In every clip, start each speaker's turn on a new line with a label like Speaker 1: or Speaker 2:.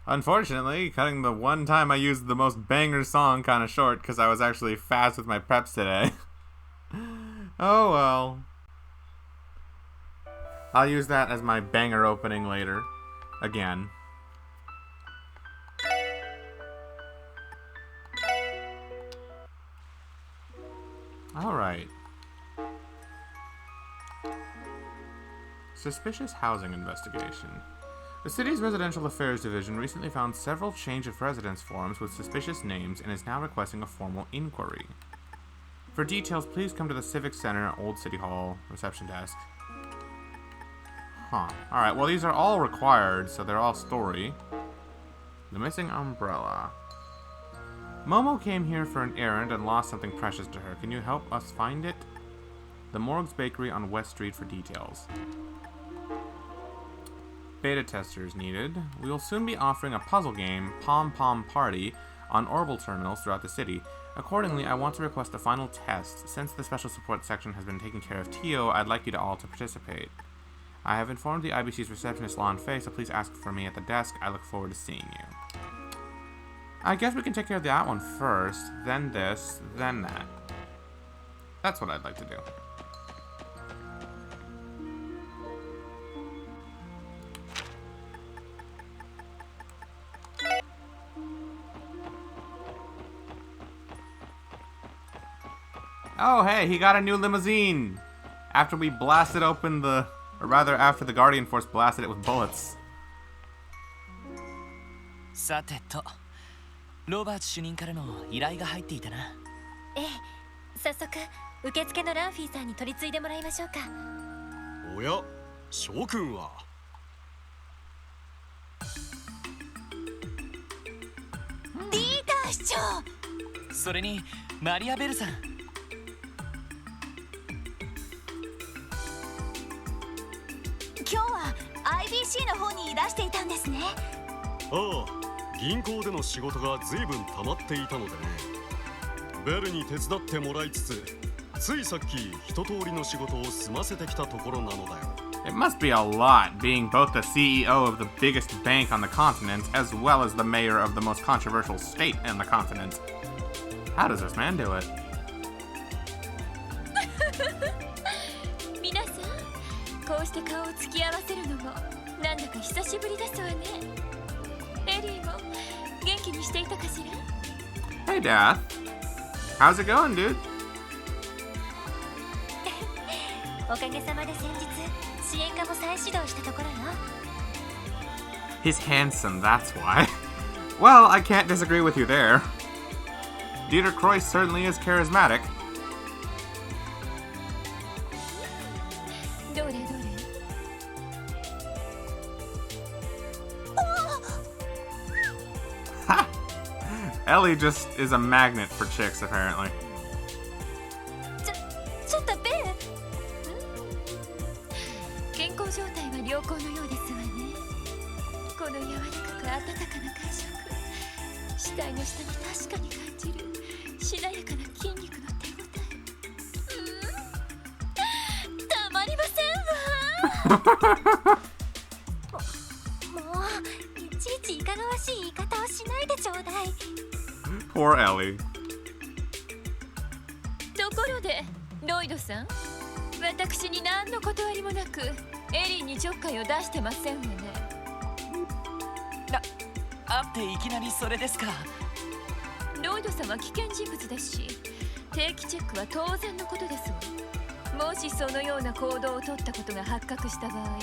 Speaker 1: Unfortunately, cutting the one time I used the most banger song kind of short because I was actually fast with my preps today. Oh well. I'll use that as my banger opening later. Again. Alright. Suspicious housing investigation. The city's Residential Affairs Division recently found several change of residence forms with suspicious names and is now requesting a formal inquiry. For details, please come to the Civic Center, Old City Hall, reception desk. Huh. Alright, well these are all required, so they're all story. The missing umbrella. Momo came here for an errand and lost something precious to her. Can you help us find it? The Morgue's Bakery on West Street for details. Beta testers needed. We will soon be offering a puzzle game, Pom Pom Party, on orbital terminals throughout the city. Accordingly, I want to request a final test. Since the special support section has been taking care of Tio, I'd like you to all to participate. I have informed the IBC's receptionist Lon Fei, so please ask for me at the desk. I look forward to seeing you. I guess we can take care of that one first, then this, then that. That's what I'd like to do. Oh, hey, he got a new limousine! After we blasted open the... Or rather, after the Guardian Force blasted it with bullets.
Speaker 2: さてと、ロバート主任からの依頼が入っていたな。
Speaker 3: ええ、早速受付のランフィーさんに取り継いでもらいましょうか。
Speaker 4: おや、諸君は。
Speaker 3: リーダー市長。
Speaker 2: それにマリアベルさん。
Speaker 3: 今日は IBC の方にいらしていたんですね。
Speaker 4: ああ、銀行での仕事が随分溜まっていたのでね。ベルに手伝ってもらいつつ、ついさっき一通りの仕事を済ませてきたところなのだよ。
Speaker 1: It must be a lot being both the CEO of the biggest bank on the continent as well as the mayor of the most controversial state in the continent. How does this man do it?
Speaker 3: 皆さん、こうして顔を突き合わせるのもなんだか久しぶりですわね。エリーも元気にしていたかしら？
Speaker 1: Hey, Dad. How's it going, dude?
Speaker 3: おかげさまで先日支援課も再始動したところよ。
Speaker 1: He's handsome, that's why. Well, I can't disagree with you there. Dieter Croix certainly is charismatic.
Speaker 3: どれどれ。
Speaker 1: Ha! Ellie just is a magnet for chicks, apparently.
Speaker 3: ちょっとベル。健康状態は良好のようですわね。この柔らかく温かな感触、死体の下に確かに感じるしなやかな筋肉の手応え。たまりませんわ。もういちいちいかがわしい言い方をしないでちょうだい。
Speaker 1: Poor Ellie.
Speaker 3: ところでロイドさん、私に何の断りもなくエリーにちょっかいを出してませんわね。
Speaker 2: あっていきなりそれですか。
Speaker 3: ロイドさんは危険人物ですし、定期チェックは当然のことですわ。もしそのような行動を取ったことが発覚した場合、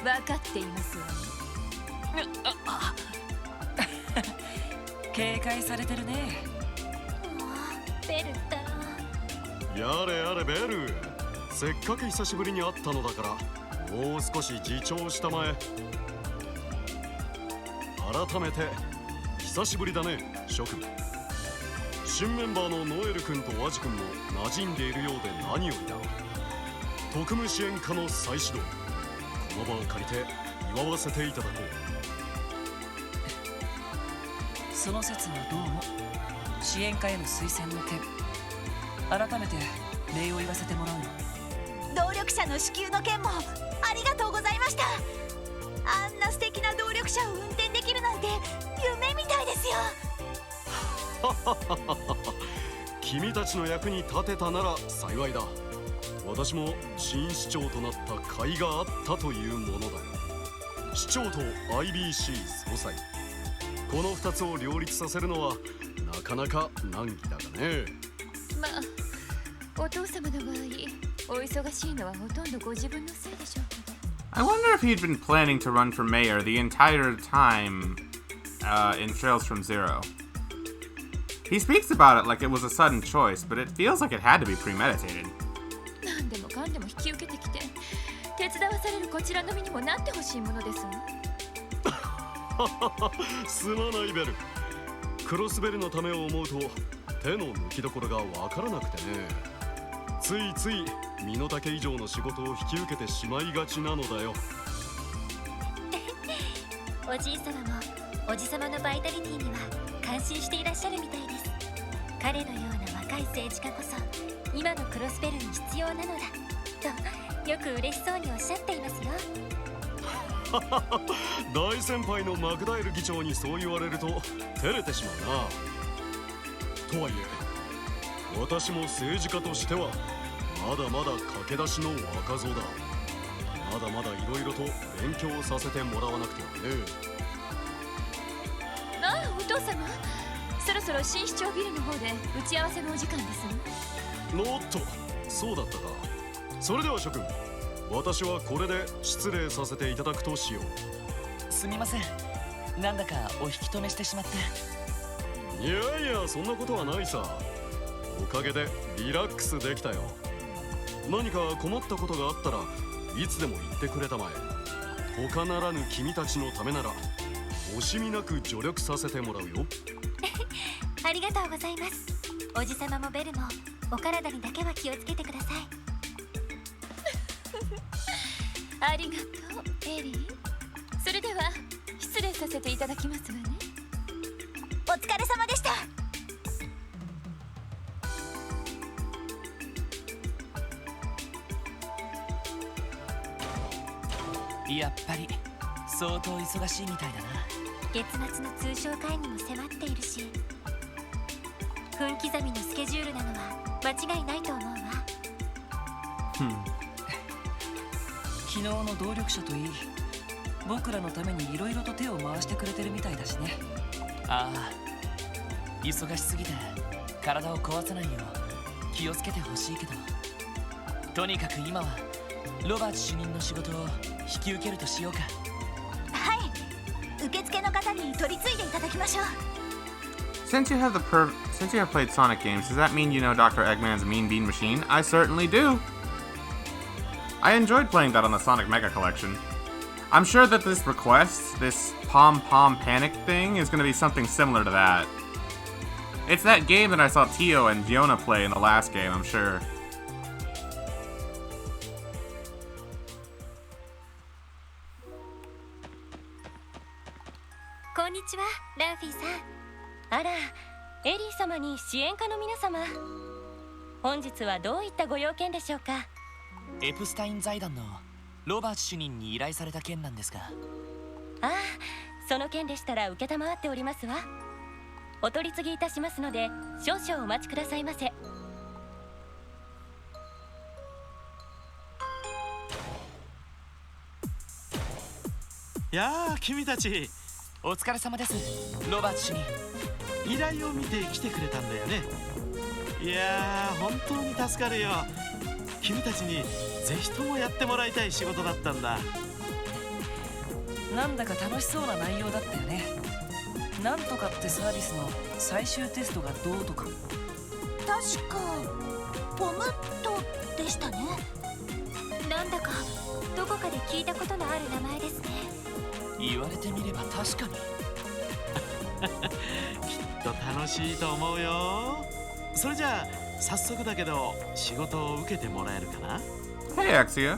Speaker 3: 分かっていますわね。
Speaker 2: 警戒されてるね。
Speaker 3: もうベルったら。
Speaker 4: やれやれベル、せっかく久しぶりに会ったのだからもう少し自重したまえ。改めて久しぶりだね、諸君。新メンバーのノエル君とワジ君も馴染んでいるようで何よりだ。特務支援課の再始動、この場を借りて祝わせていただこう。
Speaker 2: その説はどうも。支援課への推薦の件、改めて礼を言わせてもらうの。
Speaker 3: 動力車の支給の件もありがとうございました。あんな素敵な動力車を運転できるなんて
Speaker 4: 君たちの役に立てたなら幸いだ。私も新市長となった甲斐があったというものだよ。市長と IBC 総裁、この2つを両立させるのはなかなか難儀だがね。
Speaker 3: まあお父様の場合お忙しいのはほとんどご自分のせいでしょうけど。
Speaker 1: I wonder if he'd been planning to run for mayor the entire time in Trails from Zero. He speaks about it like it was a sudden choice, but it feels like it had to be premeditated.
Speaker 3: 何でもかんでも引き受けてきて手伝わされるこちらの身にもなってほしいものですわ。
Speaker 4: すまないベル。クロスベルのためを思うと手の抜きどころがわからなくてね。ついつい身の丈以上の仕事を引き受けてしまいがちなのだよ。
Speaker 5: おじい様もおじさまのバイタリティには感心していらっしゃるみたいです。彼のような若い政治家こそ今のクロスベルに必要なのだとよく嬉しそうにおっしゃっていますよ。
Speaker 4: 大先輩のマクダエル議長にそう言われると照れてしまうな。とはいえ私も政治家としてはまだまだ駆け出しの若造だ。まだまだいろいろと勉強させてもらわなくてはね。
Speaker 3: ああお父様、そろそろ新市長ビルの方で打ち合わせのお時間ですわ。
Speaker 4: おっと、そうだったか。それでは諸君、私はこれで失礼させていただくとしよう。
Speaker 2: すみません、なんだかお引き止めしてしまって。
Speaker 4: いやいや、そんなことはないさ。おかげでリラックスできたよ。何か困ったことがあったらいつでも言ってくれたまえ。他ならぬ君たちのためなら惜しみなく助力させてもらうよ。
Speaker 5: ありがとうございます。おじさまもベルもお体にだけは気をつけてください。
Speaker 3: ありがとうエリー。それでは失礼させていただきますわね。
Speaker 5: お疲れ様でした。
Speaker 2: やっぱり相当忙しいみたいだな。
Speaker 5: 月末の通商会議も迫っているし、分刻みのスケジュールなのは間違いないと思うわ。
Speaker 2: 昨日の動力者といい、僕らのためにいろいろと手を回してくれてるみたいだしね。ああ、忙しすぎて体を壊さないよう気をつけてほしいけど、とにかく今はロバート主任の仕事を引き受けるとしようか。
Speaker 5: はい、受付の方に取り次いでいただきましょう。
Speaker 1: Since you have played Sonic games, does that mean you know Dr. Eggman's Mean Bean Machine? I certainly do. I enjoyed playing that on the Sonic Mega Collection. I'm sure that this request, this Pom Pom Panic thing, is going to be something similar to that. It's that game that I saw Tio and Fiona play in the last game, I'm sure.
Speaker 5: こんにちは、ランフィーさん。あら、エリー様に支援家の皆様、本日はどういったご用件でしょうか。
Speaker 2: エプスタイン財団のロバート主任に依頼された件なんですが。
Speaker 5: ああ、その件でしたら承っておりますわ。お取り次ぎいたしますので少々お待ちくださいませ。
Speaker 6: やあ、君たち
Speaker 2: お疲れ様です、ロバート主任。
Speaker 6: 依頼を見て来てくれたんだよね。いやー、本当に助かるよ。君たちにぜひともやってもらいたい仕事だったんだ。
Speaker 2: なんだか楽しそうな内容だったよね。なんとかってサービスの最終テストがどうとか。
Speaker 5: 確かポムットでしたね。なんだかどこかで聞いたことのある名前ですね。
Speaker 2: 言われてみれば確かに。
Speaker 6: きっと楽しいと思うよ。それじゃあ早速だけど仕事を受けてもらえるかな。
Speaker 1: Hey, Exia.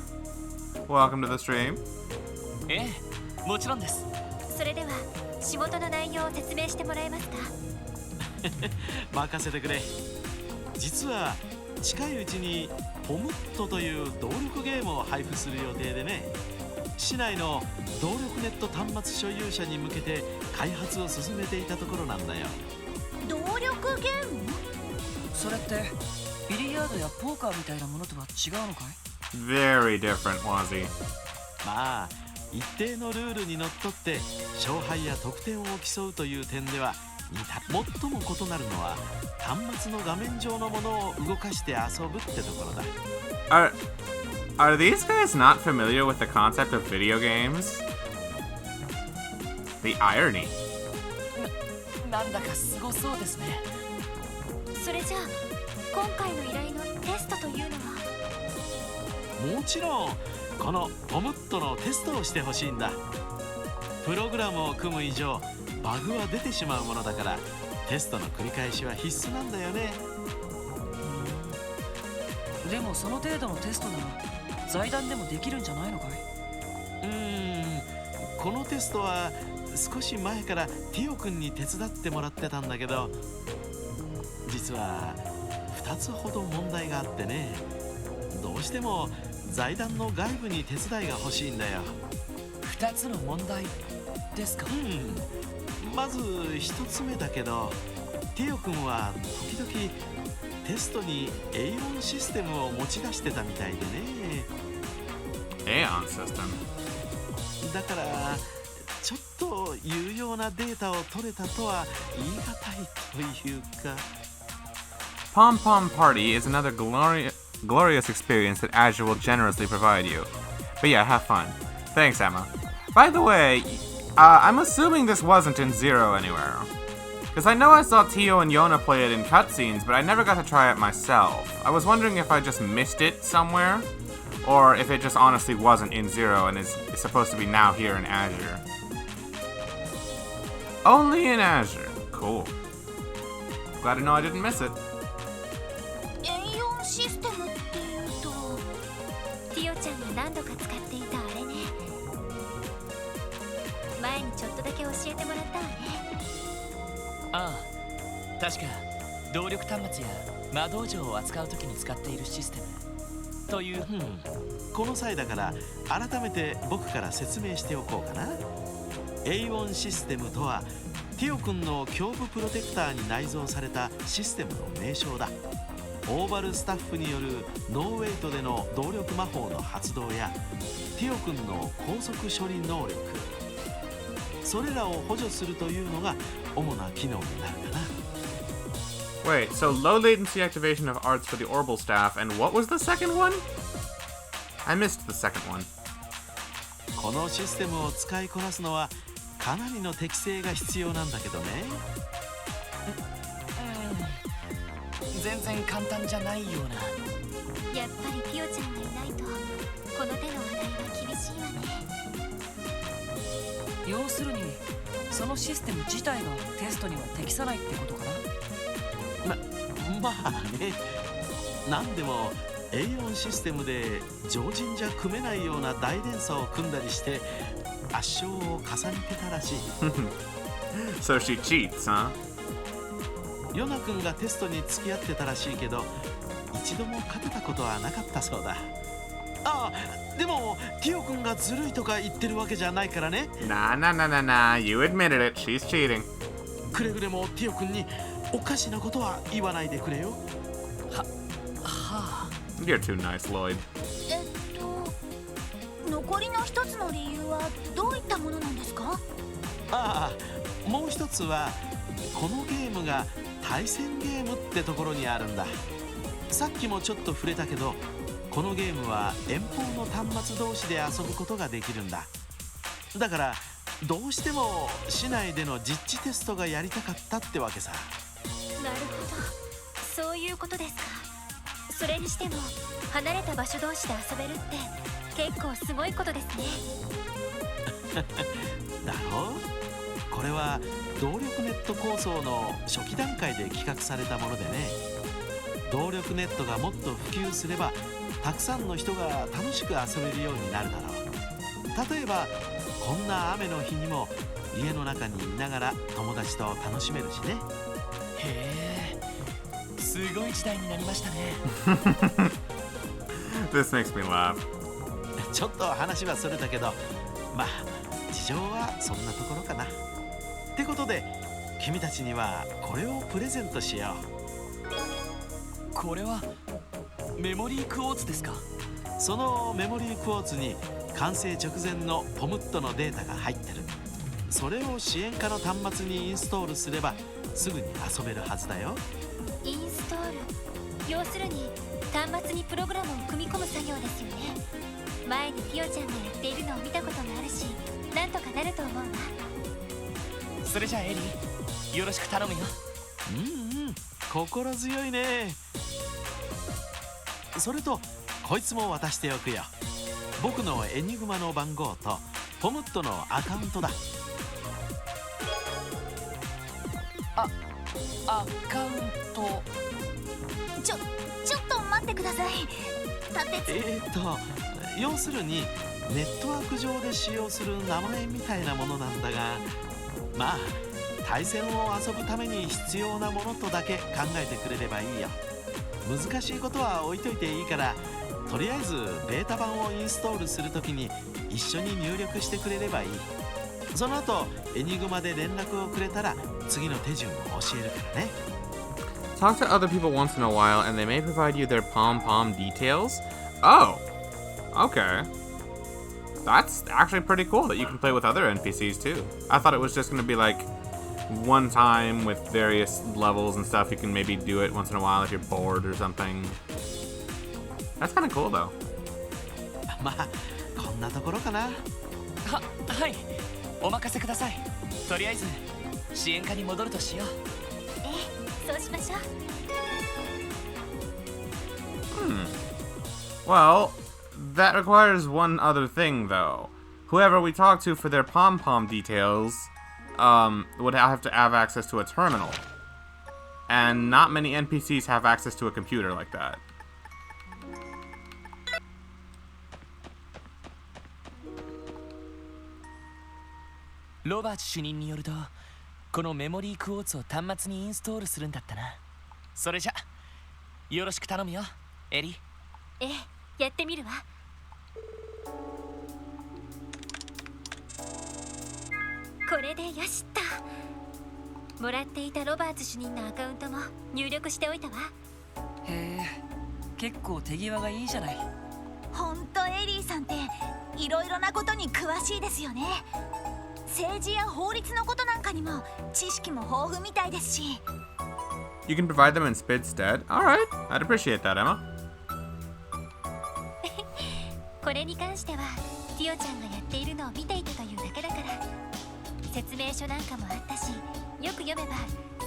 Speaker 1: Welcome to the stream.
Speaker 2: ええ、もちろんです。
Speaker 5: それでは仕事の内容を説明してもらえますか。
Speaker 6: 任せてくれ。実は近いうちにポムットという動力ゲームを配布する予定でね。市内の動力ネット端末所有者に向けて開発を進めていたところなんだよ。
Speaker 5: 動力ゲーム？
Speaker 2: それってビリヤードやポーカーみたいなものとは違うのかい？
Speaker 1: Very different, Wazzy.
Speaker 6: まあ一定のルールにのっとって勝敗や得点を競うという点では最も異なるのは端末の画面上のものを動かして遊ぶってところだ。
Speaker 1: Are these guys not familiar with the concept of video games? The irony.
Speaker 2: なんだかすごそうですね。
Speaker 5: それじゃあ今回の依頼のテストというのは？
Speaker 6: もちろんこのポムットのテストをしてほしいんだ。プログラムを組む以上バグは出てしまうものだからテストの繰り返しは必須なんだよね。
Speaker 2: でもその程度のテストなら財団でもできるんじゃないのかい？
Speaker 6: このテストは少し前からティオ君に手伝ってもらってたんだけど、実は2つほど問題があってね、どうしても財団の外部に手伝いが欲しいんだよ。
Speaker 2: 2つの問題ですか？
Speaker 6: まず1つ目だけど、ティオ君は時々テストにエイオンシステムを持ち出してたみたいでね。
Speaker 1: Aeon system.
Speaker 6: だからちょっと有用なデータを取れたとは言い難いというか。
Speaker 1: Pom Pom Party is another glorious experience that Azure will generously provide you. But yeah, have fun. Thanks, Emma. By the way, I'm assuming this wasn't in Zero anywhere. Because I know I saw Tio and Yona play it in cutscenes, but I never got to try it myself. I was wondering if I just missed it somewhere, or if it just honestly wasn't in Zero and is supposed to be now here in Azure. Only in Azure. Cool. Glad to know I didn't miss it.
Speaker 5: エイオンシステムっていうと、ティオちゃんが何度か使っていたあれね。前にちょっとだけ教えてもらったわね。
Speaker 2: ああ、確か動力端末や魔導場を扱うときに使っているシステムという。
Speaker 6: この際だから改めて僕から説明しておこうかな。エイオンシステムとはティオ君の胸部プロテクターに内蔵されたシステムの名称だ。オーバルスタッフによるノーウェイトでの動力魔法の発動やティオ君の高速処理能力、それらを補助するというのが主な機能になるかな。
Speaker 1: Wait, so low latency activation of arts for the Orbital staff, and what was the second one? I missed the second one.
Speaker 6: このシステムを使いこなすのはかなりの適性が必要なんだけどね。
Speaker 2: 全然簡単じゃないような。
Speaker 5: やっぱりティオちゃんがいないとこの手の話題は厳しいわね。
Speaker 2: 要するにそのシステム自体がテストには適さないってことかな。
Speaker 6: まあね、なんでもエイオンシステムで常人じゃ組めないような大連鎖を組んだりして圧勝を重ねてたらしい。
Speaker 1: So she cheats, huh?
Speaker 6: ヨナ君がテストに付き合ってたらしいけど一度も勝てたことはなかったそうだ。ああ、でもティオ君がずるいとか言ってるわけじゃないからね。
Speaker 1: Nah. You admitted it. She's cheating.
Speaker 6: くれぐれもティオ君におかしなことは言わないでくれよ。
Speaker 2: はあ。
Speaker 1: You're too nice, Lloyd.
Speaker 5: 残りの一つの理由はどういったものなんですか？
Speaker 6: ああ、もう一つはこのゲームが対戦ゲームってところにあるんだ。さっきもちょっと触れたけどこのゲームは遠方の端末同士で遊ぶことができるんだ。だからどうしても市内での実地テストがやりたかったってわけさ。
Speaker 5: なるほど、そういうことですか。それにしても離れた場所同士で遊べるって結構すごいことですね。
Speaker 6: だろう。これは動力ネット構想の初期段階で企画されたものでね、動力ネットがもっと普及すればたくさんの人が楽しく遊べるようになるだろう。例えばこんな雨の日にも家の中にいながら友達と楽しめるしね。
Speaker 2: へえ、すごい時代になりましたね。
Speaker 1: This makes me laugh.
Speaker 6: ちょっと話はそれたけど、まあ事情はそんなところかな。ってことで君たちにはこれをプレゼントしよ
Speaker 2: これはメモリークォーツですか？
Speaker 6: う。そのメモリークォーツに完成直前のポムットのデータが入ってる。それを支援下の端末にインストールすればすぐに遊べるはずだよ。
Speaker 5: インストール、要するに端末にプログラムを組み込む作業ですよね。前にピオちゃんがやっているのを見たことがあるし、なんとかなると思うわ。
Speaker 2: それじゃあエリー、よろしく頼むよ。
Speaker 6: 心強いね。それとこいつも渡しておくよ。僕のエニグマの番号とポムットのアカウントだ。
Speaker 2: アカウント。
Speaker 5: ちょっと待ってください。
Speaker 6: 要するにネットワーク上で使用する名前みたいなものなんだが、まあ対戦を遊ぶために必要なものとだけ考えてくれればいいよ。難しいことは置いといていいから、とりあえずベータ版をインストールするときに一緒に入力してくれればいい。その後エニグマで連絡をくれたら次の手順を教えるからね。
Speaker 1: Talk to other people once in a while, and they may provide you their pom-pom details. Oh, okay. That's actually pretty cool that you can play with other NPCs too. I thought it was just going to be like one time with various levels and stuff. You can maybe do it once in a while if you're bored or something. That's kind of cool though.
Speaker 6: まあこんなところかな。
Speaker 2: はい、お任せください。とりあえず支援課に戻るとしよう。
Speaker 5: そうしましょう。
Speaker 1: Well, that requires one other thing though. Whoever we talk to for their pom-pom details would have to have access to a terminal. And not many NPCs have access to a computer like that.
Speaker 2: ロバーツ主任によると、このメモリークォーツを端末にインストールするんだったな。それじゃよろしく頼むよ、エリ。
Speaker 5: やってみるわ。これでよしっと。もらっていたロバーツ主任のアカウントも入力しておいたわ。
Speaker 2: へえ、結構手際がいいじゃない。
Speaker 7: ほんとエリーさんっていろいろなことに詳しいですよね。政治や法律のことなんかにも知識も豊富みたいですし。
Speaker 1: You can provide them in Spidstead? Alright, I'd appreciate that, Emma.
Speaker 5: これに関してはティオちゃんがやっているのを見ていたというだけだから。説明書なんかもあったし、よく読めば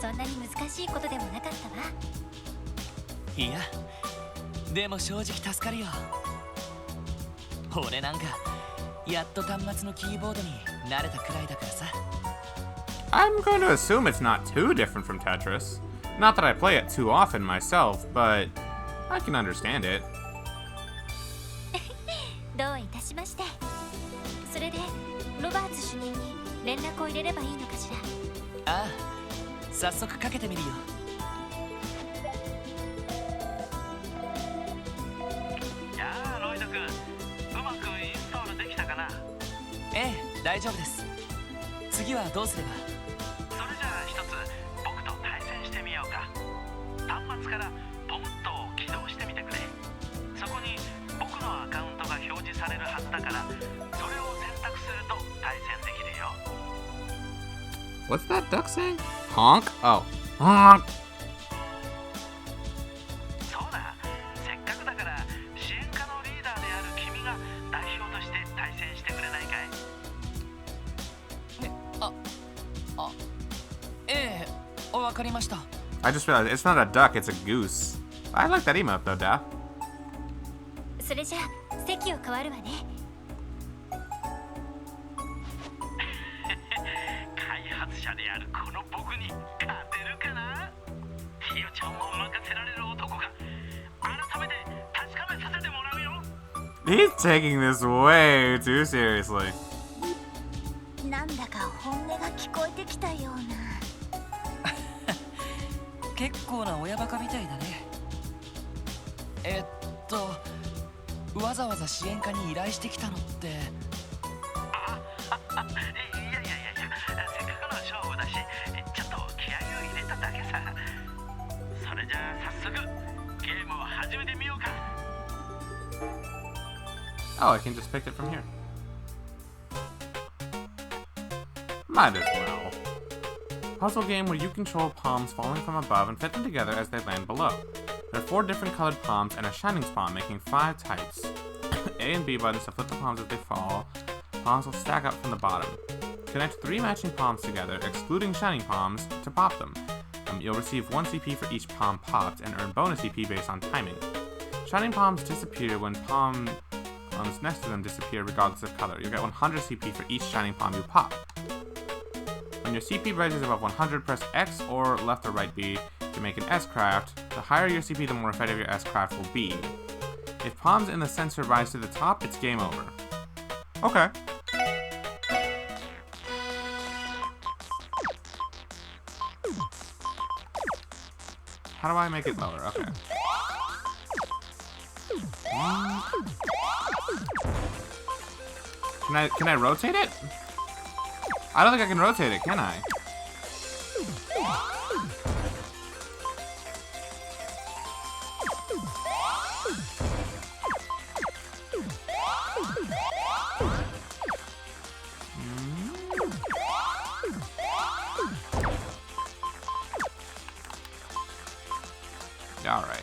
Speaker 5: そんなに難しいことでもなかったわ。
Speaker 2: いや、でも正直助かるよ。俺なんかやっと端末のキーボードに慣れたくらいだからさ。
Speaker 1: I'm going to assume it's not too different from Tetris. Not that I play it too often myself, but I can understand it.
Speaker 5: どういたしまして。それでロバーツ主任に連絡を入れればいいのかしら。
Speaker 2: ああ、早速かけてみるよ。
Speaker 6: やあロイド君、うまくインストールできたかな？
Speaker 2: ええ、大丈夫です。次はどうすれば？
Speaker 6: それじゃあ一つ僕と対戦してみようか。端末からポムットを起動してみてくれ。そこに僕のアカウントが表示されるはずだから、それを選択すると対戦できるよ。
Speaker 1: What's that duck saying? Honk? Oh. Honk!
Speaker 6: そうだ、せっかくだから支援課のリーダーである君が代表として対戦してくれないかい？
Speaker 2: ええ、わかりました。
Speaker 1: I just realized it's not a duck, it's a goose. I like that emote though, Daff.
Speaker 5: それじゃあ席を変わるわね。
Speaker 6: 開発者であるこの僕に勝てるかな？ティオちゃんを任せられる男が改めて確かめさせてもらうよ。
Speaker 1: He's taking this way too seriously.
Speaker 7: なんだか本音が聞こえてきたような。
Speaker 2: 結構な親バカみたいだね。わざわざ支援課に依頼してきたのって。
Speaker 6: いや、せっかくの勝負だし
Speaker 1: Oh, I can just pick it from here. Might as well. Puzzle game where you control palms falling from above and fit them together as they land below. There are 4 different colored palms and a shining palm, making 5 types. A and B buttons to flip the palms as they fall. Palms will stack up from the bottom. Connect 3 matching palms together, excluding shining palms, to pop them. You'll receive 1 CP for each palm popped and earn bonus CP based on timing. Shining palms disappear when palms next to them disappear regardless of color. You'll get 100 CP for each shining palm you pop. When your CP rises above 100, press X or left or right B to make an S-craft. The higher your CP, the more effective your S-craft will be. If palms in the sensor rise to the top, it's game over. Okay. How do I make it lower? Okay. Can I rotate it? I don't think I can rotate it, can I? All right.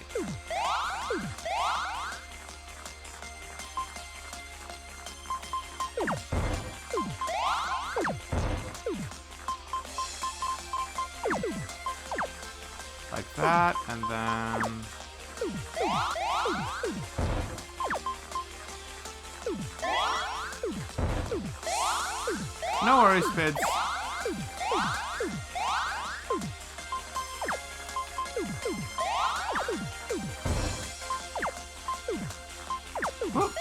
Speaker 1: Like that, and then... No worries, Spids. Whoop.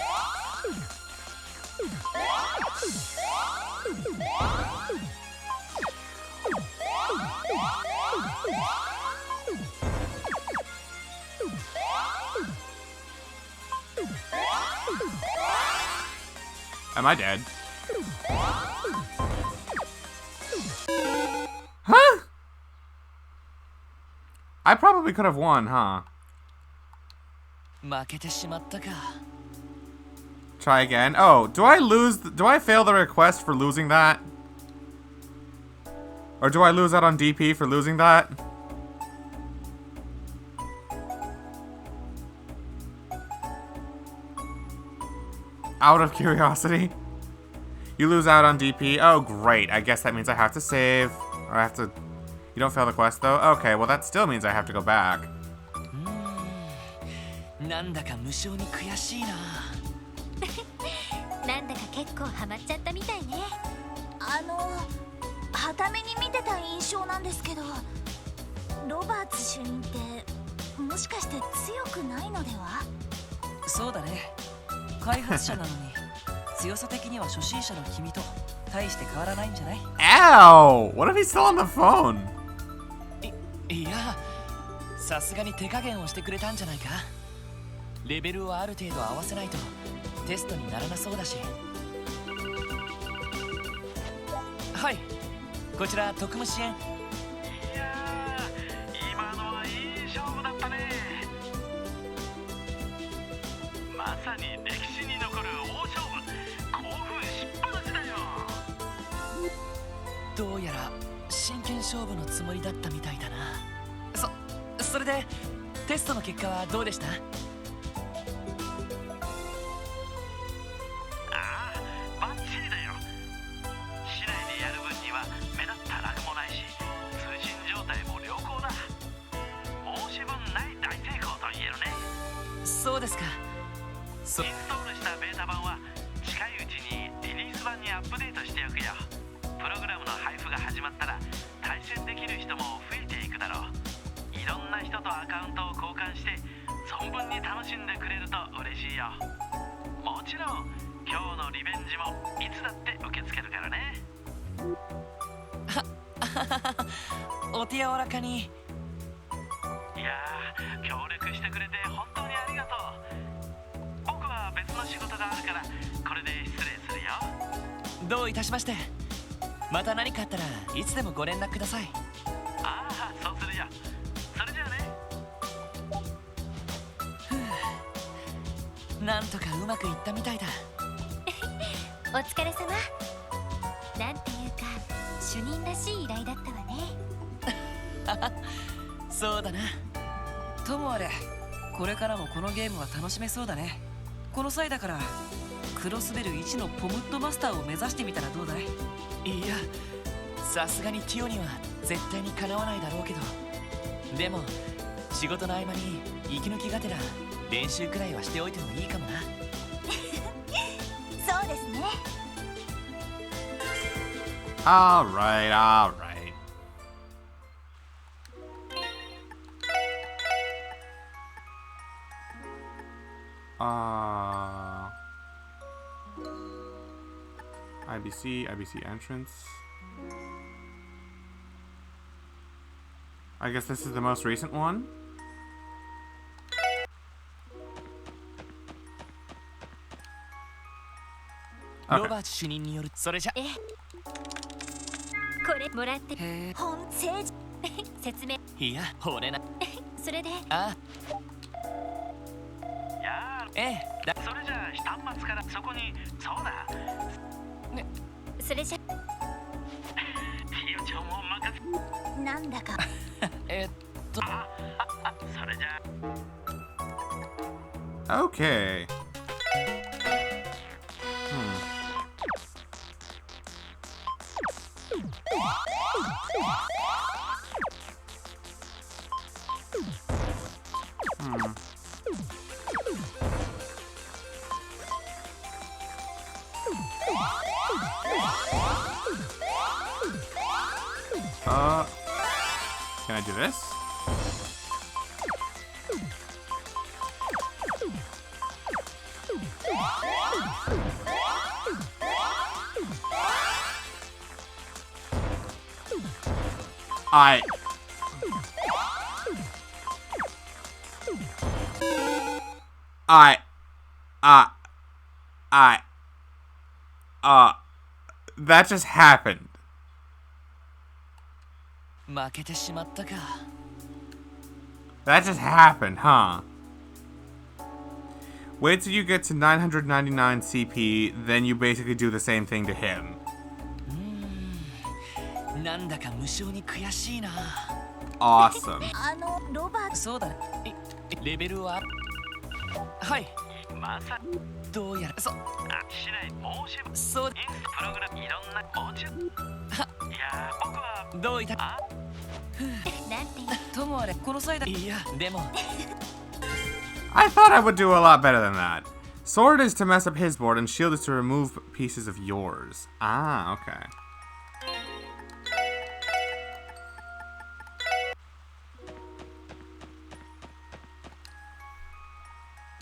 Speaker 1: Am I dead? Huh? I probably could have won, huh? Try again. Oh, do I lose? Do I fail the request for losing that? Or do I lose out on DP for losing that? Out of curiosity. You lose out on DP. Oh, great. I guess that means I have to save. Or I have to... You don't fail the quest, though? Okay, well, that still means I have to go back.
Speaker 2: なんだか無性に悔しいな。
Speaker 5: なんだか結構ハマっちゃったみたいね。
Speaker 7: はために見てた印象なんですけど、ロバーツ主任ってもしかして強くないのでは？
Speaker 2: そうだね。開発者なのに強さ的には初心者の君と大して変わらないんじゃない？
Speaker 1: Ow! What if he's still on the phone?
Speaker 2: いや、さすがに手加減をしてくれたんじゃないか。レベルをある程度合わせないとテストにならなそうだし。はい、こちら特務支援。いやー、今のはいい勝負だったね。まさに歴史に残る大勝負。興奮しっぱなしだよ。どうやら真剣勝負のつもりだったみたいだな。それでテストの結果はどうでした？そうですか。インストールしたベータ版は近いうちにリリース版にアップデートしておくよ。プログラムの配布が始まったら対戦できる人も増えていくだろう。いろんな人とアカウントを交換して存分に楽しんでくれると嬉しいよ。もちろん今日のリベンジもいつだって受け付けるからね。お手柔らかに。いやー、協力してくれて本当にありがとう。僕は別の仕事があるからこれで失礼するよ。どういたしまして。また何かあったらいつでもご連絡ください。ああ、そうするよ。それじゃあね。なんとかうまくいったみたいだ。
Speaker 5: お疲れ様。なんていうか主任らしい依頼だったわね。
Speaker 2: そうだな。ともあれ、これからもこのゲームは楽しめそうだね。この際だからクロスベル1のポムッドマスターを目指してみたらどうだい？いや、さすがにティオには絶対にかなわないだろうけど、でも仕事の合間に息抜きがてら練習くらいはしておいてもいいかもな。
Speaker 7: そうですね。
Speaker 1: Alright, alright. IBC entrance. I guess this is the most recent one.
Speaker 2: ロバート主任によるそれじゃ。
Speaker 5: これもらって
Speaker 2: へ
Speaker 5: 本政治説明。
Speaker 2: え、いや、俺な。
Speaker 5: それで
Speaker 2: あええ、だ
Speaker 8: それじゃあ端末からそこにそうだ
Speaker 5: それじゃ
Speaker 8: ティオちゃんを任せ
Speaker 7: なんだか
Speaker 8: それじゃ
Speaker 1: Okay. Can I do this? That just happened.
Speaker 2: 負けてしまったか。
Speaker 1: That just happened, huh? Wait till you get to 999 CP, then you basically do the same thing to him.
Speaker 2: なんだか無性に悔しいな。
Speaker 1: Awesome.
Speaker 7: ロバート
Speaker 2: そうだね。レベルははい。
Speaker 8: まさ
Speaker 2: どうやら
Speaker 8: しない申し
Speaker 2: そう
Speaker 8: インストプログラムいろんなおちゅいや僕は
Speaker 2: どういた
Speaker 5: なんて
Speaker 2: ともあれこの際だ。いやでも
Speaker 1: I thought I would do a lot better than that. Sword is to mess up his board, and shield is to remove pieces of yours. Ah, okay.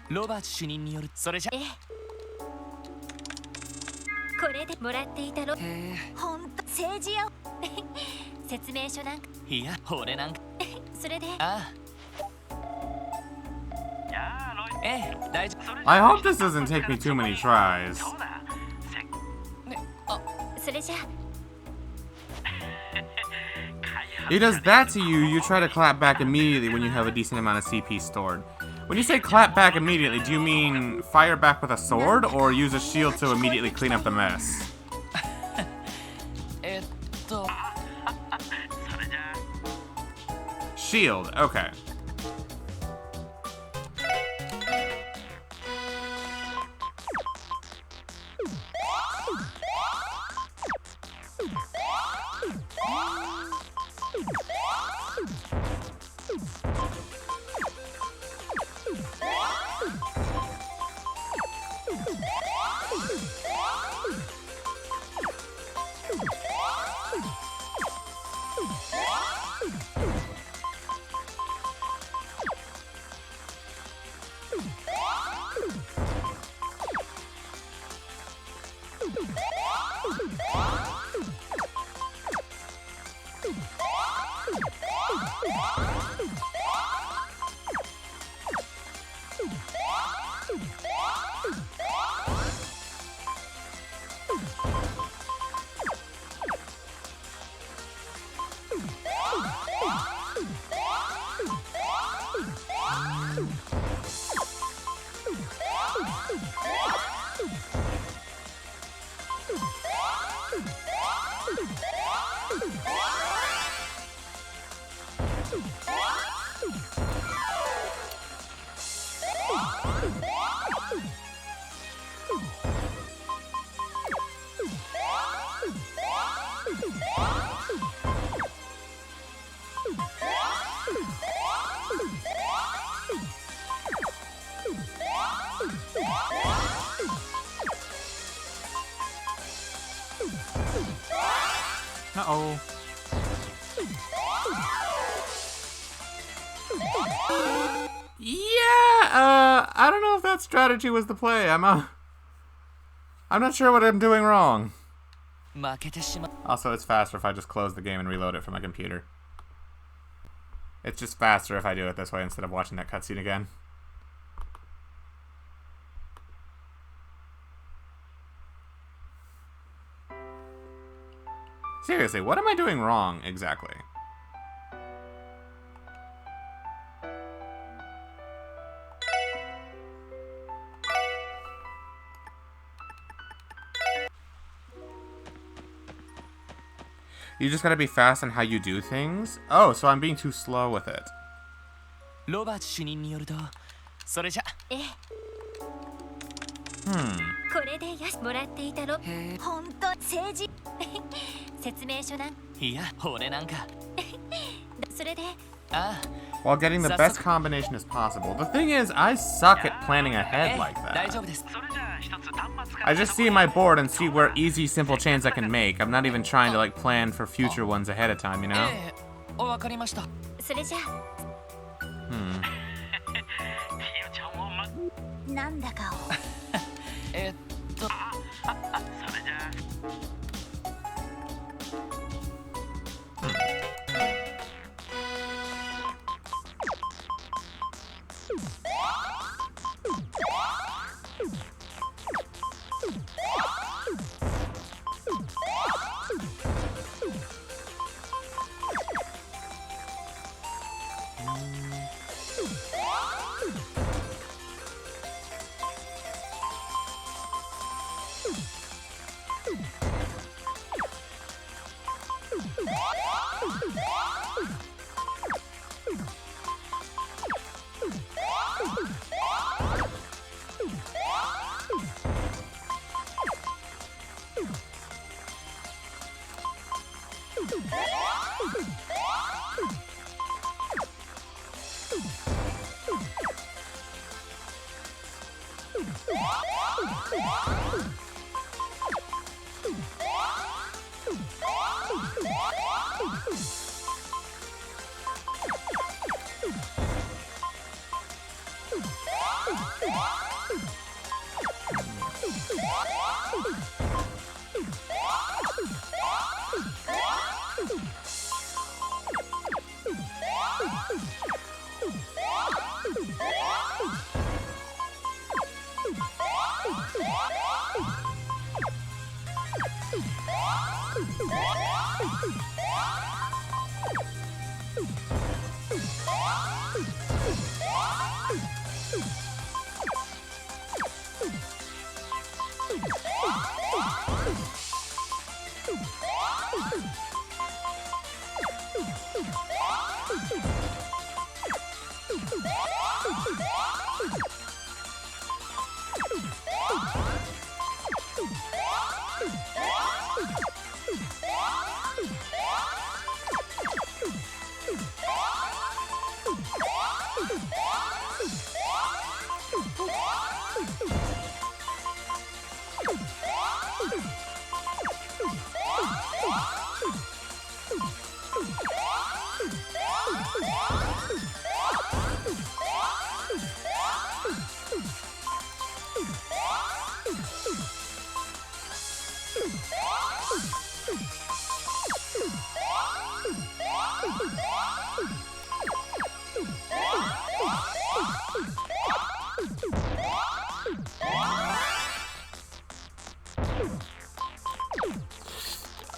Speaker 2: ロバート主任によるそれじゃ。
Speaker 5: これでもらっていたろ。
Speaker 2: へえ、
Speaker 7: 本当政治や
Speaker 5: 説明書なんか
Speaker 2: いや俺なんか
Speaker 5: それで
Speaker 2: あ
Speaker 8: やロイ
Speaker 2: ええ大丈夫。
Speaker 1: I hope this doesn't take me too many tries.
Speaker 8: そうだ
Speaker 5: それじゃ
Speaker 1: He does that to you, you try to clap back immediately when you have a decent amount of CP stored. When you say clap back immediately, do you mean fire back with a sword, or use a shield to immediately clean up the mess?
Speaker 8: それじゃ
Speaker 1: Shield, okay. Uh-oh. Yeah, I don't know if that strategy was the play. I'm not sure what I'm doing wrong.
Speaker 2: 負けてしま
Speaker 1: Also, it's faster if I just close the game and reload it from my computer. It's just faster if I do it this way instead of watching that cutscene again. Seriously, what am I doing wrong exactly? You just gotta be fast on how you do things? Oh, so I'm being too slow with it.
Speaker 2: ロバーツ主任によるとそれじゃ
Speaker 5: ええ これでよしもらっていたろ
Speaker 2: へ
Speaker 7: 本当政治
Speaker 5: 説明書なん
Speaker 2: いや俺なんか
Speaker 5: それで
Speaker 2: あ
Speaker 1: While getting the best combination as possible. The thing is, I suck at planning ahead like
Speaker 2: 大
Speaker 1: that.
Speaker 2: 丈夫です
Speaker 8: それじゃあ一つ端末から
Speaker 1: I just see my board and see where easy, simple chains I can make. I'm not even trying to like plan for future ones ahead of time, you know?
Speaker 2: ええわかりました
Speaker 5: それじゃあ
Speaker 1: Hmm.
Speaker 8: ひよちゃんを
Speaker 7: なんだかを
Speaker 2: えっと
Speaker 8: それじゃあ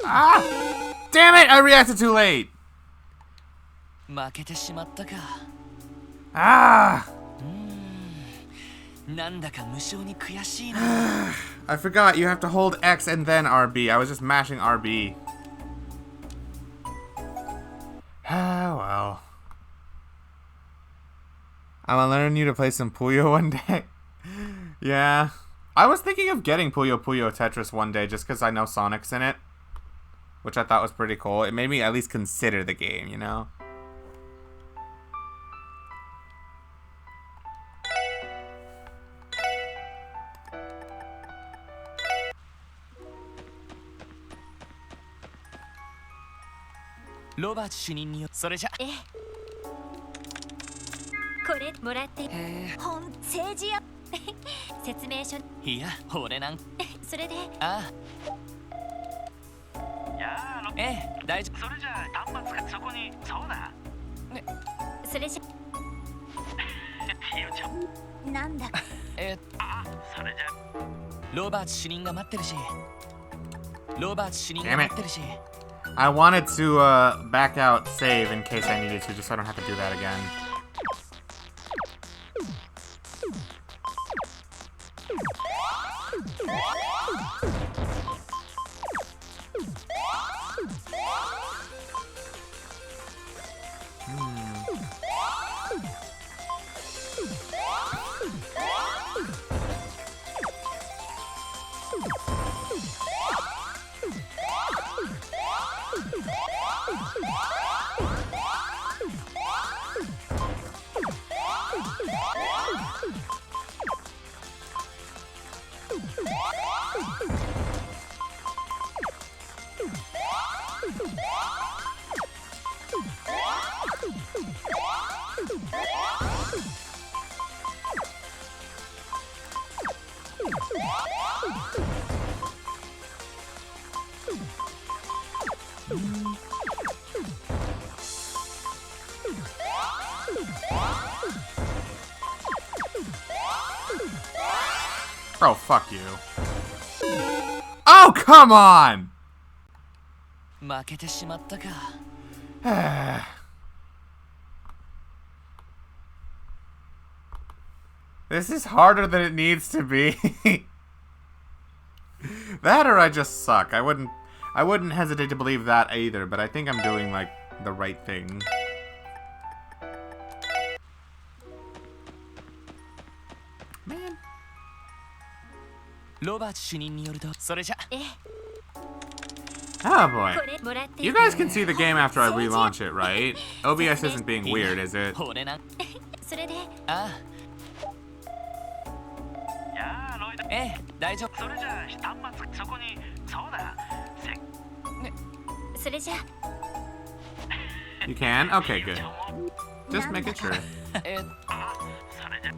Speaker 1: Ah! Damn it! I reacted too late!
Speaker 2: 負けてしまったか
Speaker 1: Ah!
Speaker 2: なんだか無性に悔しいな
Speaker 1: I forgot you have to hold X and then RB. I was just mashing RB. well. I'm gonna learn you to play some Puyo one day. Yeah. I was thinking of getting Puyo Puyo Tetris one day just because I know Sonic's in it. Which I thought was pretty cool. It made me at least consider the game, you know?
Speaker 2: Robert 主任によそれじゃ
Speaker 5: ええこれもらって政治や説明書
Speaker 2: いや俺なん
Speaker 5: それで
Speaker 2: あ
Speaker 8: いや
Speaker 2: ええ大丈夫
Speaker 8: それじゃあ端末がそこにそうだ
Speaker 5: それじゃ
Speaker 8: ティオちゃん
Speaker 7: なんだ
Speaker 8: それじゃ
Speaker 2: ロバーツ主任が待ってるしロバーツ主任が待ってるし
Speaker 1: I wanted to back out save in case I needed to, just so I don't have to do that again. Oh, fuck you. Oh, come on!
Speaker 2: 負けてしまったか
Speaker 1: This is harder than it needs to be. That or I just suck. I wouldn't hesitate to believe that either, but I think I'm doing like the right thing. Man.
Speaker 2: ロバーツ主任によるとそれじゃ
Speaker 1: Oh boy.
Speaker 5: これもらって
Speaker 1: You guys can see the game after I relaunch it, right? OBS isn't being weird, is it?
Speaker 2: 俺なん
Speaker 5: それで
Speaker 2: あ
Speaker 8: いやロイド
Speaker 2: ええ大丈夫
Speaker 8: それじゃあ端末そこにそうだ
Speaker 5: それじゃ
Speaker 1: You can? Okay, good. Just make it sure.
Speaker 2: え
Speaker 8: それじゃ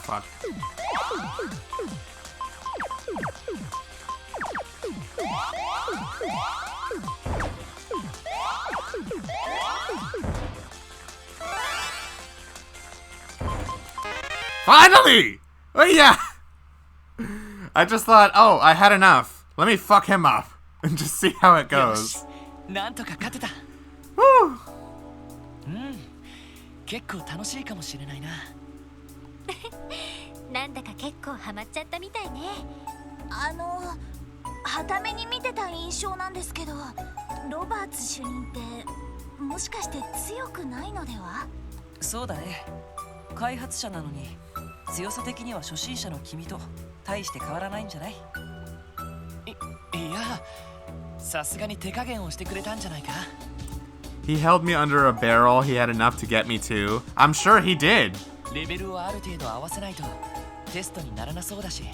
Speaker 1: Fuck. Finally! Oh yeah! I just thought, oh, I had enough. Let me fuck him up and just see how it
Speaker 2: よし
Speaker 1: goes.
Speaker 2: なんとか勝てた。
Speaker 1: Woo!
Speaker 2: 結構楽しいかもしれないな。
Speaker 5: なんだか結構ハマっちゃったみたいね。
Speaker 7: はために見てた印象なんですけど、ロバーツ主任ってもしかして強くないのでは？
Speaker 2: そうだね。開発者なのに強さ的には初心者の君と大して変わらないんじゃない？いや、さすがに手加減をしてくれたんじゃないか。
Speaker 1: He held me under a barrel. He had enough to get me to. I'm sure he did.
Speaker 2: レベルをある程度合わせないとテストにならなそうだし。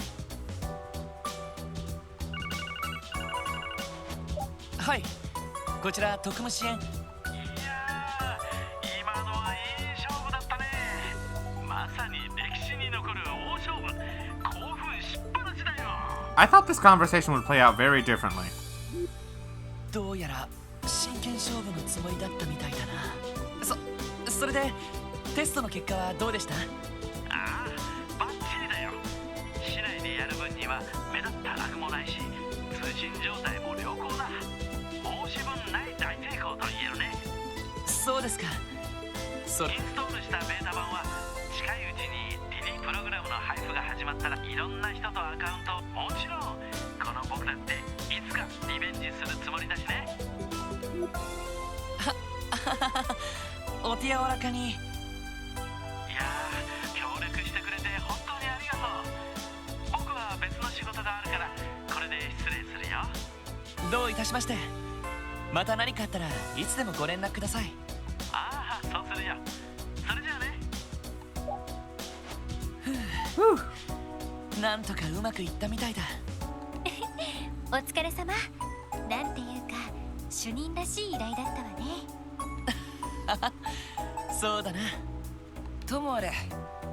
Speaker 2: はい、こちら特務支援。
Speaker 8: いやー、今のはいい勝負だったね。まさに歴史に残る大勝負。興奮しっぱなしだよ。
Speaker 1: I thought this conversation would play out very differently.
Speaker 2: どうやら真剣勝負のつもりだったみたいだな。それでテストの結果はどうでした？
Speaker 8: ああ、バッチリだよ。市内でやる分には目立ったラグもないし、通信状態も良好だ。申し分ない大成功と言えるね。
Speaker 2: そうですか。それ
Speaker 8: インストールしたベータ版は近いうちに DD プログラムの配布が始まったらいろんな人とアカウント、もちろんこの僕だっていつかリベンジするつもりだしね。
Speaker 2: お手柔らかに。
Speaker 8: いやー、協力してくれて本当にありがとう。僕は別の仕事があるからこれで失礼するよ。
Speaker 2: どういたしまして。また何かあったらいつでもご連絡ください。
Speaker 8: ああ、そうするよ。それじゃあね。
Speaker 2: なんとかうまくいったみたいだ。
Speaker 5: お疲れ様。なんていうか主任らしい依頼だったわね。
Speaker 2: そうだな。ともあれ、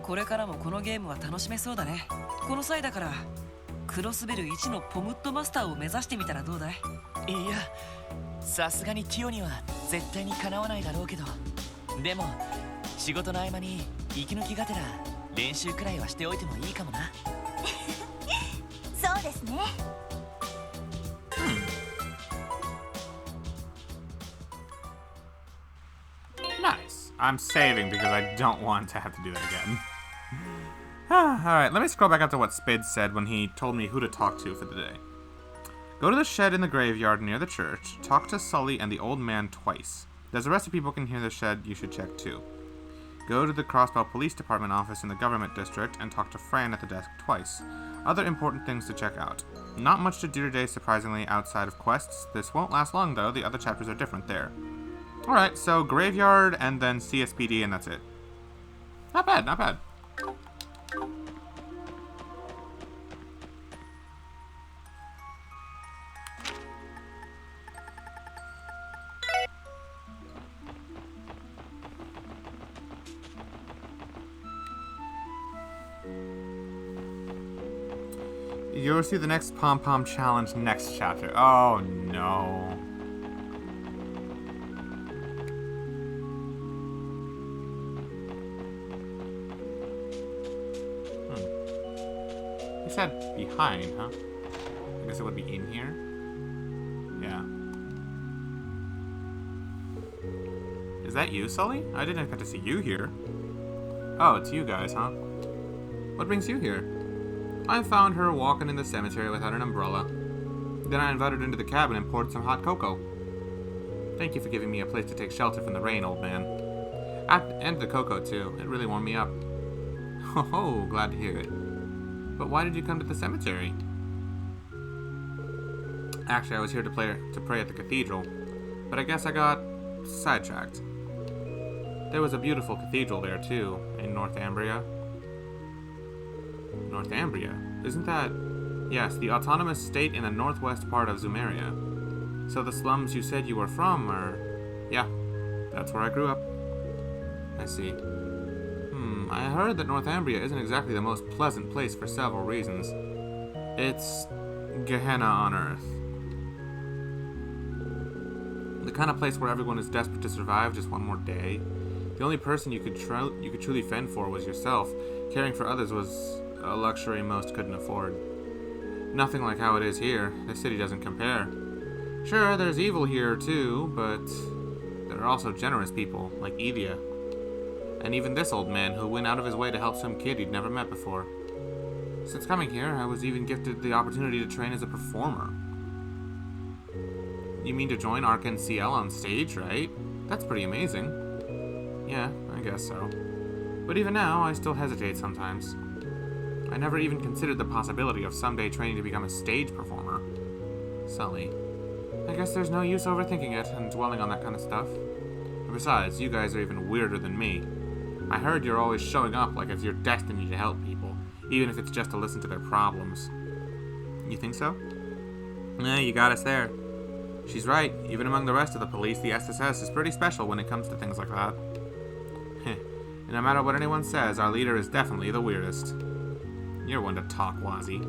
Speaker 2: これからもこのゲームは楽しめそうだね。この際だからクロスベル1のポムットマスターを目指してみたらどうだい？いや、さすがにティオには絶対にかなわないだろうけど、でも仕事の合間に息抜きがてら練習くらいはしておいてもいいかもな。
Speaker 7: そうですね。
Speaker 1: Nice. I'm saving because I don't want to have to do that again. Alright, let me scroll back up to what Spid said when he told me who to talk to for the day. Go to the shed in the graveyard near the church, talk to Sully and the old man twice. There's a recipe book in here the shed you should check too. Go to the Crossbell Police Department office in the government district and talk to Fran at the desk twice. Other important things to check out. Not much to do today, surprisingly, outside of quests. This won't last long though, the other chapters are different there. Alright, so graveyard and then CSPD and that's it. Not bad, not bad. You'll see the next Pom Pom Challenge next chapter. Oh no. He said behind, huh? I guess it would be in here. Yeah. Is that you, Sully? I didn't expect to see you here. Oh, it's you guys, huh? What brings you here? I found her walking in the cemetery without an umbrella. Then I invited her into the cabin and poured some hot cocoa. Thank you for giving me a place to take shelter from the rain, old man. And the cocoa, too. It really warmed me up. Oh, glad to hear it. But why did you come to the cemetery? Actually, I was here to pray at the cathedral, but I guess I got sidetracked. There was a beautiful cathedral there, too, in Northumbria. Northumbria? Isn't that... Yes, the autonomous state in the northwest part of Zumeria. So the slums you said you were from are... Yeah, that's where I grew up. I see. I heard that Northumbria isn't exactly the most pleasant place for several reasons. It's Gehenna on Earth. The kind of place where everyone is desperate to survive just one more day. The only person you could truly fend for was yourself. Caring for others was a luxury most couldn't afford. Nothing like how it is here. The city doesn't compare. Sure, there's evil here too, but there are also generous people, like Evia. And even this old man who went out of his way to help some kid he'd never met before. Since coming here, I was even gifted the opportunity to train as a performer. You mean to join Arkan CL on stage, right? That's pretty amazing. Yeah, I guess so. But even now, I still hesitate sometimes. I never even considered the possibility of someday training to become a stage performer. Sully. I guess there's no use overthinking it and dwelling on that kind of stuff. Besides, you guys are even weirder than me. I heard you're always showing up like it's your destiny to help people, even if it's just to listen to their problems. You think so? You got us there. She's right. Even among the rest of the police, the SSS is pretty special when it comes to things like that. And no matter what anyone says, our leader is definitely the weirdest. You're one to talk, Wazi.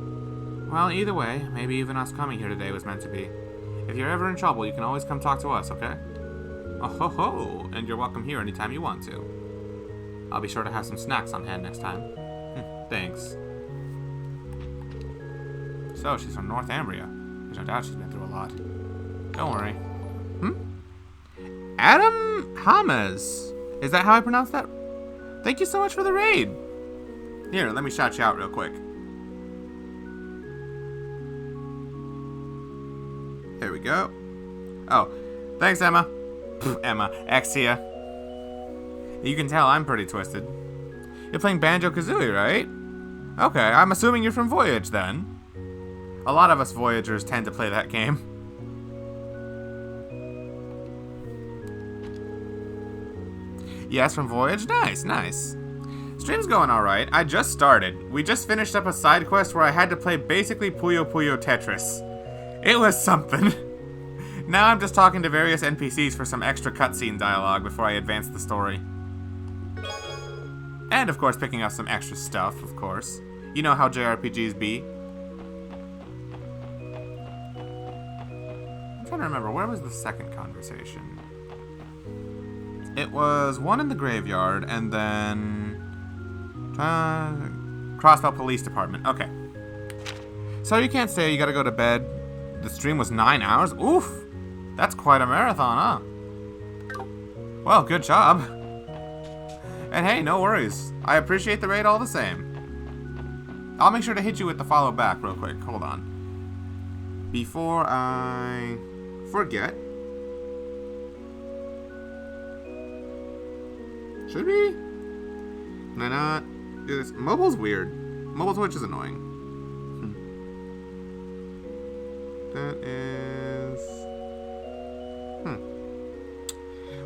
Speaker 1: Well, either way, maybe even us coming here today was meant to be. If you're ever in trouble, you can always come talk to us, okay? Oh ho ho! And you're welcome here anytime you want to. I'll be sure to have some snacks on hand next time. Thanks. So, she's from Northumbria. There's no doubt she's been through a lot. Don't worry. Adam Hamas. Is that how I pronounce that? Thank you so much for the raid. Here, let me shout you out real quick. There we go. Oh, thanks, Emma. Emma, Exia. You can tell I'm pretty twisted. You're playing Banjo-Kazooie, right? Okay, I'm assuming you're from Voyage, then. A lot of us Voyagers tend to play that game. Yes, from Voyage? Nice, nice. Stream's going alright. I just started. We just finished up a side quest where I had to play basically Puyo Puyo Tetris. It was something. Now I'm just talking to various NPCs for some extra cutscene dialogue before I advance the story. And of course picking up some extra stuff, of course. You know how JRPGs be. I'm trying to remember, where was the second conversation? It was one in the graveyard, and then... Crossbell Police Department. Okay. So you can't say you gotta go to bed. The stream was 9 hours? Oof! That's quite a marathon, huh? Well, good job. And hey, no worries. I appreciate the raid all the same. I'll make sure to hit you with the follow back real quick. Hold on. Before I forget. Should we? Can I not do this? Mobile's weird. Mobile Twitch is annoying. That is...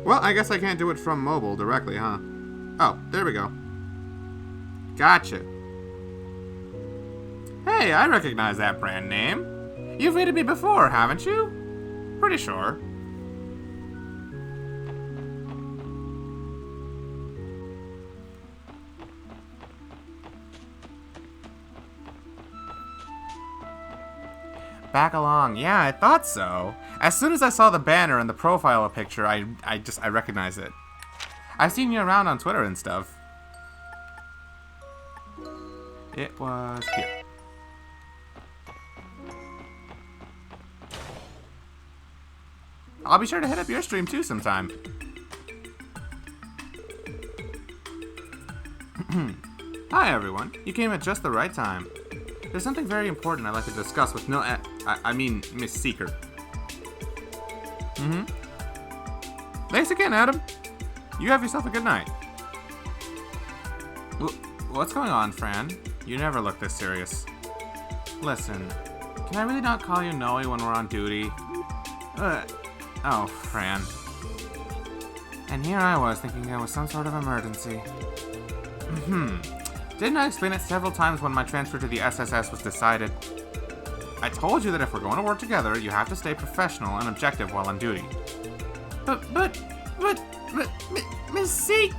Speaker 1: Well, I guess I can't do it from mobile directly, huh? Oh, there we go. Gotcha. Hey, I recognize that brand name. You've raided me before, haven't you? Pretty sure. Back along. Yeah, I thought so. As soon as I saw the banner and the profile picture, I recognized it. I've seen you around on Twitter and stuff. It was here. I'll be sure to hit up your stream too sometime. Hi everyone. You came at just the right time. There's something very important I'd like to discuss with I mean Miss Seeker. Thanks again, Adam. You have yourself a good night. What's going on, Fran? You never look this serious. Listen, can I really not call you Noe when we're on duty? Oh, Fran. And here I was thinking there was some sort of emergency. Didn't I explain it several times when my transfer to the SSS was decided? I told you that if we're going to work together, you have to stay professional and objective while on duty. But, Miss C...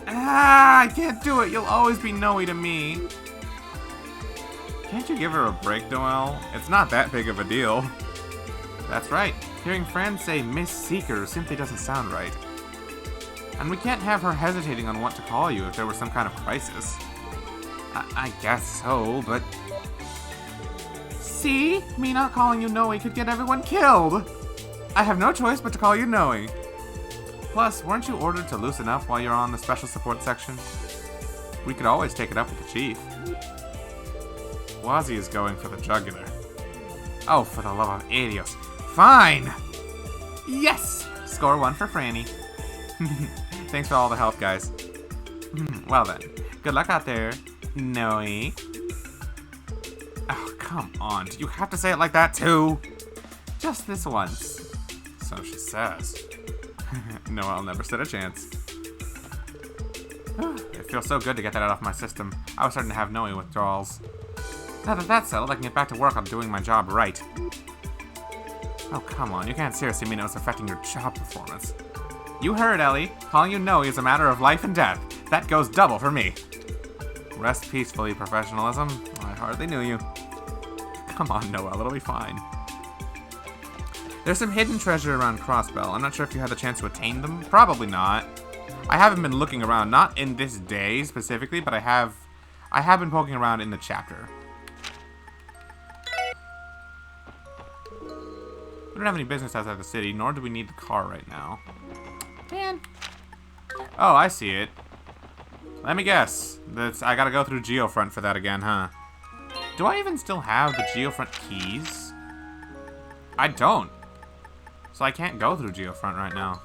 Speaker 1: I can't do it. You'll always be Noe to me. Can't you give her a break, Noelle? It's not that big of a deal. That's right. Hearing Fran say Miss Seeker simply doesn't sound right. And we can't have her hesitating on what to call you if there was some kind of crisis. I guess so, but... See? Me not calling you Noe could get everyone killed! I have no choice but to call you Noe. Plus, weren't you ordered to loosen up while you're on the special support section? We could always take it up with the chief. Wazzy is going for the jugular. Oh, for the love of Adios. Fine! Yes! Score 1 for Franny. Thanks for all the help, guys. Well then, good luck out there, Noe. Oh, come on. Do you have to say it like that, too? Just this once. So she says. Noelle never stood a chance. It feels so good to get that out of my system. I was starting to have Noe withdrawals. Now that that's settled, I can get back to work on doing my job right. Oh, come on. You can't seriously mean it was affecting your job performance. You heard, Ellie. Calling you Noe is a matter of life and death. That goes double for me. Rest peacefully, professionalism. I hardly knew you. Come on, Noelle. It'll be fine. There's some hidden treasure around Crossbell. I'm not sure if you had the chance to attain them. Probably not. I haven't been looking around. Not in this day specifically, but I have been poking around in the chapter. We don't have any business outside the city, nor do we need the car right now. Man. Oh, I see it. Let me guess. I gotta go through Geofront for that again, huh? Do I even still have the Geofront keys? I don't. So I can't go through Geofront right now.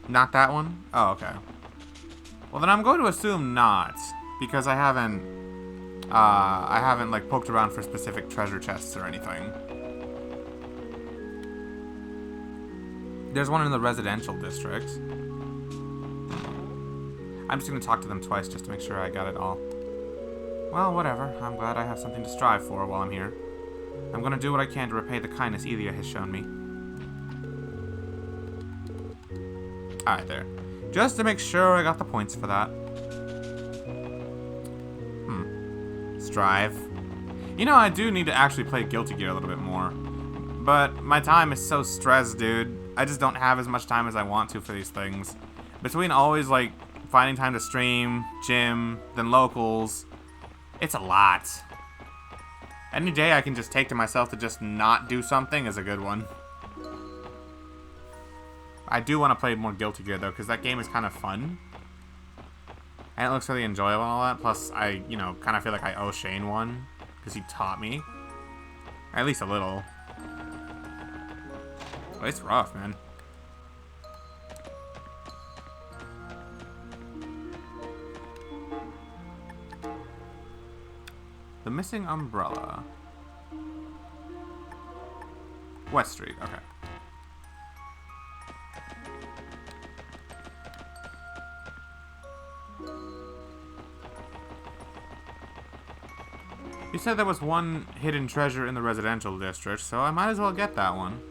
Speaker 1: Not that one? Oh, okay. Well, then I'm going to assume not, because I haven't like poked around for specific treasure chests or anything. There's one in the residential district. I'm just gonna talk to them twice just to make sure I got it all. Well, whatever. I'm glad I have something to strive for while I'm here. I'm gonna do what I can to repay the kindness Elia has shown me. Alright, there. Just to make sure I got the points for that. Strive. You know, I do need to actually play Guilty Gear a little bit more. But my time is so stressed, dude. I just don't have as much time as I want to for these things. Between always, like, finding time to stream, gym, then locals, it's a lot. Any day I can just take to myself to just not do something is a good one. I do want to play more Guilty Gear, though, because that game is kind of fun. And it looks really enjoyable and all that. Plus, I, you know, kind of feel like I owe Shane one, because he taught me. At least a little. But it's rough, man. The missing umbrella. West Street, okay. You said there was one hidden treasure in the residential district, so I might as well get that one.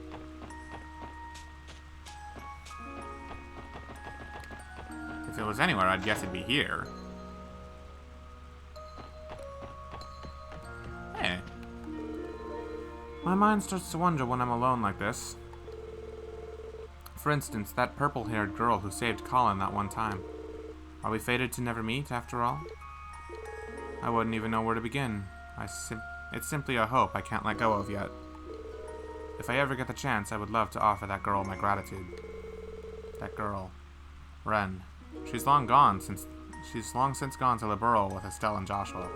Speaker 1: If it was anywhere, I'd guess it'd be here. Hey. My mind starts to wonder when I'm alone like this. For instance, that purple-haired girl who saved Colin that one time. Are we fated to never meet, after all? I wouldn't even know where to begin. It's simply a hope I can't let go of yet. If I ever get the chance, I would love to offer that girl my gratitude. That girl. Ren. She's long since gone to Liberal with Estelle and Joshua.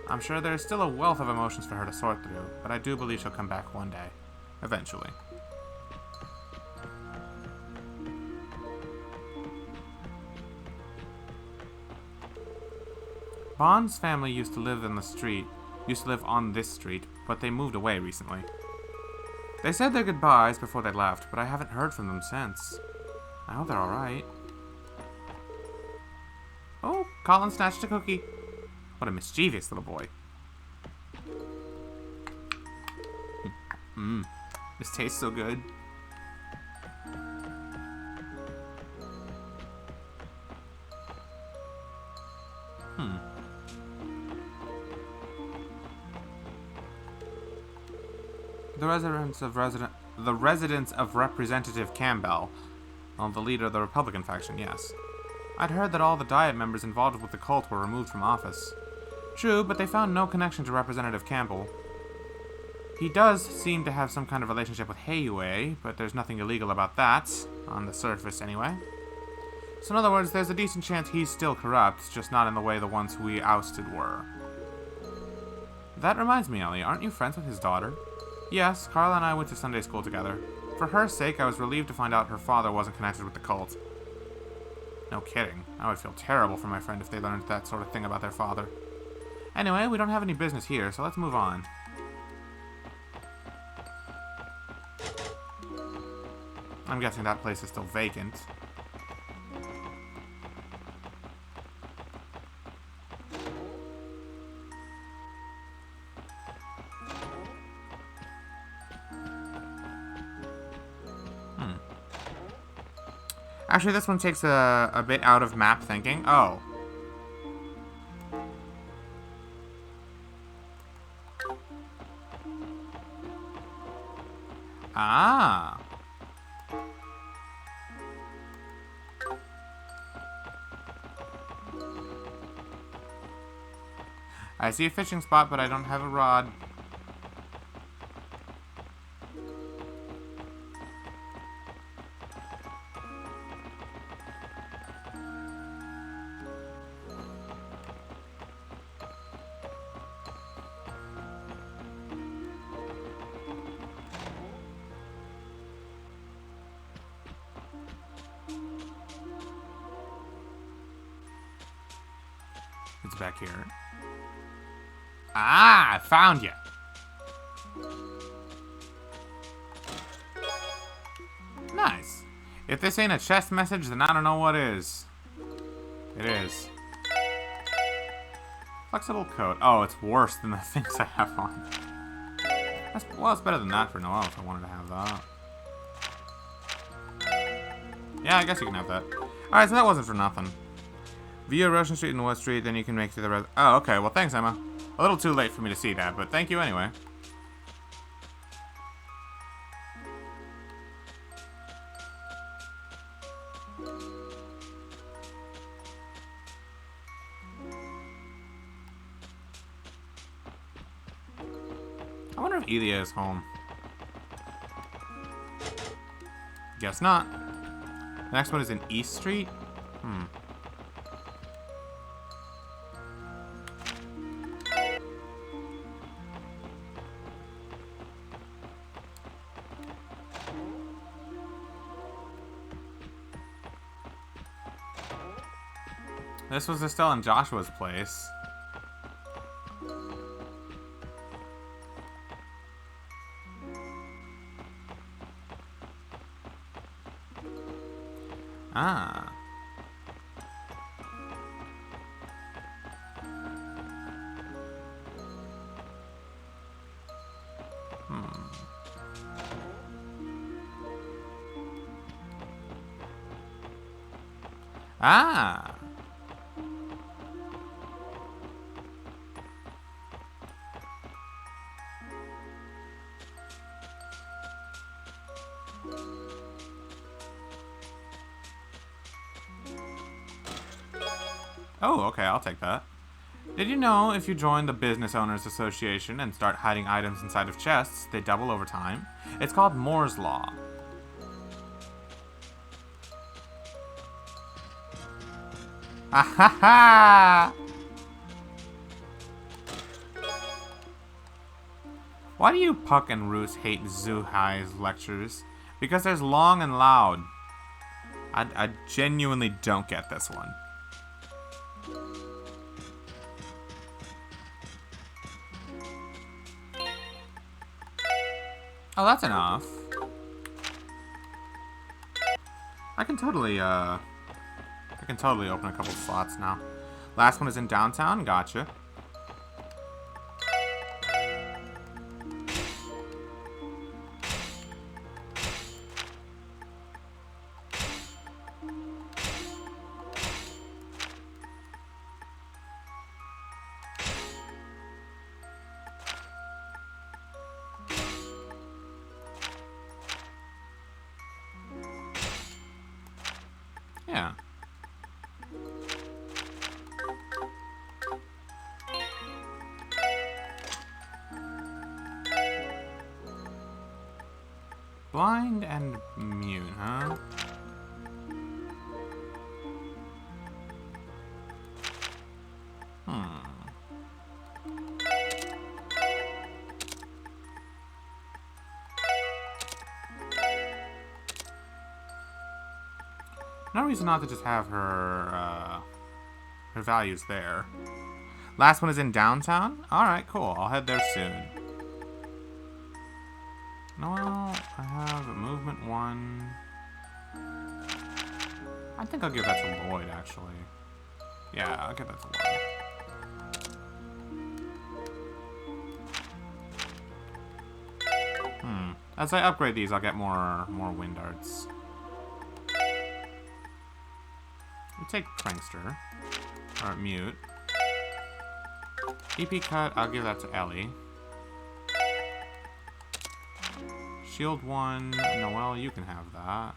Speaker 1: I'm sure there is still a wealth of emotions for her to sort through, but I do believe she'll come back one day. Eventually. Bond's family used to live on this street, but they moved away recently. They said their goodbyes before they left, but I haven't heard from them since. I hope they're alright. Oh, Colin snatched a cookie. What a mischievous little boy. This tastes so good. The residence of Representative Campbell, the leader of the Republican faction, yes. I'd heard that all the Diet members involved with the cult were removed from office. True, but they found no connection to Representative Campbell. He does seem to have some kind of relationship with Heiyue, but there's nothing illegal about that, on the surface anyway. So in other words, there's a decent chance he's still corrupt, just not in the way the ones who we ousted were. That reminds me, Ellie, aren't you friends with his daughter? Yes, Carla and I went to Sunday school together. For her sake, I was relieved to find out her father wasn't connected with the cult. No kidding. I would feel terrible for my friend if they learned that sort of thing about their father. Anyway, we don't have any business here, so let's move on. I'm guessing that place is still vacant. Actually, this one takes a bit out of map thinking. Oh. Ah. I see a fishing spot, but I don't have a rod. It's back here. Ah, I found you. Nice. If this ain't a chest message, then I don't know what is. It is. Flexible coat. Oh, it's worse than the things I have on. Well, it's better than that for Noelle if I wanted to have that. Yeah, I guess you can have that. Alright, so that wasn't for nothing. Via Roshan Street and West Street, then you can make it to the Oh, okay. Well, thanks, Emma. A little too late for me to see that, but thank you anyway. I wonder if Elia is home. Guess not. The next one is in East Street? This was Estelle and Joshua's place. Ah. Ah. Oh, okay, I'll take that. Did you know if you join the Business Owners Association and start hiding items inside of chests, they double over time? It's called Moore's Law. Ah ha ha! Why do you Puck and Roos hate Zuhai's lectures? Because they're long and loud. I genuinely don't get this one. Oh, that's enough. I can totally open a couple slots now. Last one is in downtown. Gotcha. Yeah. Blind and mute, huh? No reason not to just have her values there. Last one is in downtown? Alright, cool. I'll head there soon. No, I have movement 1. I think I'll give that to Lloyd, actually. Yeah, I'll give that to Lloyd. As I upgrade these, I'll get more wind arts. We'll take Prankster. Or Mute. EP Cut, I'll give that to Ellie. Shield 1, Noelle, you can have that.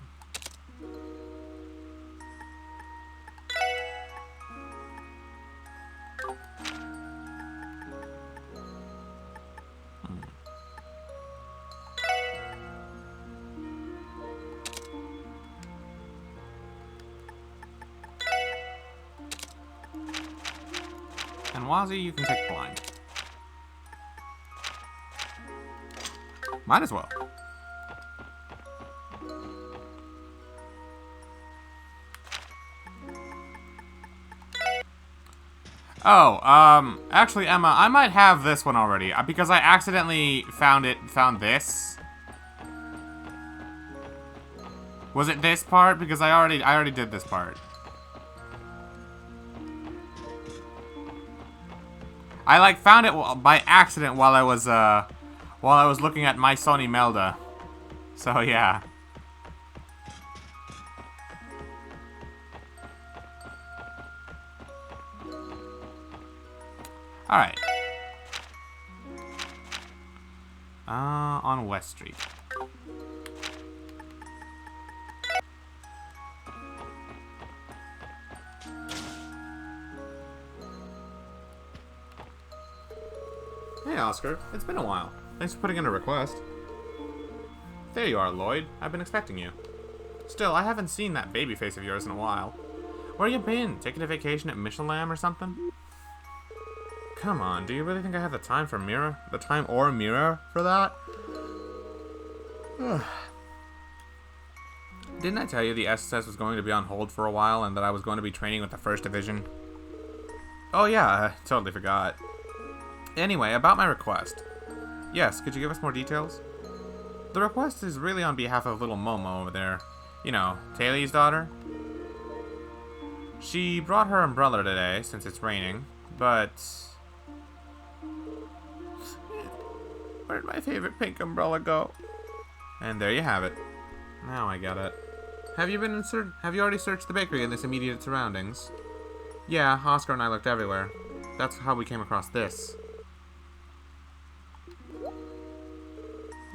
Speaker 1: And Wazzy, you can take Blind. Might as well. Oh, actually, Emma, I might have this one already, because I accidentally found this. Was it this part? Because I already did this part. I, like, found it by accident while I was looking at My Sony Melda. So, yeah. Alright. On West Street. Hey, Oscar. It's been a while. Thanks for putting in a request. There you are, Lloyd. I've been expecting you. Still, I haven't seen that baby face of yours in a while. Where you been? Taking a vacation at Michelin or something? Come on, do you really think I have the time for Mira? The time or Mira for that? Didn't I tell you the SSS was going to be on hold for a while and that I was going to be training with the 1st Division? Oh yeah, I totally forgot. Anyway, about my request. Yes, could you give us more details? The request is really on behalf of little Momo over there. You know, Taylor's daughter. She brought her umbrella today, since it's raining, but... Where'd my favorite pink umbrella go? And there you have it. Now I get it. Have you already searched the bakery in this immediate surroundings? Yeah, Oscar and I looked everywhere. That's how we came across this.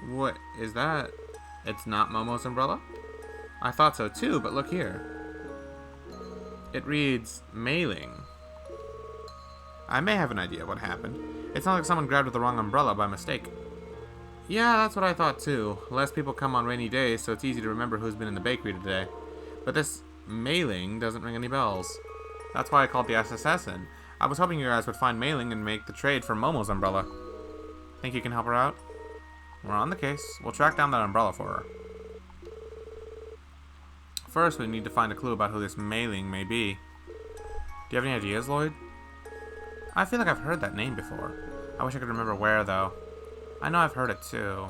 Speaker 1: What is that? It's not Momo's umbrella? I thought so too, but look here. It reads, mailing. I may have an idea what happened. It's not like someone grabbed the wrong umbrella by mistake. Yeah, that's what I thought too. Less people come on rainy days, so it's easy to remember who's been in the bakery today. But this mailing doesn't ring any bells. That's why I called the SSS in. I was hoping you guys would find Mei Ling and make the trade for Momo's umbrella. Think you can help her out? We're on the case. We'll track down that umbrella for her. First, we need to find a clue about who this Mei Ling may be. Do you have any ideas, Lloyd? I feel like I've heard that name before. I wish I could remember where, though. I know I've heard it, too.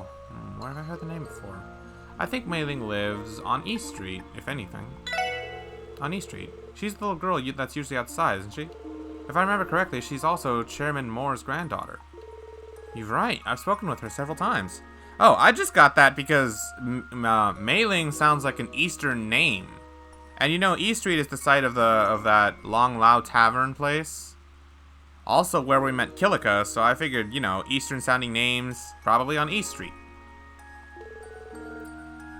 Speaker 1: Where have I heard the name before? I think Mei Ling lives on East Street, if anything. On East Street. She's the little girl that's usually outside, isn't she? If I remember correctly, she's also Chairman Moore's granddaughter. You're right. I've spoken with her several times. Oh, I just got that because Mei Ling sounds like an Eastern name. And you know, East Street is the site of that Long Lao Tavern place. Also where we met Kilika, so I figured, you know, Eastern sounding names, probably on East Street.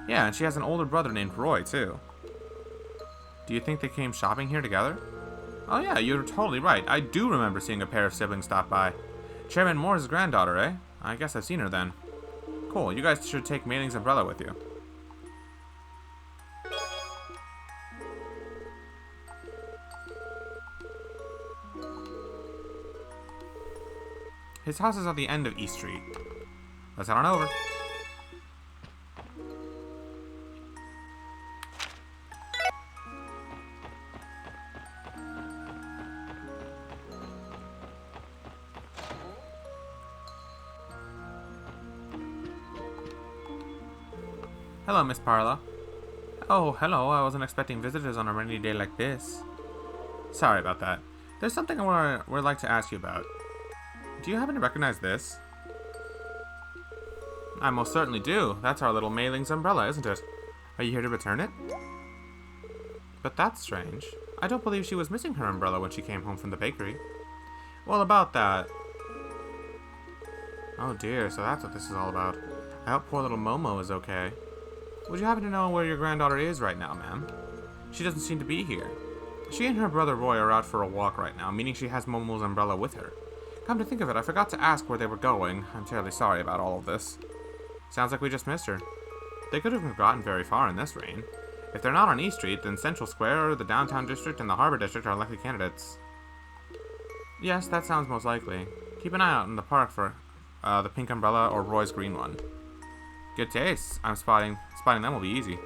Speaker 1: Yeah, and she has an older brother named Roy, too. Do you think they came shopping here together? Oh yeah, you're totally right. I do remember seeing a pair of siblings stop by. Chairman Moore's granddaughter, eh? I guess I've seen her then. Cool, you guys should take Mei Ling's umbrella with you. His house is at the end of East Street. Let's head on over. Hello, Miss Parla. Oh, hello. I wasn't expecting visitors on a rainy day like this. Sorry about that. There's something I would like to ask you about. Do you happen to recognize this? I most certainly do. That's our little Mei Ling's umbrella, isn't it? Are you here to return it? But that's strange. I don't believe she was missing her umbrella when she came home from the bakery. Well, about that... Oh dear, so that's what this is all about. I hope poor little Momo is okay. Would you happen to know where your granddaughter is right now, ma'am? She doesn't seem to be here. She and her brother Roy are out for a walk right now, meaning she has Momo's umbrella with her. Come to think of it, I forgot to ask where they were going. I'm terribly sorry about all of this. Sounds like we just missed her. They could have gotten very far in this rain. If they're not on East Street, then Central Square, the Downtown District, and the Harbor District are likely candidates. Yes, that sounds most likely. Keep an eye out in the park for the pink umbrella or Roy's green one. Good taste. I'm spotting them will be easy.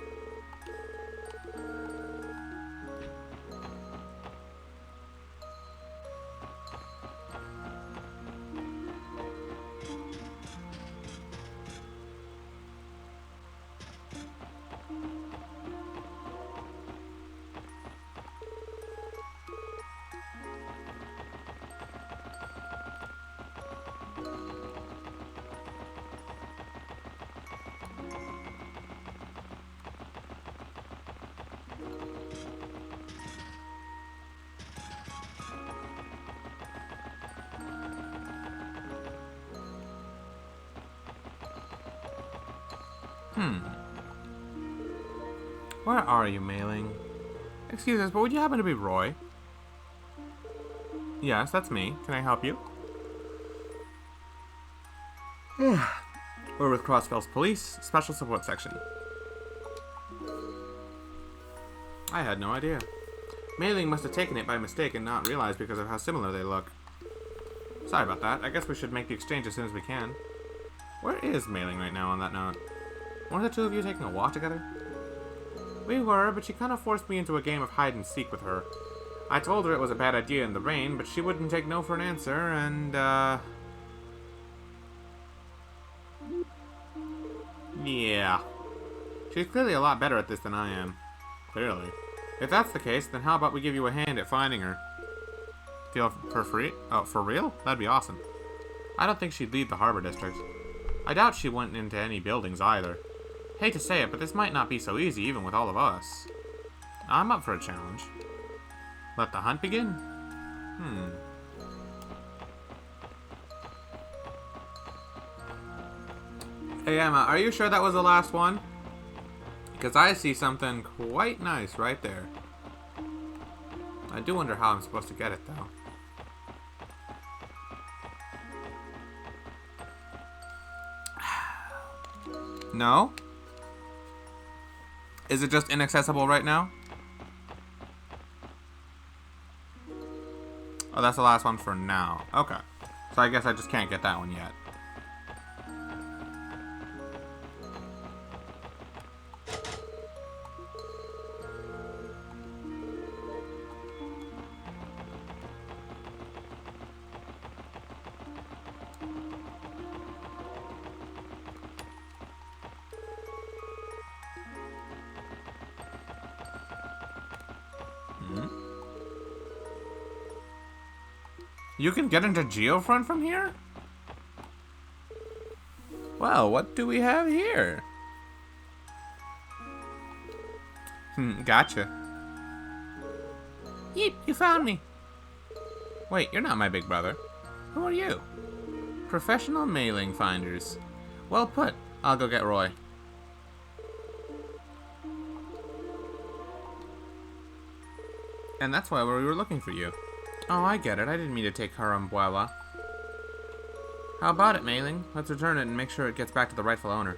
Speaker 1: Where are you, Mei Ling? Excuse us, but would you happen to be Roy? Yes, that's me. Can I help you? We're with Crossfells Police, Special Support Section. I had no idea. Mei Ling must have taken it by mistake and not realized because of how similar they look. Sorry about that. I guess we should make the exchange as soon as we can. Where is Mei Ling right now on that note? Weren't the two of you taking a walk together? We were, but she kind of forced me into a game of hide-and-seek with her. I told her it was a bad idea in the rain, but she wouldn't take no for an answer, and, yeah. She's clearly a lot better at this than I am. Clearly. If that's the case, then how about we give you a hand at finding her? Feel for free? Oh, for real? That'd be awesome. I don't think she'd leave the Harbor District. I doubt she went into any buildings either. Hate to say it, but this might not be so easy even with all of us. I'm up for a challenge. Let the hunt begin? Hey Emma, are you sure that was the last one? Because I see something quite nice right there. I do wonder how I'm supposed to get it though. No? Is it just inaccessible right now? Oh, that's the last one for now. Okay. So I guess I just can't get that one yet. You can get into Geofront from here? Well, what do we have here? Gotcha. Yeep, you found me. Wait, you're not my big brother. Who are you? Professional mailing finders. Well put. I'll go get Roy. And that's why we were looking for you. Oh, I get it. I didn't mean to take her umbrella. How about it, Mailing? Let's return it and make sure it gets back to the rightful owner.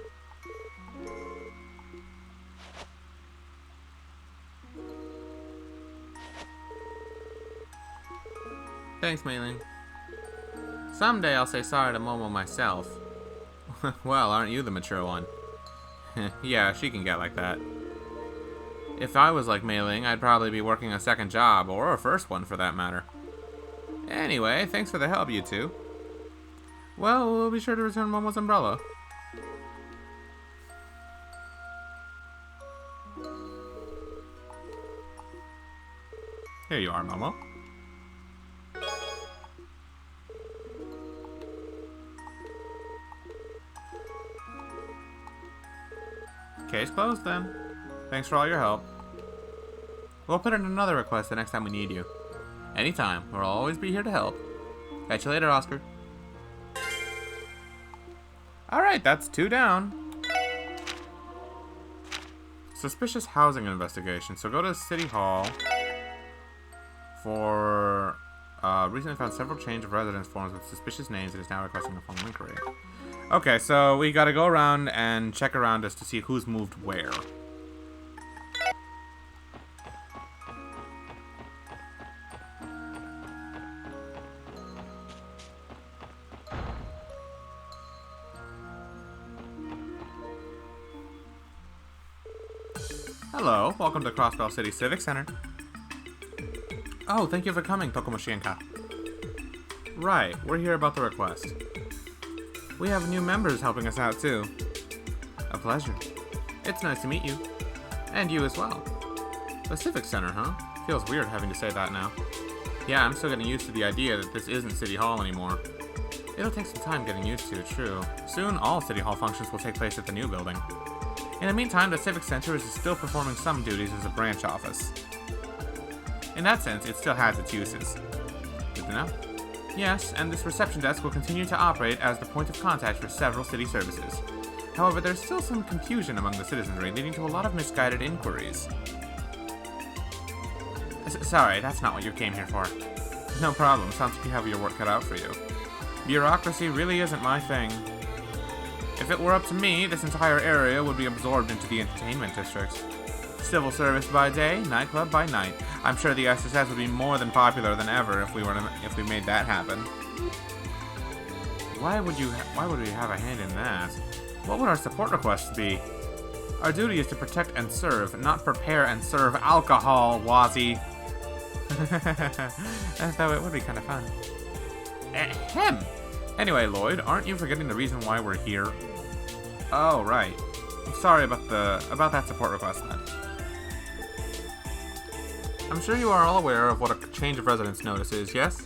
Speaker 1: Thanks, Mailing. Someday I'll say sorry to Momo myself. Well, aren't you the mature one? Yeah, she can get like that. If I was like Mailing, I'd probably be working a second job, or a first one for that matter. Anyway, thanks for the help, you two. Well, we'll be sure to return Momo's umbrella. Here you are, Momo. Case closed, then. Thanks for all your help. We'll put in another request the next time we need you. Anytime. We'll always be here to help. Catch you later, Oscar. Alright, that's 2 down. Suspicious housing investigation. So go to City Hall for... recently found several change of residence forms with suspicious names and is now requesting a formal inquiry. Okay, so we gotta go around and check around us to see who's moved where. Hello, welcome to Crossbell City Civic Center. Oh, thank you for coming, Tokumo-shienka. Right, we're here about the request. We have new members helping us out, too. A pleasure. It's nice to meet you. And you as well. The Civic Center, huh? Feels weird having to say that now. Yeah, I'm still getting used to the idea that this isn't City Hall anymore. It'll take some time getting used to, true. Soon, all City Hall functions will take place at the new building. In the meantime, the Civic Center is still performing some duties as a branch office. In that sense, it still has its uses. Good to know. Yes, and this reception desk will continue to operate as the point of contact for several city services. However, there's still some confusion among the citizenry, leading to a lot of misguided inquiries. Sorry, that's not what you came here for. No problem, sounds like you have your work cut out for you. Bureaucracy really isn't my thing. If it were up to me, this entire area would be absorbed into the entertainment district. Civil service by day, nightclub by night. I'm sure the SSS would be more than popular than ever if we made that happen. Why would we have a hand in that? What would our support requests be? Our duty is to protect and serve, not prepare and serve alcohol, Wazzy. Though it would be kind of fun. Ahem. Anyway, Lloyd, aren't you forgetting the reason why we're here? Oh, right. I'm sorry about that support request then. I'm sure you are all aware of what a change of residence notice is, yes?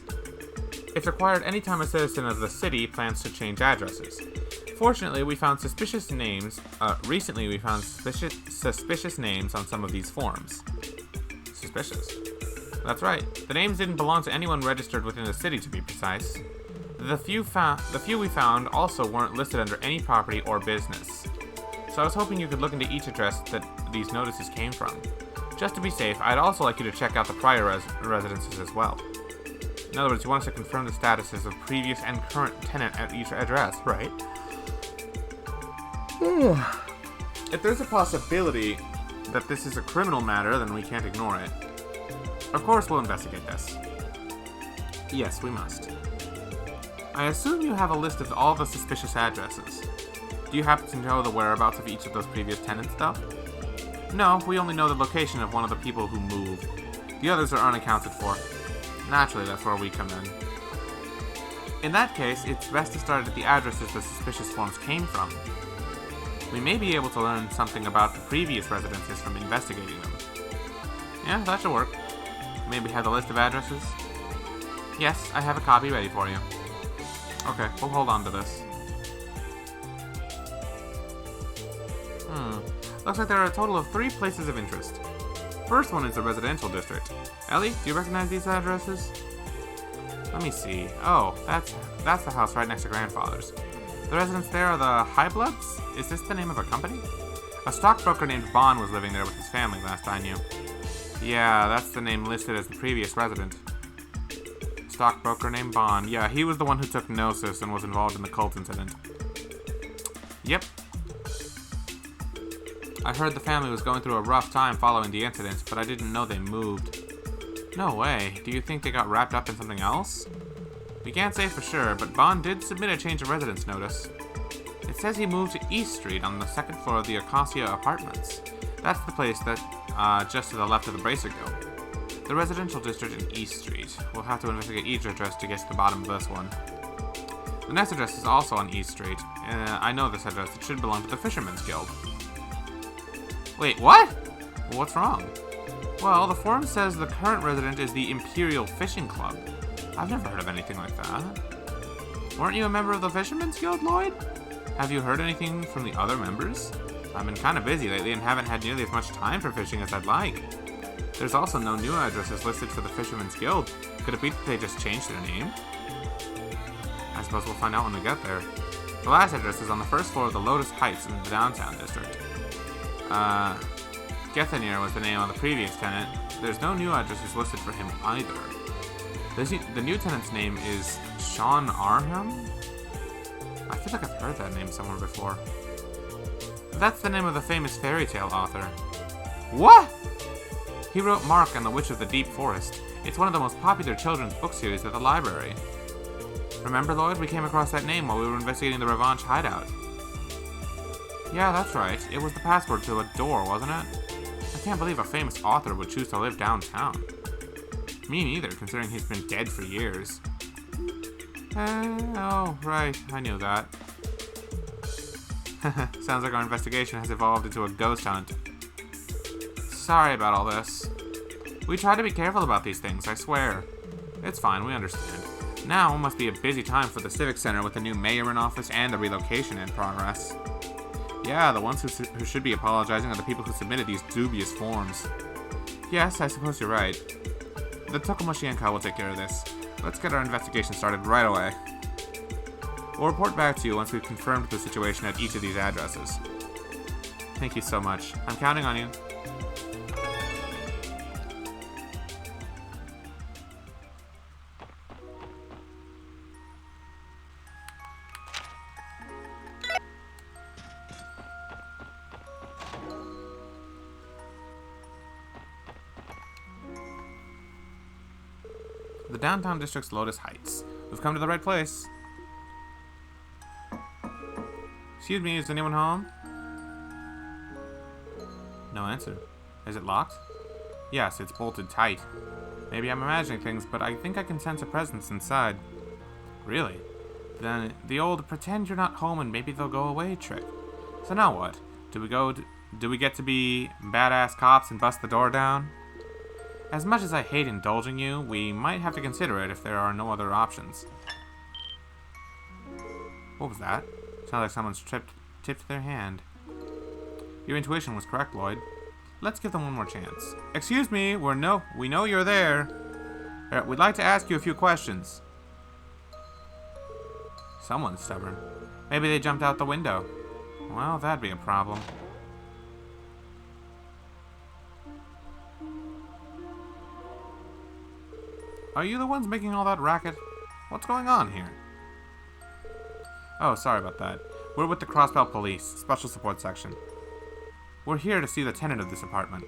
Speaker 1: It's required anytime a citizen of the city plans to change addresses. Fortunately, we found suspicious names. Recently, we found suspicious names on some of these forms. Suspicious. That's right. The names didn't belong to anyone registered within the city, to be precise. The few we found also weren't listed under any property or business. So I was hoping you could look into each address that these notices came from. Just to be safe, I'd also like you to check out the prior residences as well. In other words, you want us to confirm the statuses of previous and current tenant at each address, right? If there's a possibility that this is a criminal matter, then we can't ignore it. Of course, we'll investigate this. Yes, we must. I assume you have a list of all the suspicious addresses. Do you happen to know the whereabouts of each of those previous tenants, though? No, we only know the location of one of the people who moved. The others are unaccounted for. Naturally, that's where we come in. In that case, it's best to start at the addresses the suspicious forms came from. We may be able to learn something about the previous residences from investigating them. Yeah, that should work. Maybe have the list of addresses? Yes, I have a copy ready for you. Okay, we'll hold on to this. Looks like there are a total of 3 places of interest. First one is the residential district. Ellie, do you recognize these addresses? Let me see. Oh, that's the house right next to Grandfather's. The residents there are the Highbloods? Is this the name of a company? A stockbroker named Bond was living there with his family last I knew. Yeah, that's the name listed as the previous resident. Stockbroker named Bond. Yeah, he was the one who took Gnosis and was involved in the cult incident. Yep. I heard the family was going through a rough time following the incident, but I didn't know they moved. No way. Do you think they got wrapped up in something else? We can't say for sure, but Bond did submit a change of residence notice. It says he moved to East Street on the 2nd floor of the Acacia Apartments. That's the place that, just to the left of the Bracer Guild. The residential district in East Street. We'll have to investigate each address to get to the bottom of this one. The next address is also on East Street. I know this address. It should belong to the Fisherman's Guild. Wait, what? Well, what's wrong? Well, the forum says the current resident is the Imperial Fishing Club. I've never heard of anything like that. Weren't you a member of the Fisherman's Guild, Lloyd? Have you heard anything from the other members? I've been kind of busy lately and haven't had nearly as much time for fishing as I'd like. There's also no new addresses listed for the Fisherman's Guild. Could it be that they just changed their name? I suppose we'll find out when we get there. The last address is on the 1st floor of the Lotus Heights in the downtown district. Gethanir was the name of the previous tenant. There's no new addresses listed for him either. The new tenant's name is Sean Arham? I feel like I've heard that name somewhere before. That's the name of the famous fairy tale author. What? He wrote Mark and the Witch of the Deep Forest. It's one of the most popular children's book series at the library. Remember, Lloyd, we came across that name while we were investigating the Revanche hideout. Yeah, that's right. It was the password to a door, wasn't it? I can't believe a famous author would choose to live downtown. Me neither, considering he's been dead for years. Oh, right. I knew that. Sounds like our investigation has evolved into a ghost hunt. Sorry about all this. We try to be careful about these things, I swear. It's fine, we understand. Now must be a busy time for the Civic Center with the new mayor in office and the relocation in progress. Yeah, the ones who should be apologizing are the people who submitted these dubious forms. Yes, I suppose you're right. The Tokumoshi will take care of this. Let's get our investigation started right away. We'll report back to you once we've confirmed the situation at each of these addresses. Thank you so much. I'm counting on you. The downtown district's Lotus Heights. We've come to the right place. Excuse me, is anyone home? No answer. Is it locked? Yes, it's bolted tight. Maybe I'm imagining things, but I think I can sense a presence inside. Really? Then the old pretend you're not home and maybe they'll go away trick. So now what? Do we get to be badass cops and bust the door down? As much as I hate indulging you, we might have to consider it if there are no other options. What was that? Sounds like someone's tipped their hand. Your intuition was correct, Lloyd. Let's give them one more chance. Excuse me, we know you're there. We'd like to ask you a few questions. Someone's stubborn. Maybe they jumped out the window. Well, that'd be a problem. Are you the ones making all that racket? What's going on here? Oh, sorry about that. We're with the Crossbell Police, Special Support Section. We're here to see the tenant of this apartment.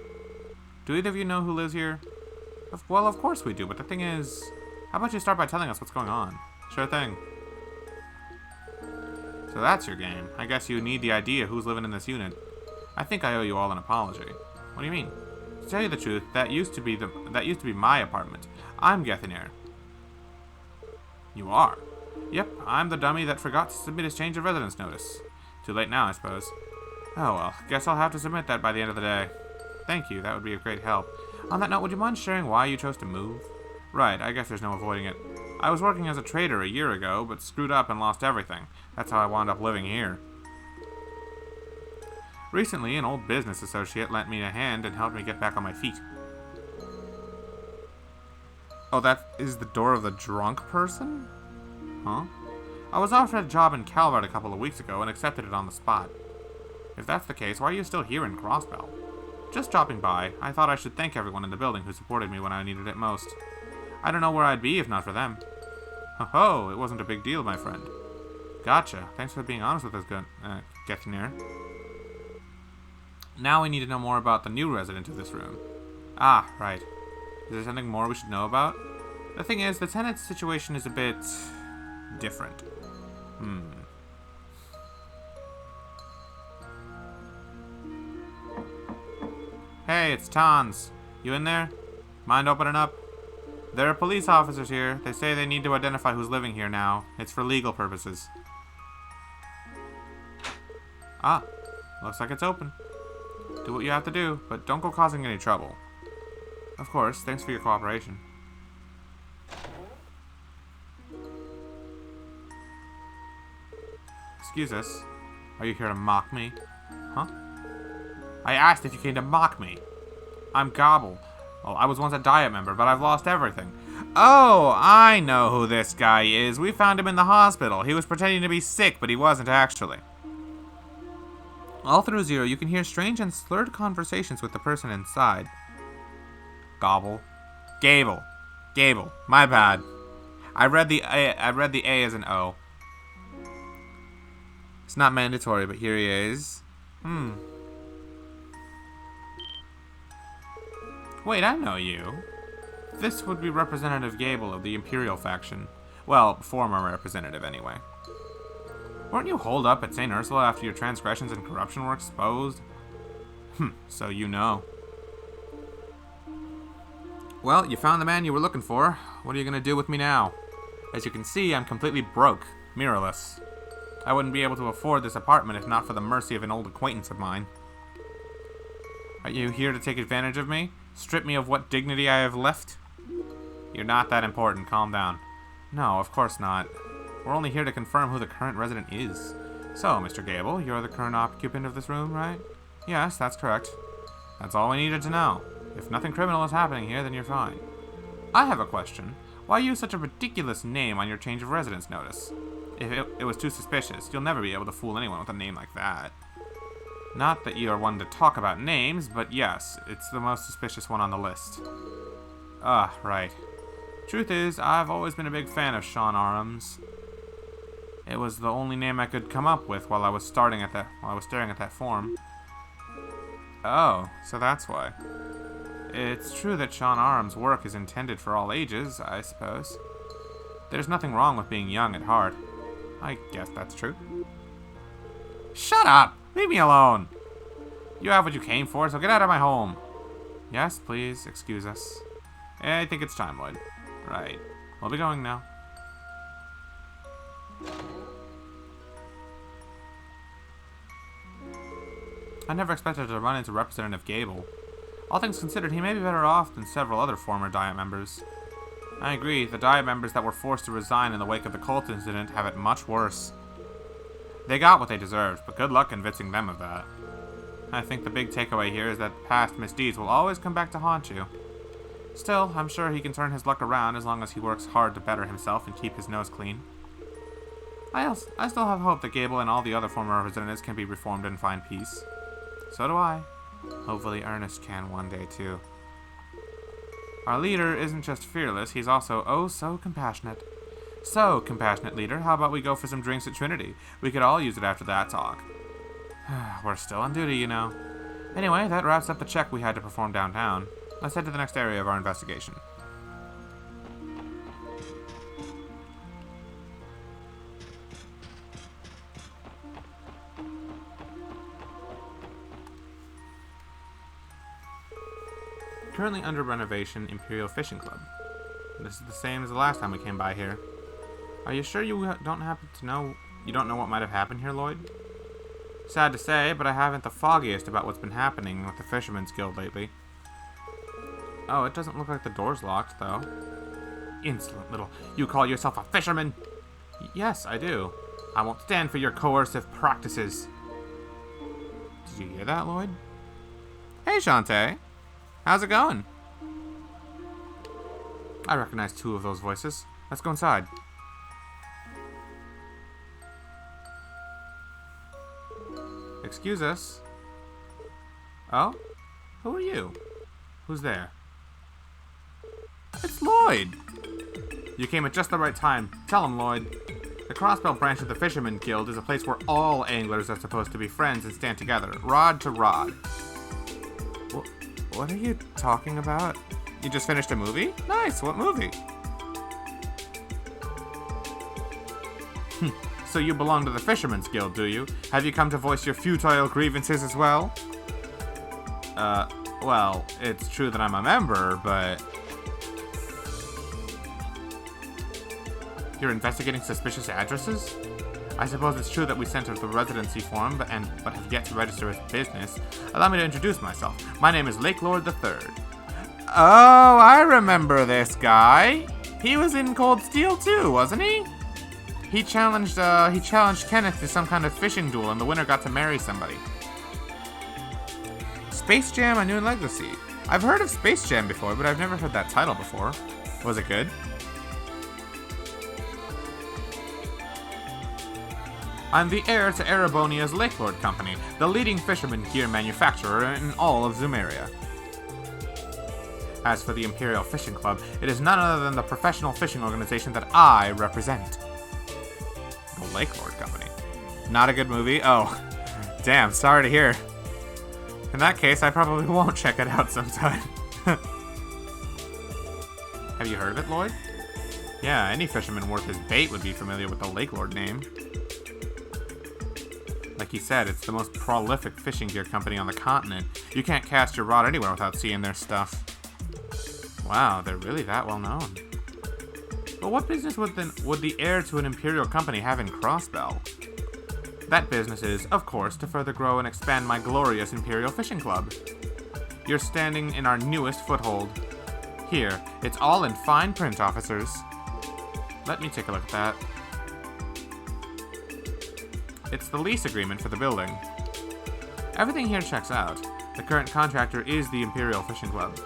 Speaker 1: Do either of you know who lives here? Well, of course we do, but the thing is... How about you start by telling us what's going on? Sure thing. So that's your game. I guess you need the idea who's living in this unit. I think I owe you all an apology. What do you mean? To tell you the truth, that used to be my apartment. I'm Gethinir. You are? Yep, I'm the dummy that forgot to submit his change of residence notice. Too late now, I suppose. Oh well, guess I'll have to submit that by the end of the day. Thank you, that would be a great help. On that note, would you mind sharing why you chose to move? Right, I guess there's no avoiding it. I was working as a trader a year ago, but screwed up and lost everything. That's how I wound up living here. Recently, an old business associate lent me a hand and helped me get back on my feet. Oh, that is the door of the drunk person? Huh? I was offered a job in Calvert a couple of weeks ago and accepted it on the spot. If that's the case, why are you still here in Crossbell? Just dropping by. I thought I should thank everyone in the building who supported me when I needed it most. I don't know where I'd be if not for them. Ho-ho, it wasn't a big deal, my friend. Gotcha. Thanks for being honest with us, Gethinir. Now we need to know more about the new resident of this room. Ah, right. Is there something more we should know about? The thing is, the tenant's situation is a bit different. Hey, it's Tons. You in there? Mind opening up? There are police officers here. They say they need to identify who's living here now. It's for legal purposes. Ah, looks like it's open. Do what you have to do, but don't go causing any trouble. Of course, thanks for your cooperation. Excuse us. Are you here to mock me? Huh? I asked if you came to mock me. I'm Gobble. Well, I was once a Diet member, but I've lost everything. Oh, I know who this guy is. We found him in the hospital. He was pretending to be sick, but he wasn't actually. All through Zero, you can hear strange and slurred conversations with the person inside. Gobble. Gable. Gable. My bad. I read the A as an O. It's not mandatory, but here he is. Wait, I know you. This would be Representative Gable of the Imperial faction. Well, former representative, anyway. Weren't you holed up at St. Ursula after your transgressions and corruption were exposed? So you know. Well, you found the man you were looking for. What are you going to do with me now? As you can see, I'm completely broke, mirrorless. I wouldn't be able to afford this apartment if not for the mercy of an old acquaintance of mine. Are you here to take advantage of me? Strip me of what dignity I have left? You're not that important, calm down. No, of course not. We're only here to confirm who the current resident is. So, Mr. Gable, you're the current occupant of this room, right? Yes, that's correct. That's all we needed to know. If nothing criminal is happening here, then you're fine. I have a question. Why use such a ridiculous name on your change of residence notice? If it was too suspicious, you'll never be able to fool anyone with a name like that. Not that you are one to talk about names, but yes, it's the most suspicious one on the list. Ah, right. Truth is, I've always been a big fan of Sean Arams. It was the only name I could come up with while I was staring at that form. Oh, so that's why. It's true that Sean Arams' work is intended for all ages, I suppose. There's nothing wrong with being young at heart. I guess that's true. Shut up! Leave me alone! You have what you came for, so get out of my home. Yes, please, excuse us. I think it's time, Lloyd. Right. We'll be going now. I never expected to run into Representative Gable. All things considered, he may be better off than several other former Diet members. I agree, the Diet members that were forced to resign in the wake of the cult incident have it much worse. They got what they deserved, but good luck convincing them of that. I think the big takeaway here is that past misdeeds will always come back to haunt you. Still, I'm sure he can turn his luck around as long as he works hard to better himself and keep his nose clean. I still have hope that Gable and all the other former representatives can be reformed and find peace. So do I. Hopefully Ernest can one day too. Our leader isn't just fearless, he's also oh so compassionate. So, compassionate leader, how about we go for some drinks at Trinity? We could all use it after that talk. We're still on duty, you know. Anyway, that wraps up the check we had to perform downtown. Let's head to the next area of our investigation. currently under renovation Imperial Fishing Club. This is the same as the last time we came by here. Are you sure you don't know what might have happened here, Lloyd? Sad to say, but I haven't the foggiest about what's been happening with the Fisherman's Guild lately. Oh, it doesn't look like the door's locked, though. Insolent little... You call yourself a fisherman? Yes, I do. I won't stand for your coercive practices. Did you hear that, Lloyd? Hey, Shantae. How's it going? I recognize two of those voices. Let's go inside. Excuse us. Oh? Who are you? Who's there? It's Lloyd! You came at just the right time. Tell him, Lloyd. The Crossbell branch of the Fisherman Guild is a place where all anglers are supposed to be friends and stand together, rod to rod. What are you talking about? You just finished a movie? Nice, what movie? So you belong to the Fisherman's Guild, do you? Have you come to voice your futile grievances as well? Well, it's true that I'm a member, but... You're investigating suspicious addresses? I suppose it's true that we sent out the residency form, but have yet to register as business. Allow me to introduce myself. My name is Lake Lord III. Oh, I remember this guy. He was in Cold Steel too, wasn't he? He challenged Kenneth to some kind of fishing duel, and the winner got to marry somebody. Space Jam: A New Legacy. I've heard of Space Jam before, but I've never heard that title before. Was it good? I'm the heir to Erebonia's Lake Lord Company, the leading fisherman gear manufacturer in all of Zumeria. As for the Imperial Fishing Club, it is none other than the professional fishing organization that I represent. The Lake Lord Company. Not a good movie? Oh, damn, sorry to hear. In that case, I probably won't check it out sometime. Have you heard of it, Lloyd? Yeah, any fisherman worth his bait would be familiar with the Lake Lord name. Like he said, it's the most prolific fishing gear company on the continent. You can't cast your rod anywhere without seeing their stuff. Wow, they're really that well known. But what business would the heir to an imperial company have in Crossbell? That business is, of course, to further grow and expand my glorious Imperial Fishing Club. You're standing in our newest foothold. Here, it's all in fine print, officers. Let me take a look at that. It's the lease agreement for the building. Everything here checks out. The current contractor is the Imperial Fishing Club.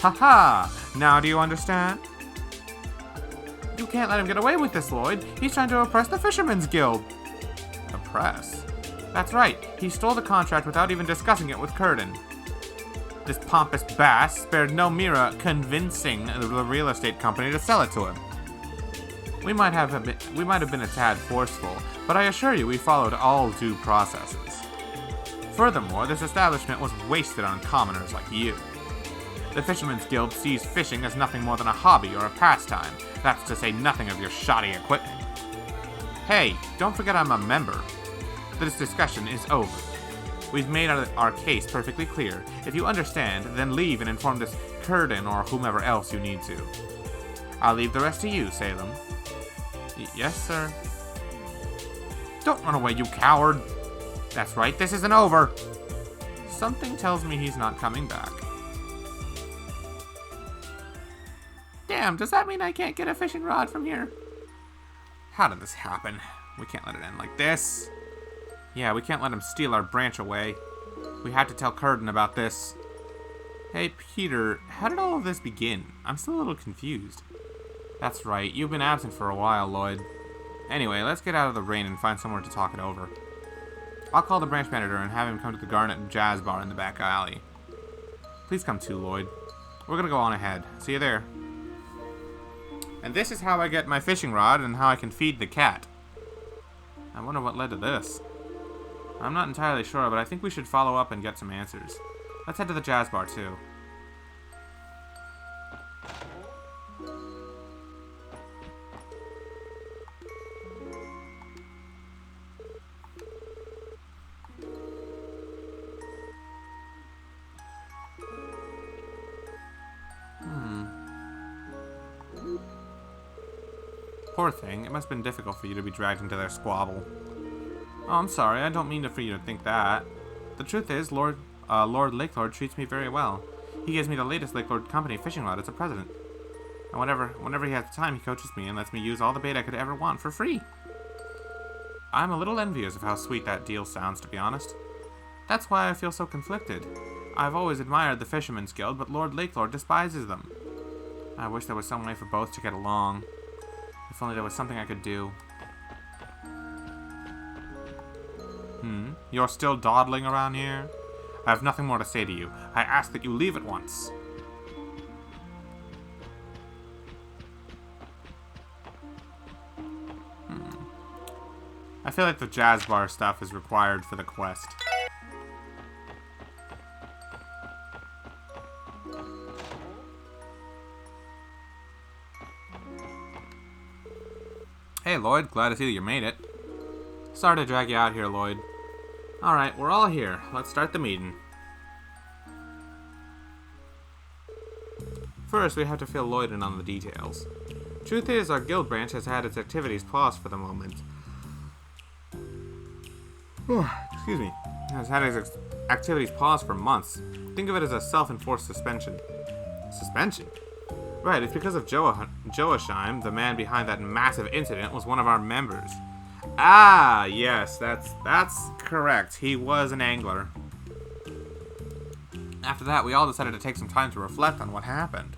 Speaker 1: Haha! Now do you understand? You can't let him get away with this, Lloyd. He's trying to oppress the Fisherman's Guild. Oppress? That's right. He stole the contract without even discussing it with Curden. This pompous bass spared no mira convincing the real estate company to sell it to him. We might have been a tad forceful, but I assure you we followed all due processes. Furthermore, this establishment was wasted on commoners like you. The Fisherman's Guild sees fishing as nothing more than a hobby or a pastime. That's to say nothing of your shoddy equipment. Hey, don't forget I'm a member. This discussion is over. We've made our case perfectly clear. If you understand, then leave and inform this Curden or whomever else you need to. I'll leave the rest to you, Salem. Yes, sir. Don't run away, you coward. That's right, this isn't over. Something tells me he's not coming back. Damn, does that mean I can't get a fishing rod from here? How did this happen? We can't let it end like this. Yeah, we can't let him steal our branch away. We had to tell Curden about this. Hey, Peter, how did all of this begin? I'm still a little confused. That's right, you've been absent for a while, Lloyd. Anyway, let's get out of the rain and find somewhere to talk it over. I'll call the branch manager and have him come to the Garnet Jazz Bar in the back alley. Please come too, Lloyd. We're gonna go on ahead. See you there. And this is how I get my fishing rod and how I can feed the cat. I wonder what led to this. I'm not entirely sure, but I think we should follow up and get some answers. Let's head to the Jazz Bar, too. poor thing. It must have been difficult for you to be dragged into their squabble. Oh, I'm sorry. I don't mean for you to think that. The truth is, Lord Lakelord treats me very well. He gives me the latest Lakelord Company fishing rod as a present. And whenever he has time, he coaches me and lets me use all the bait I could ever want for free. I'm a little envious of how sweet that deal sounds, to be honest. That's why I feel so conflicted. I've always admired the Fisherman's Guild, but Lord Lakelord despises them. I wish there was some way for both to get along. If only there was something I could do. You're still dawdling around here? I have nothing more to say to you. I ask that you leave at once. I feel like the jazz bar stuff is required for the quest. Hey Lloyd, glad to see that you made it. Sorry to drag you out here, Lloyd. Alright, we're all here. Let's start the meeting. First, we have to fill Lloyd in on the details. Truth is, our guild branch has had its activities paused for the moment. Excuse me. Has had its activities paused for months. Think of it as a self-enforced suspension. Suspension? Right, it's because of Joachim, the man behind that massive incident, was one of our members. Ah, yes, that's correct. He was an angler. After that, we all decided to take some time to reflect on what happened.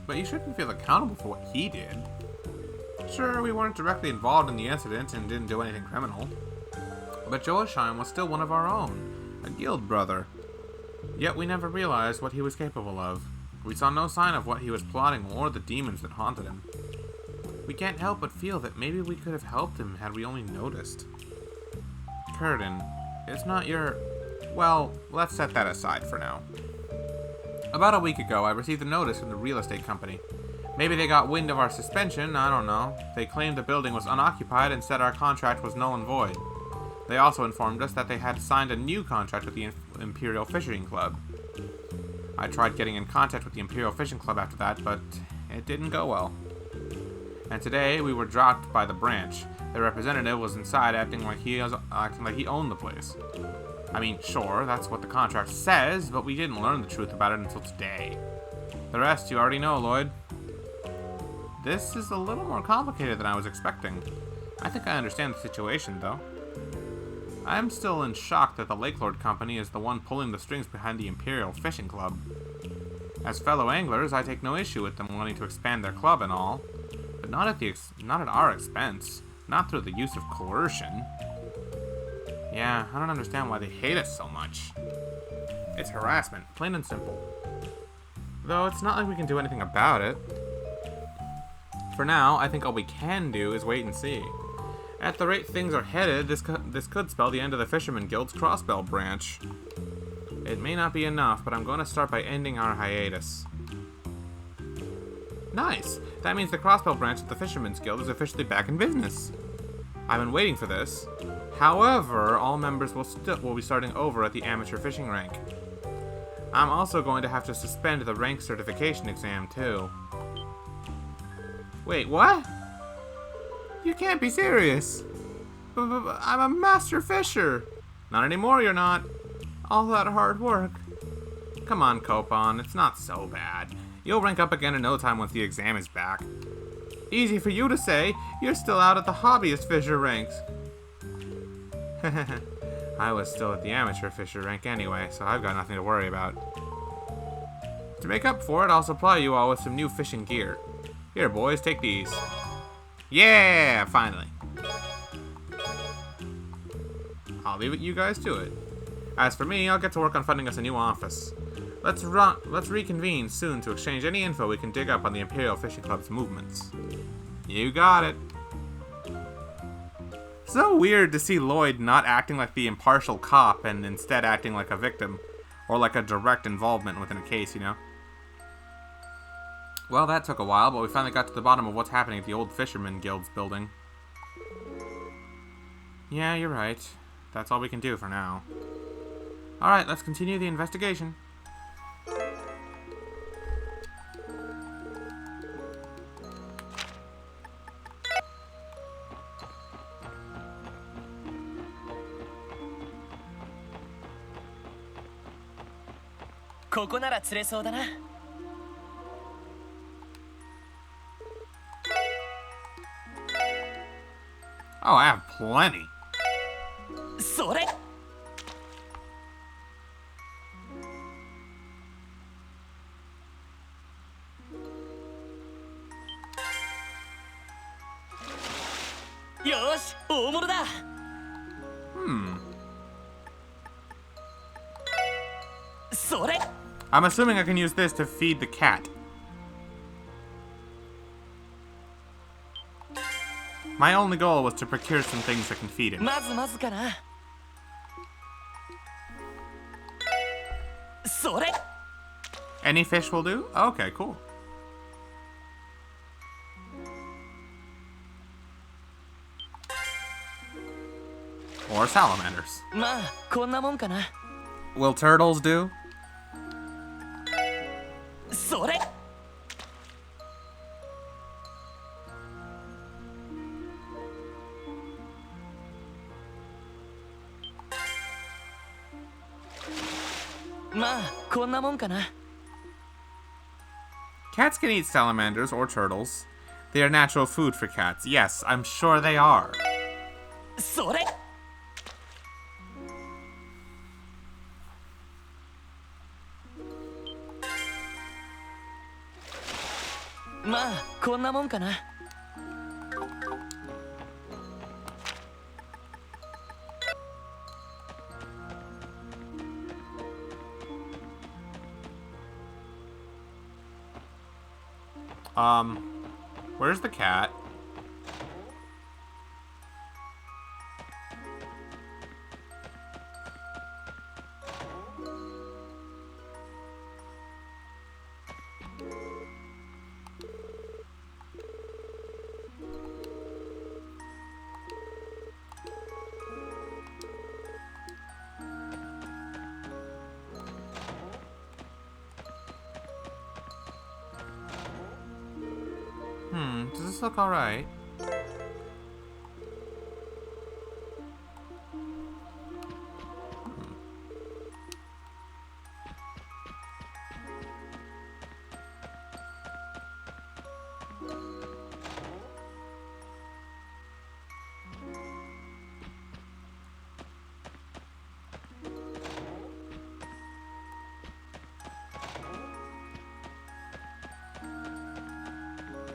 Speaker 1: But you shouldn't feel accountable for what he did. Sure, we weren't directly involved in the incident and didn't do anything criminal. But Joachim was still one of our own, a guild brother. Yet we never realized what he was capable of. We saw no sign of what he was plotting or the demons that haunted him. We can't help but feel that maybe we could have helped him had we only noticed. Curtin, it's not your... Well, let's set that aside for now. About a week ago, I received a notice from the real estate company. Maybe they got wind of our suspension, I don't know. They claimed the building was unoccupied and said our contract was null and void. They also informed us that they had signed a new contract with the Imperial Fishing Club. I tried getting in contact with the Imperial Fishing Club after that, but it didn't go well. And today, we were dropped by the branch. The representative was inside acting like he owned the place. I mean, sure, that's what the contract says, but we didn't learn the truth about it until today. The rest you already know, Lloyd. This is a little more complicated than I was expecting. I think I understand the situation, though. I am still in shock that the Lakelord Company is the one pulling the strings behind the Imperial Fishing Club. As fellow anglers, I take no issue with them wanting to expand their club and all, but not at our expense, not through the use of coercion. Yeah, I don't understand why they hate us so much. It's harassment, plain and simple. Though it's not like we can do anything about it. For now, I think all we can do is wait and see. At the rate things are headed, this could spell the end of the Fisherman Guild's Crossbell branch. It may not be enough, but I'm going to start by ending our hiatus. Nice! That means the Crossbell branch of the Fisherman's Guild is officially back in business. I've been waiting for this. However, all members will be starting over at the amateur fishing rank. I'm also going to have to suspend the rank certification exam, too. Wait, what? You can't be serious. I'm a master fisher. Not anymore, you're not. All that hard work. Come on, Copon, it's not so bad. You'll rank up again in no time once the exam is back. Easy for you to say, you're still out at the hobbyist fisher ranks. I was still at the amateur fisher rank anyway, so I've got nothing to worry about. To make up for it, I'll supply you all with some new fishing gear. Here, boys, take these. Yeah, finally. I'll leave you guys to it. As for me, I'll get to work on funding us a new office. Let's reconvene soon to exchange any info we can dig up on the Imperial Fishing Club's movements. You got it. So weird to see Lloyd not acting like the impartial cop and instead acting like a victim, or like a direct involvement within a case, you know? Well, that took a while, but we finally got to the bottom of what's happening at the old Fisherman Guild's building. Yeah, you're right. That's all we can do for now. Alright, let's continue the investigation.
Speaker 2: ここなら釣れそうだな。
Speaker 1: Oh, I have plenty.
Speaker 2: それ。よーし、大物だ。それ。
Speaker 1: I'm assuming I can use this to feed the cat. My only goal was to procure some things that can feed him.
Speaker 2: まずまずかな。それ。
Speaker 1: Any fish will do? Okay, cool. Or salamanders.
Speaker 2: まあこんなもんかな。
Speaker 1: Will turtles do?
Speaker 2: それ。まあこんなもんかな。
Speaker 1: Cats can eat salamanders or turtles. They are natural food for cats. Yes, I'm sure they are.
Speaker 2: それ。まあこんなもんかな。
Speaker 1: Where's the cat? Does this look alright?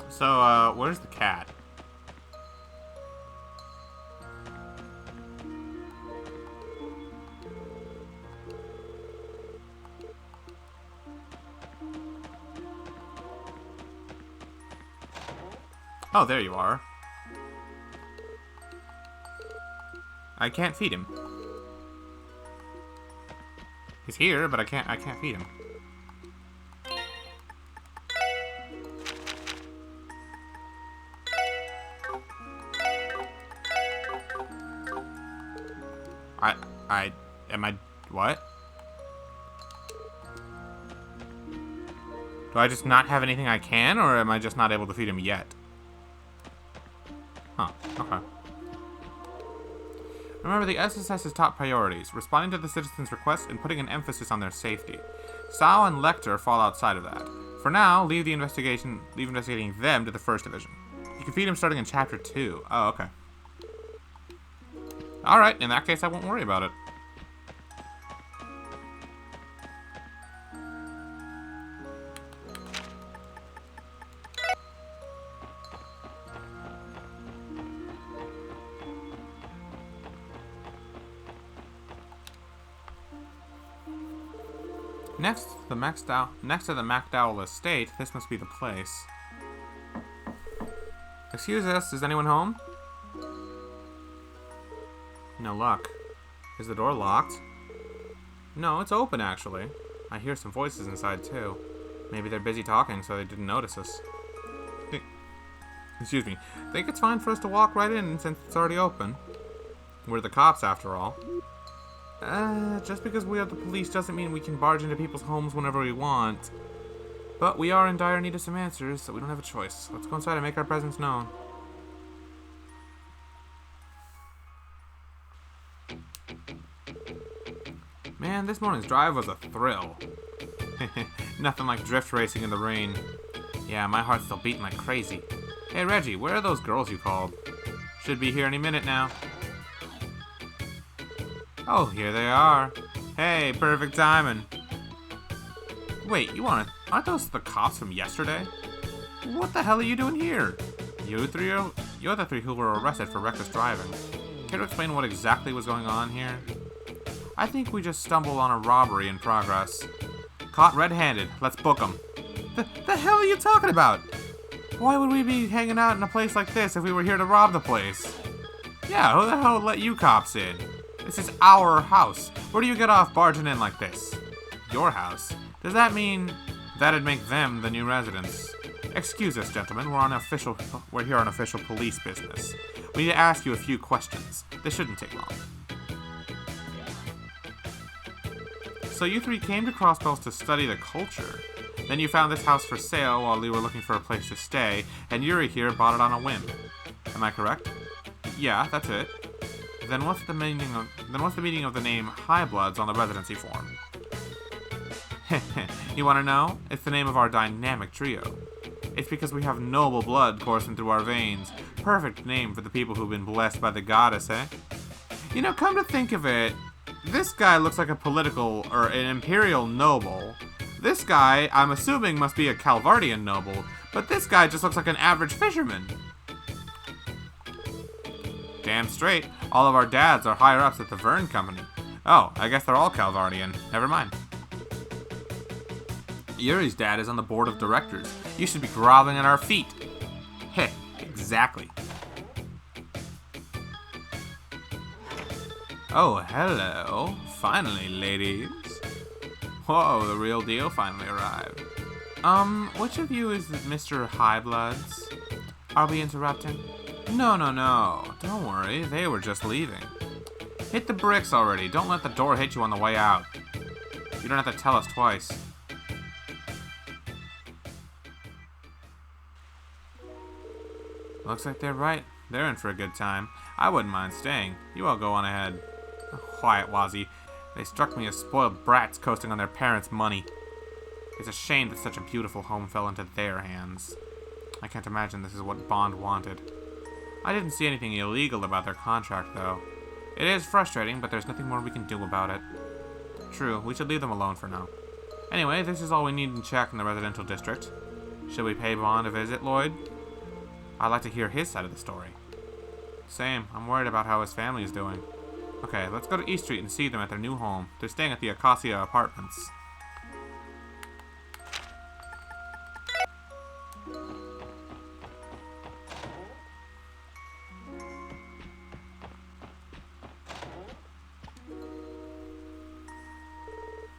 Speaker 1: So, where's the cat? Oh, there you are. I can't feed him. He's here, but I can't feed him. What? Do I just not have anything I can, or am I just not able to feed him yet? Huh, okay. Remember the SSS's top priorities, responding to the citizens' requests and putting an emphasis on their safety. Sao and Lecter fall outside of that. For now, leave investigating them to the First Division. You can feed him starting in Chapter 2. Oh, okay. Alright, in that case I won't worry about it. Next to the MacDowell estate, this must be the place. Excuse us, is anyone home? No luck. Is the door locked? No, it's open actually. I hear some voices inside too. Maybe they're busy talking so they didn't notice us. Excuse me. Think it's fine for us to walk right in since it's already open? We're the cops, after all. Just because we are the police doesn't mean we can barge into people's homes whenever we want. But we are in dire need of some answers, so we don't have a choice. Let's go inside and make our presence known. Man, this morning's drive was a thrill. Nothing like drift racing in the rain. Yeah, my heart's still beating like crazy. Hey Reggie, where are those girls you called? Should be here any minute now. Oh, here they are. Hey, perfect timing. Wait, aren't those the cops from yesterday? What the hell are you doing here? You're the three who were arrested for reckless driving. Care to explain what exactly was going on here? I think we just stumbled on a robbery in progress. Caught red-handed. Let's book them. The hell are you talking about? Why would we be hanging out in a place like this if we were here to rob the place? Yeah, who the hell let you cops in? This is our house. Where do you get off barging in like this? Your house? Does that mean that'd make them the new residents? Excuse us, gentlemen. We're here on official police business. We need to ask you a few questions. This shouldn't take long. So you three came to Crossbells to study the culture. Then you found this house for sale while you were looking for a place to stay, and Yuri here bought it on a whim. Am I correct? Yeah, that's it. Then what's the meaning of the name Highbloods on the residency form? You want to know? It's the name of our dynamic trio. It's because we have noble blood coursing through our veins. Perfect name for the people who've been blessed by the goddess, eh? You know, come to think of it, this guy looks like a political or an imperial noble. This guy, I'm assuming, must be a Calvardian noble, but this guy just looks like an average fisherman. Damn straight, all of our dads are higher-ups at the Verne Company. Oh, I guess they're all Calvardian. Never mind. Yuri's dad is on the board of directors. You should be groveling at our feet. Heh, exactly. Oh, hello. Finally, ladies. Whoa, the real deal finally arrived. Which of you is Mr. Highbloods? Are we interrupting? No. Don't worry, they were just leaving. Hit the bricks already. Don't let the door hit you on the way out. You don't have to tell us twice. Looks like they're right. They're in for a good time. I wouldn't mind staying. You all go on ahead. Oh, quiet, Wazzy. They struck me as spoiled brats coasting on their parents' money. It's a shame that such a beautiful home fell into their hands. I can't imagine this is what Bond wanted. I didn't see anything illegal about their contract, though. It is frustrating, but there's nothing more we can do about it. True, we should leave them alone for now. Anyway, this is all we need in check in the residential district. Should we pay Bond a visit, Lloyd? I'd like to hear his side of the story. Same. I'm worried about how his family is doing. Okay, let's go to East Street and see them at their new home. They're staying at the Acacia Apartments.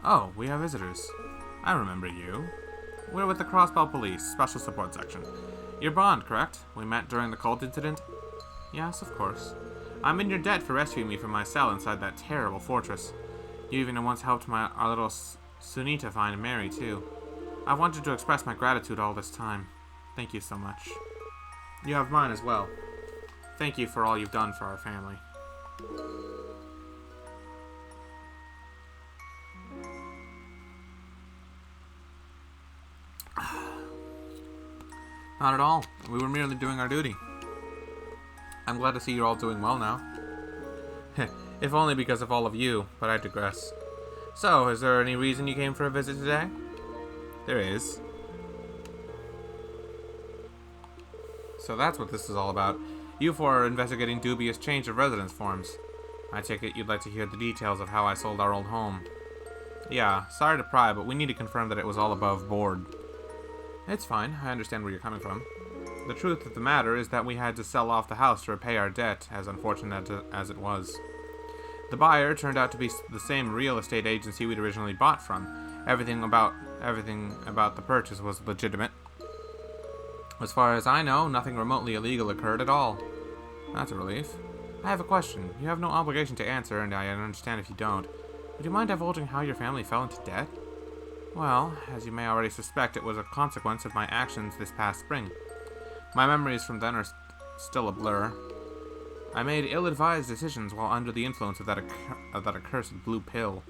Speaker 1: Oh, we have visitors. I remember you. We're with the Crossbell Police, Special Support Section. You're Bond, correct? We met during the cult incident? Yes, of course. I'm in your debt for rescuing me from my cell inside that terrible fortress. You even once helped our little Sunita find Mary, too. I wanted to express my gratitude all this time. Thank you so much. You have mine as well. Thank you for all you've done for our family. Not at all. We were merely doing our duty. I'm glad to see you're all doing well now. If only because of all of you, but I digress. So, is there any reason you came for a visit today? There is. So that's what this is all about. You four are investigating dubious change of residence forms. I take it you'd like to hear the details of how I sold our old home. Yeah, sorry to pry, but we need to confirm that it was all above board. It's fine, I understand where you're coming from. The truth of the matter is that we had to sell off the house to repay our debt, as unfortunate as it was. The buyer turned out to be the same real estate agency we'd originally bought from. Everything about the purchase was legitimate. As far as I know, nothing remotely illegal occurred at all. That's a relief. I have a question. You have no obligation to answer, and I understand if you don't. Would you mind divulging how your family fell into debt? Well, as you may already suspect, it was a consequence of my actions this past spring. My memories from then are still a blur. I made ill-advised decisions while under the influence of that accursed blue pill.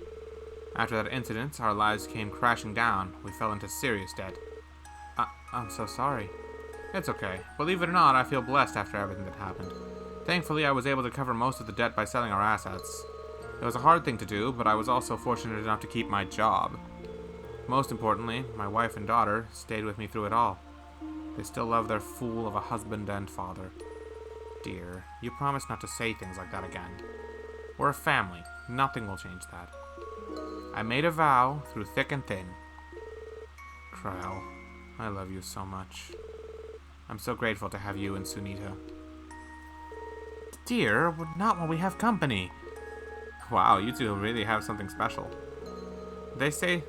Speaker 1: After that incident, our lives came crashing down. We fell into serious debt. I'm so sorry. It's okay. Believe it or not, I feel blessed after everything that happened. Thankfully, I was able to cover most of the debt by selling our assets. It was a hard thing to do, but I was also fortunate enough to keep my job. Most importantly, my wife and daughter stayed with me through it all. They still love their fool of a husband and father. Dear, you promised not to say things like that again. We're a family. Nothing will change that. I made a vow through thick and thin. Krell, I love you so much. I'm so grateful to have you and Sunita. Dear, not when we have company. Wow, you two really have something special. They say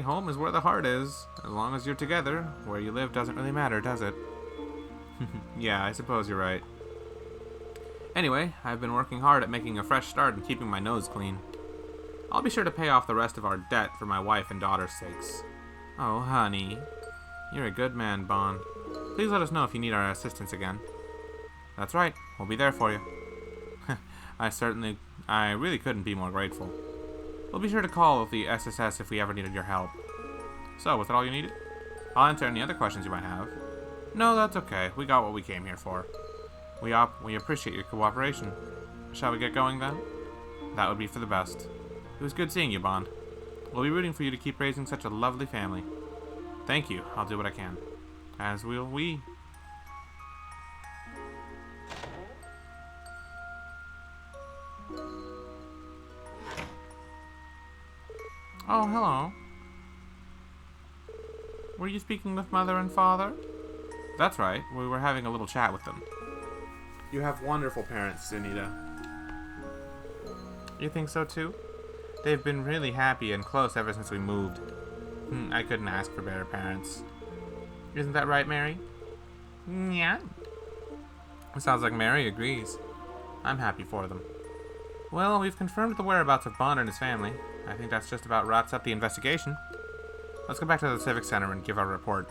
Speaker 1: home is where the heart is. As long as you're together, where you live doesn't really matter, does it? Yeah, I suppose you're right. Anyway, I've been working hard at making a fresh start and keeping my nose clean. I'll be sure to pay off the rest of our debt for my wife and daughter's sakes. Oh, honey. You're a good man, Bon. Please let us know if you need our assistance again. That's right, we'll be there for you. I really couldn't be more grateful. We'll be sure to call the SSS if we ever needed your help. So, was that all you needed? I'll answer any other questions you might have. No, that's okay. We got what we came here for. We appreciate your cooperation. Shall we get going then? That would be for the best. It was good seeing you, Bond. We'll be rooting for you to keep raising such a lovely family. Thank you. I'll do what I can. As will we. Oh, hello. Were you speaking with Mother and Father? That's right. We were having a little chat with them. You have wonderful parents, Sunita. You think so too? They've been really happy and close ever since we moved. I couldn't ask for better parents. Isn't that right, Mary? Yeah. It sounds like Mary agrees. I'm happy for them. Well, we've confirmed the whereabouts of Bond and his family. I think that's just about wraps up the investigation. Let's go back to the Civic Center and give our report.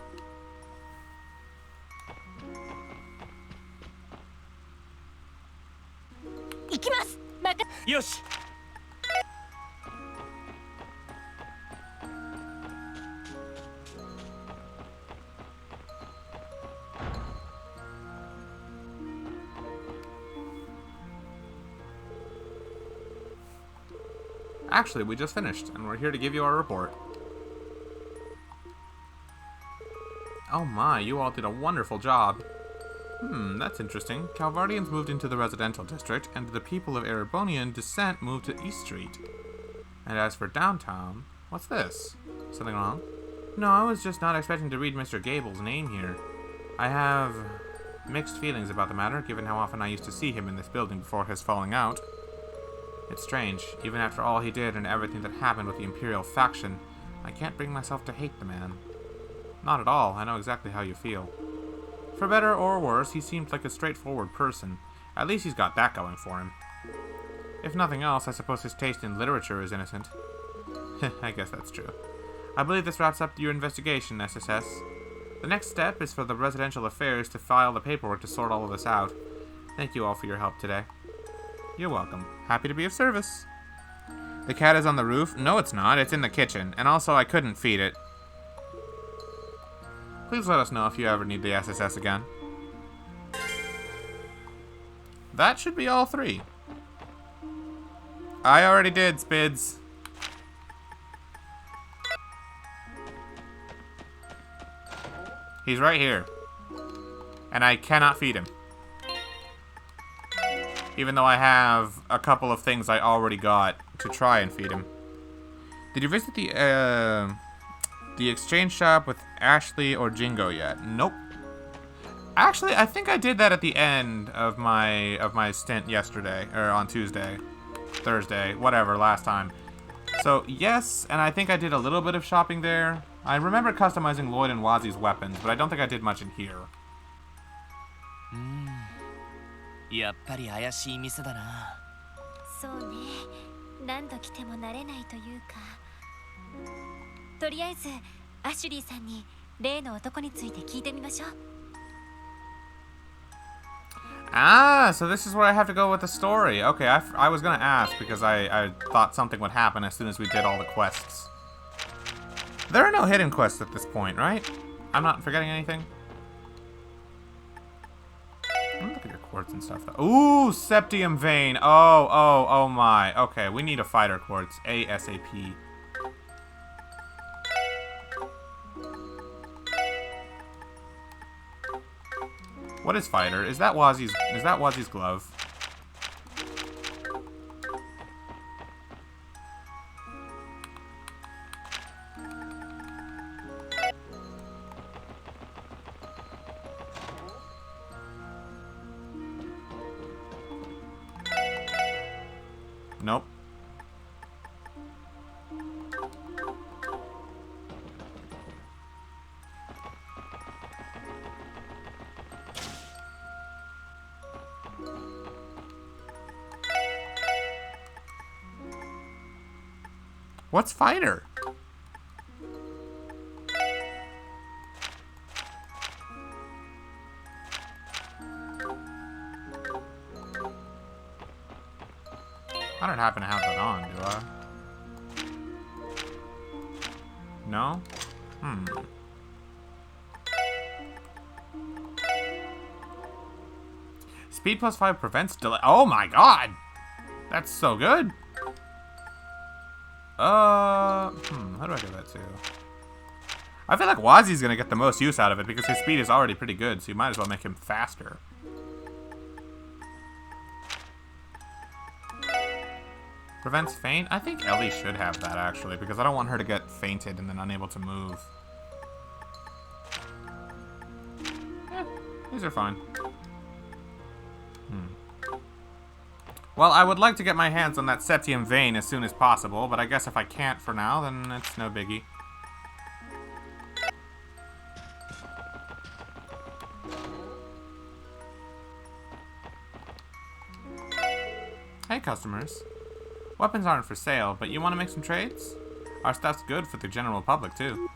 Speaker 2: Yoshi!
Speaker 1: Actually, we just finished, and we're here to give you our report. Oh my, you all did a wonderful job. That's interesting. Calvardians moved into the residential district, and the people of Erebonian descent moved to East Street. And as for downtown, what's this? Something wrong? No, I was just not expecting to read Mr. Gable's name here. I have mixed feelings about the matter, given how often I used to see him in this building before his falling out. It's strange, even after all he did and everything that happened with the Imperial faction, I can't bring myself to hate the man. Not at all, I know exactly how you feel. For better or worse, he seemed like a straightforward person. At least he's got that going for him. If nothing else, I suppose his taste in literature is innocent. I guess that's true. I believe this wraps up your investigation, SSS. The next step is for the Residential Affairs to file the paperwork to sort all of this out. Thank you all for your help today. You're welcome. Happy to be of service. The cat is on the roof? No, it's not. It's in the kitchen. And also, I couldn't feed it. Please let us know if you ever need the SSS again. That should be all 3. I already did, Spids. He's right here. And I cannot feed him. Even though I have a couple of things I already got to try and feed him. Did you visit the exchange shop with Ashley or Jingo yet? Nope. Actually, I think I did that at the end of my stint yesterday, or on Tuesday, Thursday, whatever, last time. So, yes, and I think I did a little bit of shopping there. I remember customizing Lloyd and Wazi's weapons, but I don't think I did much in here.
Speaker 2: やっぱり怪しい店だな。
Speaker 5: そうね、何度来ても慣れないというか。とりあえずアシュリーさんに例の男について聞いてみましょう。
Speaker 1: Ah, so this is where I have to go with the story. Okay, I was gonna ask because I thought something would happen as soon as we did all the quests. There are no hidden quests at this point, right? I'm not forgetting anything? Let me look at your quartz and stuff, though. Ooh, Septium Vein. Oh my. Okay, we need a fighter quartz. ASAP. What is fighter? Is that Wazi's glove? Nope. What's fighter? I don't happen to have that on, do I? No? Speed plus 5 prevents delay. Oh my god! That's so good! How do I give that to? I feel like Wazi's gonna get the most use out of it because his speed is already pretty good, so you might as well make him faster. Prevents faint? I think Ellie should have that, actually, because I don't want her to get fainted and then unable to move. These are fine. Well, I would like to get my hands on that Septium Vein as soon as possible, but I guess if I can't for now, then it's no biggie. Hey, customers. Weapons aren't for sale, but you want to make some trades? Our stuff's good for the general public, too.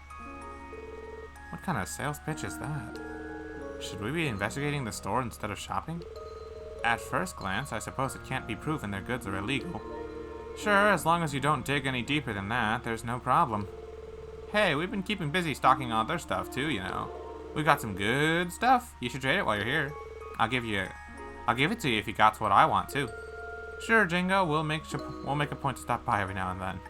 Speaker 1: What kind of sales pitch is that? Should we be investigating the store instead of shopping? At first glance, I suppose it can't be proven their goods are illegal. Sure, as long as you don't dig any deeper than that, there's no problem. Hey, we've been keeping busy stocking all their stuff too, you know. We've got some good stuff. You should trade it while you're here. I'll give it to you if you got what I want too. Sure, Jingo, we'll make a point to stop by every now and then.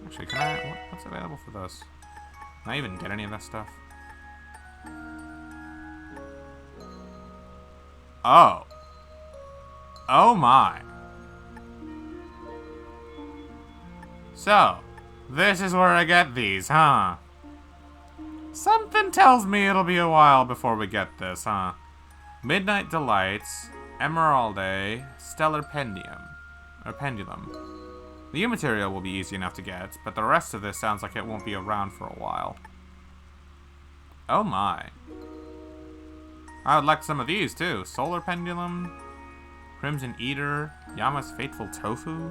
Speaker 1: Actually, can I? What's available for those? Can I even get any of that stuff? Oh. Oh my. So, this is where I get these, huh? Something tells me it'll be a while before we get this, huh? Midnight Delights, Emeralde, Stellar Pendulum. The U material will be easy enough to get, but the rest of this sounds like it won't be around for a while. Oh my. I would like some of these too. Solar Pendulum, Crimson Eater, Yama's Fateful Tofu.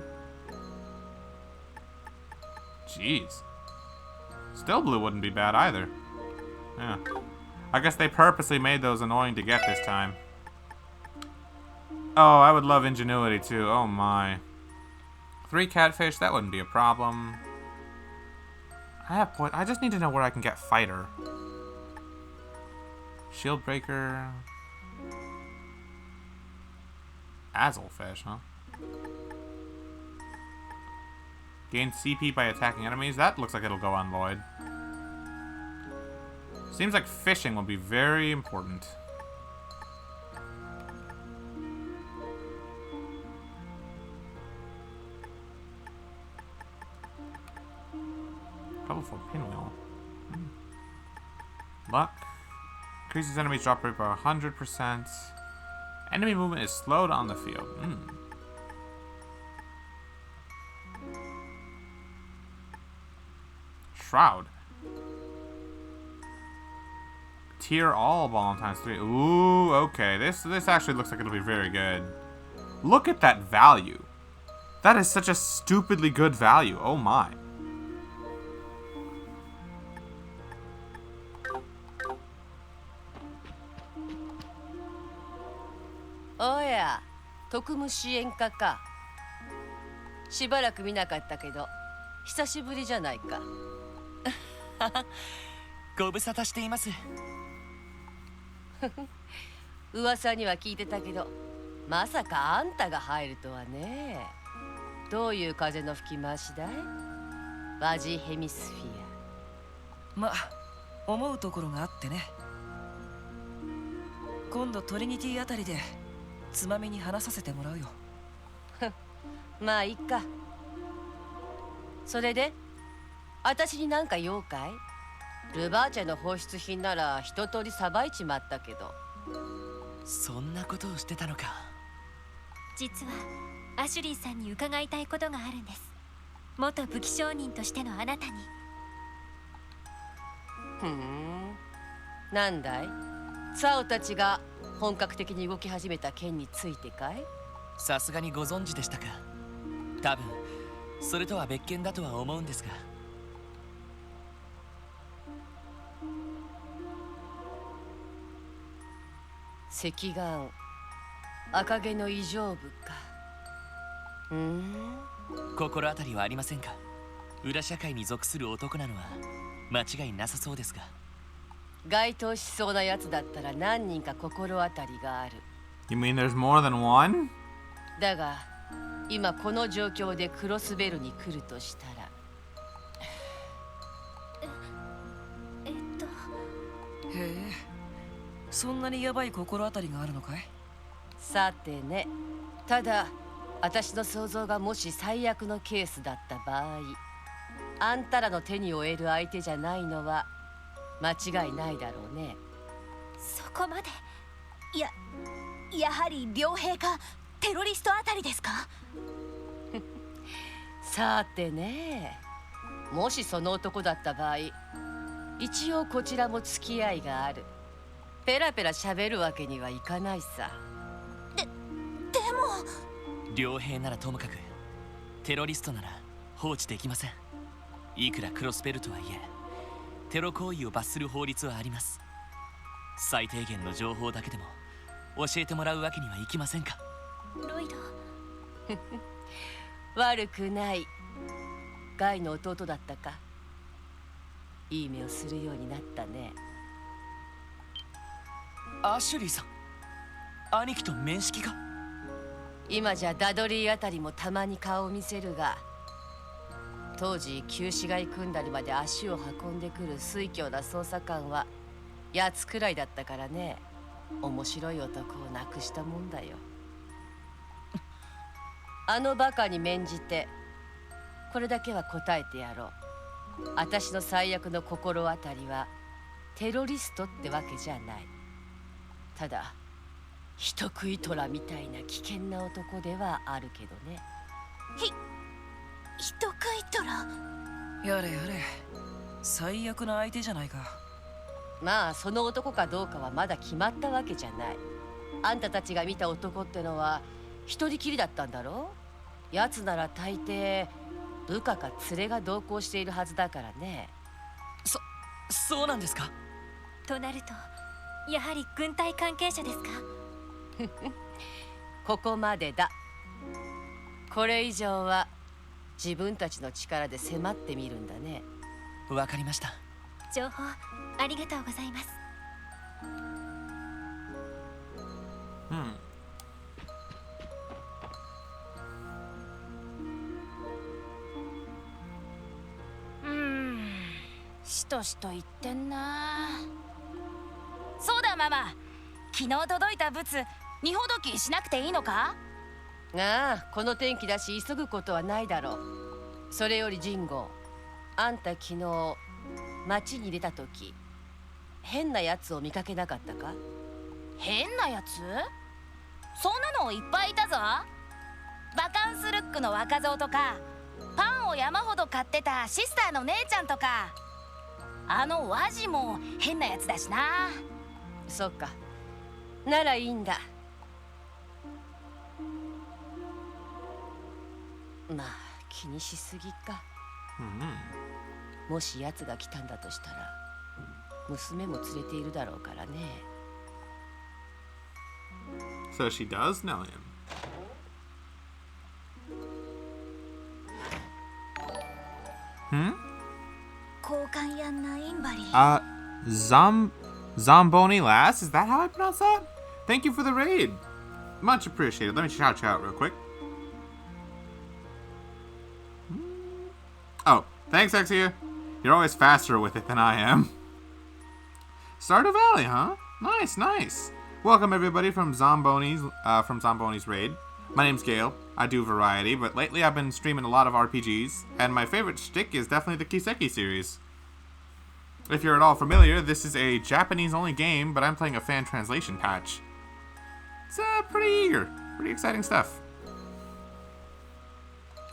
Speaker 1: Jeez. Still Blue wouldn't be bad either. Yeah. I guess they purposely made those annoying to get this time. Oh, I would love Ingenuity too. Oh my. 3 catfish, that wouldn't be a problem. I just need to know where I can get Fighter. Shield Breaker. Azelfish, huh? Gain CP by attacking enemies. That looks like it'll go on Lloyd. Seems like fishing will be very important. Level 4 pinwheel. Luck. Increases enemies drop rate by 100%. Enemy movement is slowed on the field. Shroud. tier all Valentine's 3. Ooh, okay. This actually looks like it'll be very good. Look at that value. That is such a stupidly good value. Oh my.
Speaker 9: おや、特務支援課か。しばらく見なかったけど、久しぶりじゃないか。
Speaker 2: ご無沙汰しています。
Speaker 9: 噂には聞いてたけど、まさかあんたが入るとはね。どういう風の吹き回しだい？バジヘミスフィア。
Speaker 2: ま、思うところがあってね。今度トリニティあたりでつまみに話させてもらうよ。
Speaker 9: まあいいか。それで私になんか用かい？ルバーチェの放出品なら一通りさばいちまったけど。
Speaker 2: そんなことをしてたのか。
Speaker 5: 実はアシュリーさんに伺いたいことがあるんです。元武器商人としてのあなたに。
Speaker 9: なんだい？サオたちが本格的に動き始めた件についてかい？
Speaker 2: さすがにご存知でしたか。多分それとは別件だとは思うんですが。
Speaker 9: 赤眼赤毛の異常部か。
Speaker 2: 心当たりはありませんか。裏社会に属する男なのは間違いなさそうですが。
Speaker 9: 該当しそうなやつだったら何人か心当たりがある。
Speaker 1: You mean there's more than one?
Speaker 9: だが今この状況でクロスベルに来るとしたら。
Speaker 2: へえ、そんなにヤバい心当たりがあるのかい？
Speaker 9: さてね、ただ私の想像がもし最悪のケースだった場合、あんたらの手に負える相手じゃないのは間違いないだろうね。
Speaker 7: そこまで。やはり両兵かテロリストあたりですか？
Speaker 9: さてね、もしその男だった場合、一応こちらも付き合いがある。ペラペラ喋るわけにはいかないさ。
Speaker 7: でも
Speaker 2: 両兵ならともかくテロリストなら放置できません。いくらクロスベルとはいえテロ行為を罰する法律はあります。最低限の情報だけでも教えてもらうわけにはいきませんか。
Speaker 5: ロイド。
Speaker 9: 悪くない。ガイの弟だったか。いい目をするようになったね。
Speaker 2: アシュリーさん、兄貴と面識か？
Speaker 9: 今じゃダドリーあたりもたまに顔を見せるが、当時旧市街組んだりまで足を運んでくる酔狂な捜査官はやつくらいだったからね。面白い男を亡くしたもんだよ。あのバカに免じてこれだけは答えてやろう。私の最悪の心当たりはテロリストってわけじゃない。ただ人食い虎みたいな危険な男ではあるけどね。
Speaker 7: 人食い虎？
Speaker 2: やれやれ、最悪な相手じゃないか。
Speaker 9: まあその男かどうかはまだ決まったわけじゃない。あんたたちが見た男ってのは一人きりだったんだろう。やつなら大抵部下か連れが同行しているはずだからね。
Speaker 2: そうなんですか？
Speaker 5: となるとやはり軍隊関係者ですか？
Speaker 9: ここまでだ。これ以上は自分たちの力で迫ってみるんだね。
Speaker 2: わかりました。
Speaker 5: 情報ありがとうございます。
Speaker 7: しとしと言ってんな。そうだママ、昨日届いた物荷ほどきしなくていいのか？
Speaker 9: ああ、この天気だし急ぐことはないだろう。それよりジンゴ、あんた昨日町に出た時変なやつを見かけなかったか？
Speaker 7: 変なやつ？そんなのいっぱいいたぞ。バカンスルックの若造とか、パンを山ほど買ってたシスターの姉ちゃんとか、あのワジも変なやつだしな。
Speaker 9: そうか。ならいいんだ。まあ気にしすぎか。もし奴が来たんだとしたら娘も連れているだろうからね。
Speaker 1: So she does know him. Hmm?
Speaker 7: 交換やナインバリ
Speaker 1: Zomboni Lass? Is that how I pronounce that? Thank you for the raid. Much appreciated. Let me shout you out real quick. Oh, thanks, Exia. You're always faster with it than I am. Stardew Valley, huh? Nice, nice. Welcome everybody from Zomboni's raid. My name's Gale. I do variety, but lately I've been streaming a lot of RPGs, and my favorite shtick is definitely the Kiseki series. If you're at all familiar, this is a Japanese-only game, but I'm playing a fan translation patch. It's pretty eager. Pretty exciting stuff.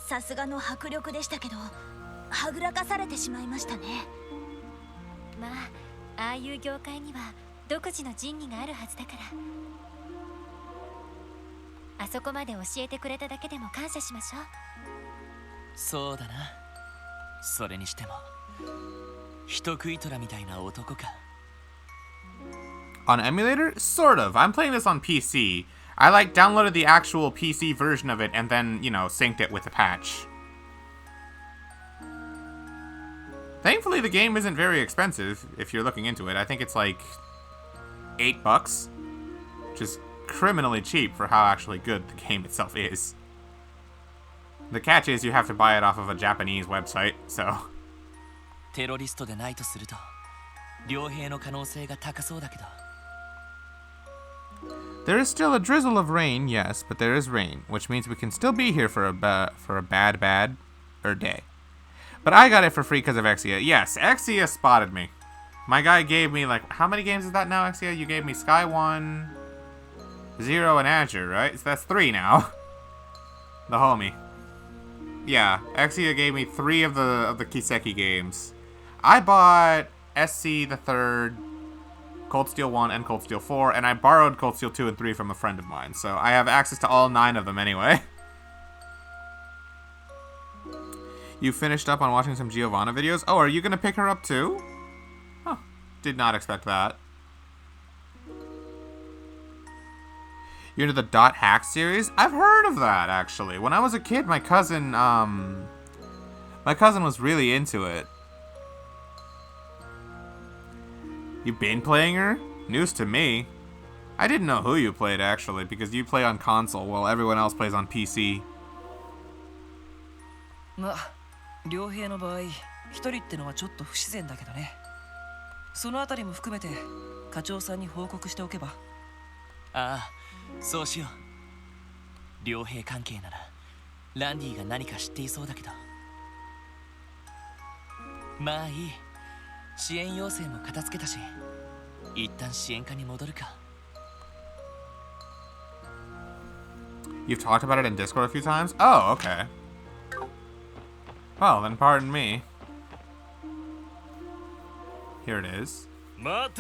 Speaker 7: さすがの迫力でしたけど、はぐらかされてしまいましたね。
Speaker 5: まあ、ああいう業界には独自の仁義があるはずだから。あそこまで教えてくれただけでも感謝しましょう。
Speaker 2: そうだな。それにしても人食い虎みたいな男か。
Speaker 1: On emulator? Sort of. I'm playing this on PC. I downloaded the actual PC version of it and then, synced it with the patch. Thankfully, the game isn't very expensive if you're looking into it. I think it's like $8, which is criminally cheap for how actually good the game itself is. The catch is you have to buy it off of a Japanese website, so...
Speaker 2: テロリストでないとすると、良兵の可能性が高そうだけど。
Speaker 1: There is still a drizzle of rain, yes, but there is rain, which means we can still be here for a bad day. But I got it for free because of Exia. Yes, Exia spotted me. My guy gave me, how many games is that now, Exia? You gave me Sky 1, Zero, and Azure, right? So that's 3 now. The homie. Yeah, Exia gave me 3 of the Kiseki games. I bought SC the 3rd, Cold Steel 1, and Cold Steel 4, and I borrowed Cold Steel 2 and 3 from a friend of mine, so I have access to all 9 of them anyway. You finished up on watching some Giovanna videos? Oh, are you gonna pick her up too? Huh, did not expect that. You're into the Dot Hack series? I've heard of that, actually. When I was a kid, my cousin was really into it. You been playing her? News to me. I didn't know who you played, actually, because you play on console while everyone else plays on PC.
Speaker 2: まあ、良兵の場合、一人ってのはちょっと不自然だけどね。そのあたりも含めて課長さんに報告しておけば。ああ、そうしよう。良兵関係ならランディが何か知っていそうだけど。まあいい。支援要請も片付けたし、一旦支援課に戻るか。
Speaker 1: You've talked about it in Discord a few times? Oh, okay. Well, then pardon me. Here it is. Wald.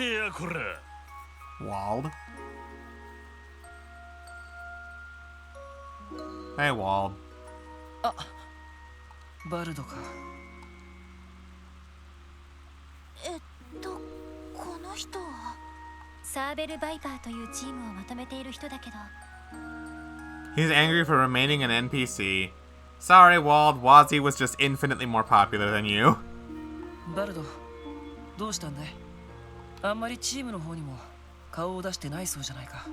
Speaker 1: Hey, Wald.
Speaker 2: あ、バルドか。
Speaker 7: この人は
Speaker 5: サーベル・バイパーというチームをまとめている人だけど。
Speaker 1: He's angry for remaining an NPC. Sorry, Wald. Wazzy was just infinitely more popular than you.
Speaker 2: バルド、どうしたんだい？あんまりチームの方にも顔を出してないそうじゃないか。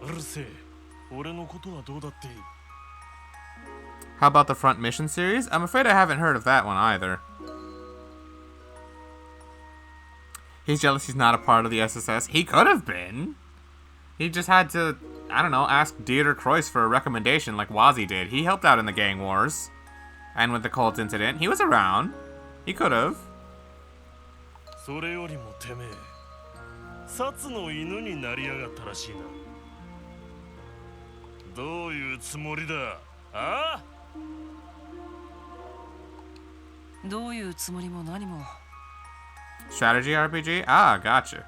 Speaker 4: うるせえ。俺のことはどうだっていい。
Speaker 1: How about the Front Mission series? I'm afraid I haven't heard of that one either. He's jealous he's not a part of the SSS. He could have been. He just had to, I don't know, ask Dieter Kreuz for a recommendation like Wazzy did. He helped out in the gang wars. And with the cult incident, he was around. He could have.
Speaker 4: それよりもてめえ、殺の犬になりやがったらしいな。どういうつもりだ？ああ？
Speaker 2: どういうつもりも何も。
Speaker 1: Strategy RPG? Ah, gotcha.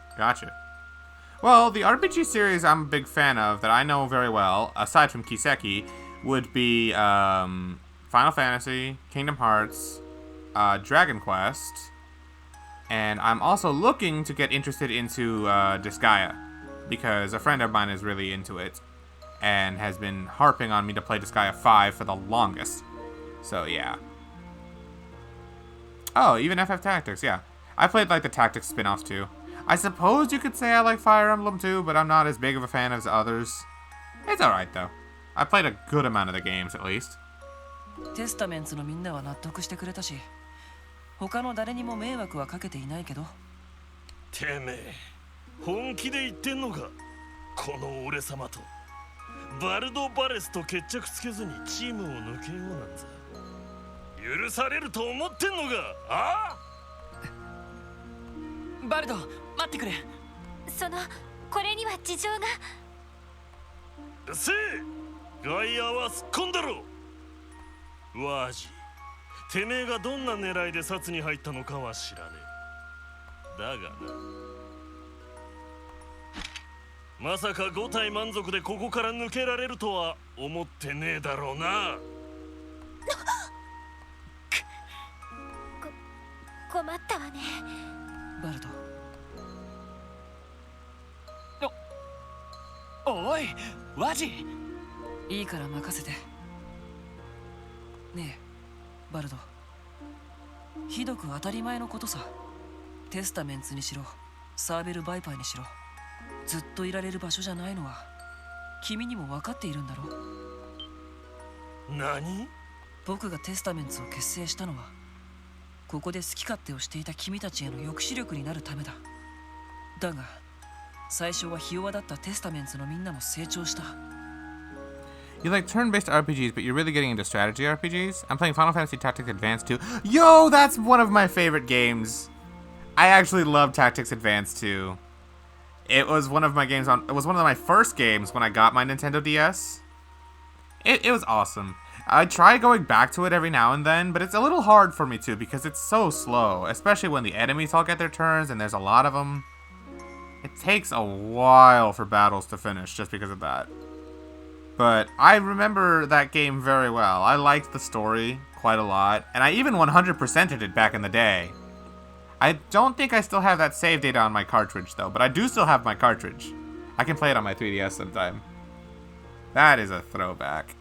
Speaker 1: Well, the RPG series I'm a big fan of that I know very well, aside from Kiseki, would be Final Fantasy, Kingdom Hearts, Dragon Quest, and I'm also looking to get interested into Disgaea, because a friend of mine is really into it, and has been harping on me to play Disgaea 5 for the longest. So, yeah. Oh, even FF Tactics, yeah. I played, like, the Tactics spin-offs, too. I suppose you could say I like Fire Emblem, too, but I'm not as big of a fan as others. It's alright, though. I played a good amount of the games, at least.
Speaker 2: テスタメンツのみんなは納得してくれたし、他の誰にも迷惑はかけていないけど。
Speaker 10: てめえ、本気で言ってんのか？この俺様と。バルド・バレスと決着つけずにチームを抜けようなんざ許されると思ってんのか？あ
Speaker 2: あ？バルド、待ってくれ。
Speaker 5: これには事情が。
Speaker 10: せえ、ガイアは突っ込んだろ。ワジ、てめえがどんな狙いで札に入ったのかは知らねえ。だがな、まさか5体満足でここから抜けられるとは思ってねえだろうな。
Speaker 5: 困ったわね。
Speaker 2: バルド。おい、ワジ。いいから任せて。ねえ、バルド。ひどく当たり前のことさ。テスタメンツにしろ、サーベル・バイパーにしろ、ずっといられる場所じゃないのは君にも分かっているんだろう。
Speaker 10: 何？
Speaker 2: 僕がテスタメンツを結成したのはここで好き勝手をしていた君たちへの抑止力になるためだ。だが最初はひ弱だったテスタメンツのみんなも成長した。
Speaker 1: You like turn-based RPGs, but you're really getting into strategy RPGs? I'm playing Final Fantasy Tactics Advance 2. Yo, that's one of my favorite games. I actually love Tactics Advance 2. It was one of my games it was one of my first games when I got my Nintendo DS. It was awesome. I try going back to it every now and then, but it's a little hard for me too because it's so slow, especially when the enemies all get their turns and there's a lot of them. It takes a while for battles to finish just because of that. But I remember that game very well. I liked the story quite a lot, and I even 100%ed it back in the day. I don't think I still have that save data on my cartridge though, but I do still have my cartridge. I can play it on my 3DS sometime. That is a throwback.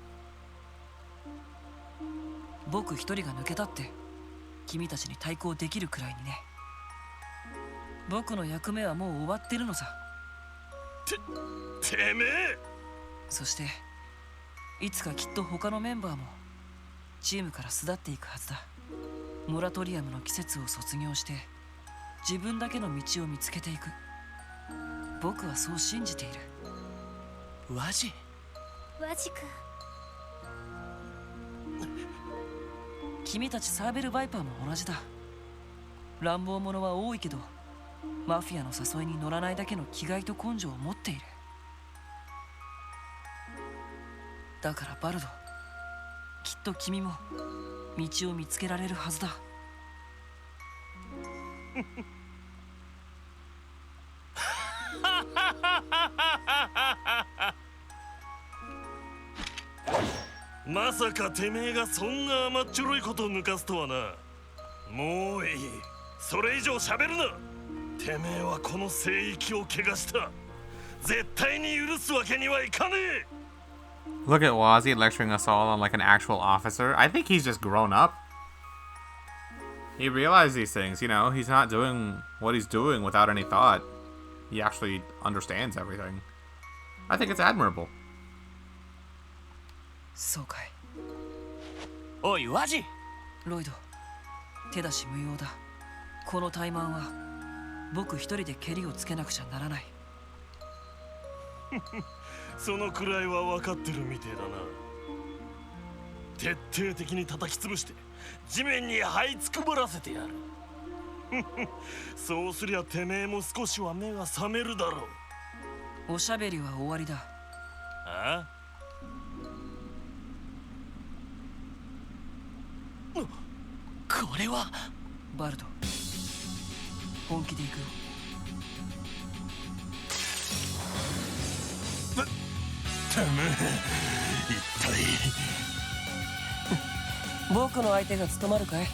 Speaker 2: 僕一人が抜けたって君たちに対抗できるくらいにね。僕の役目はもう終わってるのさ。
Speaker 10: てめえ。
Speaker 2: そしていつかきっと他のメンバーもチームから巣立っていくはずだ。モラトリアムの季節を卒業して自分だけの道を見つけていく。僕はそう信じている。
Speaker 10: ワジ
Speaker 5: 君、
Speaker 2: 君たちサーベル・バイパーも同じだ。乱暴者は多いけどマフィアの誘いに乗らないだけの気概と根性を持っている。だからバルド、きっと君も道を見つけられるはずだ。
Speaker 10: まさかてめえがそんな甘っちょろいことを抜かすとはな。もういい、それ以上喋るな。てめえはこの聖域を汚した。絶対に許すわけにはいかねえ。
Speaker 1: Look at Wazzy lecturing us all on like an actual officer. I think he's just grown up. He realized these things, you know, he's not doing what he's doing without any thought. He actually understands everything. I think it's admirable.
Speaker 2: そうかい。おいワジ。ロイド、手出し無用だ。この怠慢は僕一人でケリをつけなくちゃならない。
Speaker 10: そのくらいは分かってるみてえだな。徹底的に叩き潰して地面に這いつくばらせてやる。そうすりゃてめえも少しは目が覚めるだろう。
Speaker 2: おしゃべりは終わりだ。
Speaker 10: ああ、
Speaker 2: これはバルド、本気で行くよ。
Speaker 10: てめえ一体
Speaker 2: 僕の相手が務まるかい？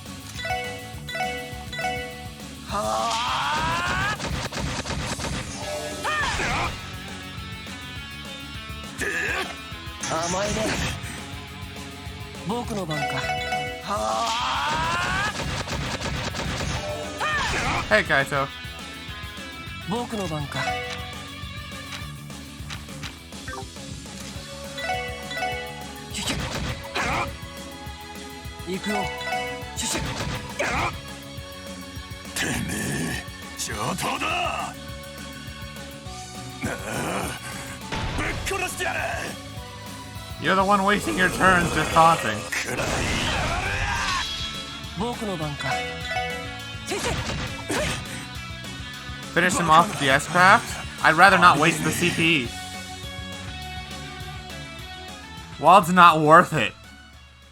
Speaker 2: 甘いね。僕の番か。
Speaker 1: Hey, Kaito.
Speaker 2: 僕の番か。行くよ。シュシュ。
Speaker 10: てめえ上等だ。ぶっ殺してやる。
Speaker 1: You're the one wasting your turns just taunting.
Speaker 2: 僕の番か。
Speaker 1: Finish him off with the S-Craft? I'd rather not waste the CP. Wald's not worth it.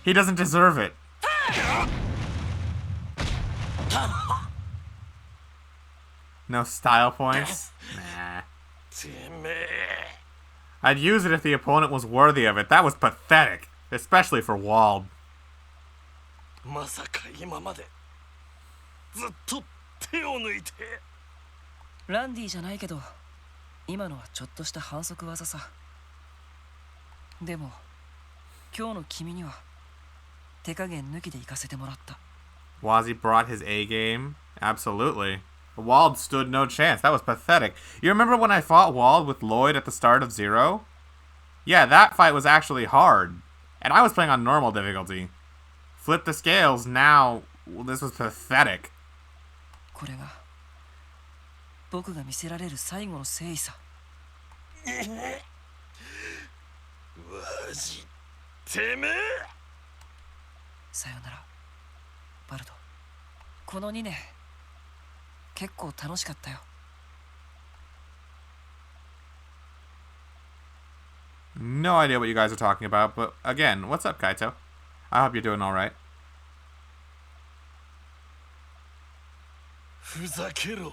Speaker 1: He doesn't deserve it. No style points? Nah.
Speaker 10: てめえ
Speaker 1: I'd use it if the opponent was worthy of it. That was pathetic. Especially for Wald.
Speaker 10: まさか今までずっと手を抜いて。
Speaker 2: ランディじゃないけど、今のはちょっとした反則技さ。でも今日の君には手加減抜きで行かせてもらった。
Speaker 1: Wazzy brought his A game? Absolutely. Wald stood no chance. That was pathetic. You remember when I fought Wald with Lloyd at the start of Zero? Yeah, that fight was actually hard. And I was playing on normal difficulty. Flip the scales, now this was pathetic.
Speaker 2: これが僕が見せられる最後の誠意さ。
Speaker 10: マジてめえ。
Speaker 2: さよならバルド。この2年結構楽しかったよ。
Speaker 1: No idea what you guys are talking about, but again, what's up, Kaito? I hope you're doing alright.
Speaker 10: ふざけろ。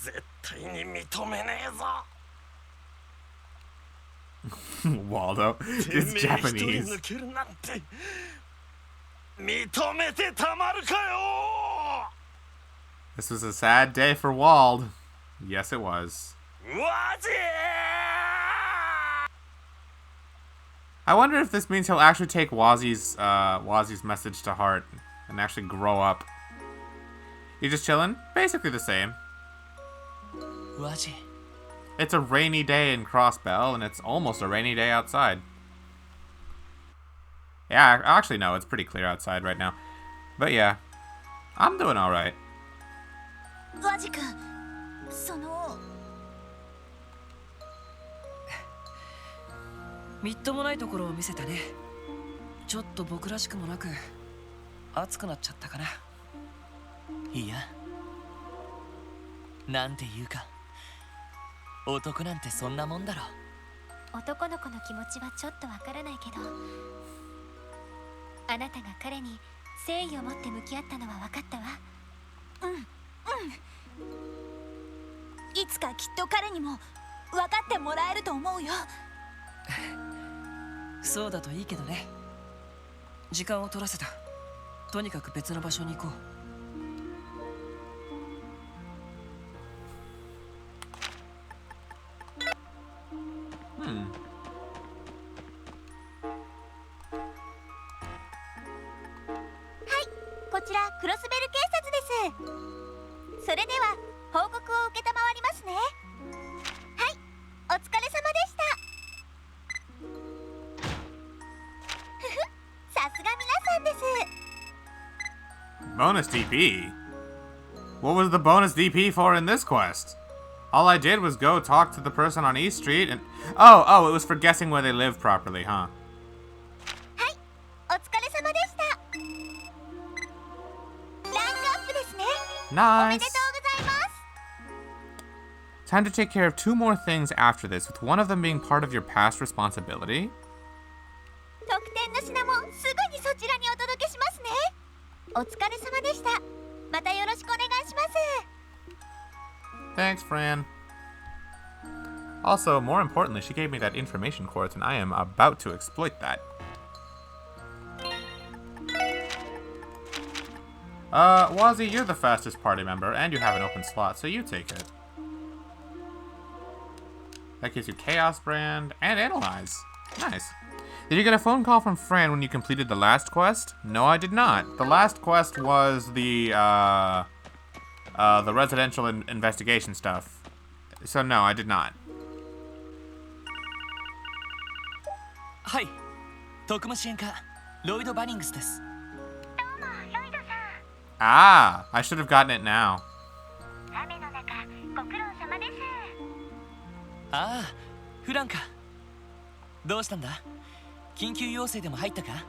Speaker 10: 絶対に認めねえぞ。
Speaker 1: Waldo is
Speaker 10: てめえ一人
Speaker 1: Japanese.
Speaker 10: 抜けるなんて認めてたまるかよ。
Speaker 1: This was a sad day for Wald. Yes, it was.
Speaker 10: マジ
Speaker 1: I wonder if this means he'll actually take Wazzy's message to heart and actually grow up. You just chilling? Basically the same.
Speaker 2: ワジ。
Speaker 1: It's a rainy day in Crossbell, and it's almost a rainy day outside. Yeah, actually no, it's pretty clear outside right now. But yeah, I'm doing alright.
Speaker 7: ワジ君、その
Speaker 2: みっともないところを見せたね。ちょっと僕らしくもなく熱くなっちゃったかな。いや、なんていうか男なんてそんなもんだろ。
Speaker 5: 男の子の気持ちはちょっとわからないけど、あなたが彼に誠意を持って向き合ったのは分かったわ。
Speaker 7: いつかきっと彼にも分かってもらえると思うよ。
Speaker 2: そうだといいけどね。時間を取らせた。とにかく別の場所に行こう。
Speaker 5: こちらクロスベル警察です。それでは報告を承りますね。はい、お疲れ様でした。ふふ、さすが皆さんです。
Speaker 1: Bonus DP? What was the bonus DP for in this quest? All I did was go talk to the person on East Street and... Oh, it was for guessing where they live properly, huh?
Speaker 5: はい、お疲れ様でした。ランクアップですね。おめ
Speaker 1: Nice!
Speaker 5: でとうございます。
Speaker 1: Time to take care of 2 more things after this, with one of them being part of your past responsibility.
Speaker 5: 特典の品もすぐにそちらにお届けしますね。お疲れ様でした。またよろしくお願いします。
Speaker 1: Thanks, Fran. Also, more importantly, she gave me that information quartz, and I am about to exploit that. Wazzy, you're the fastest party member, and you have an open slot, so you take it. That gives you Chaos Brand and Analyze. Nice. Did you get a phone call from Fran when you completed the last quest? No, I did not. The last quest was the residential investigation stuff. So no, I did not.
Speaker 2: はい、特務支援課ロイド・バニングスです。
Speaker 1: Ah, I should have gotten it now.
Speaker 5: 雨の中ご苦労様です。
Speaker 2: ああ、フランか。どうしたんだ？緊急要請でも入ったか？
Speaker 5: それが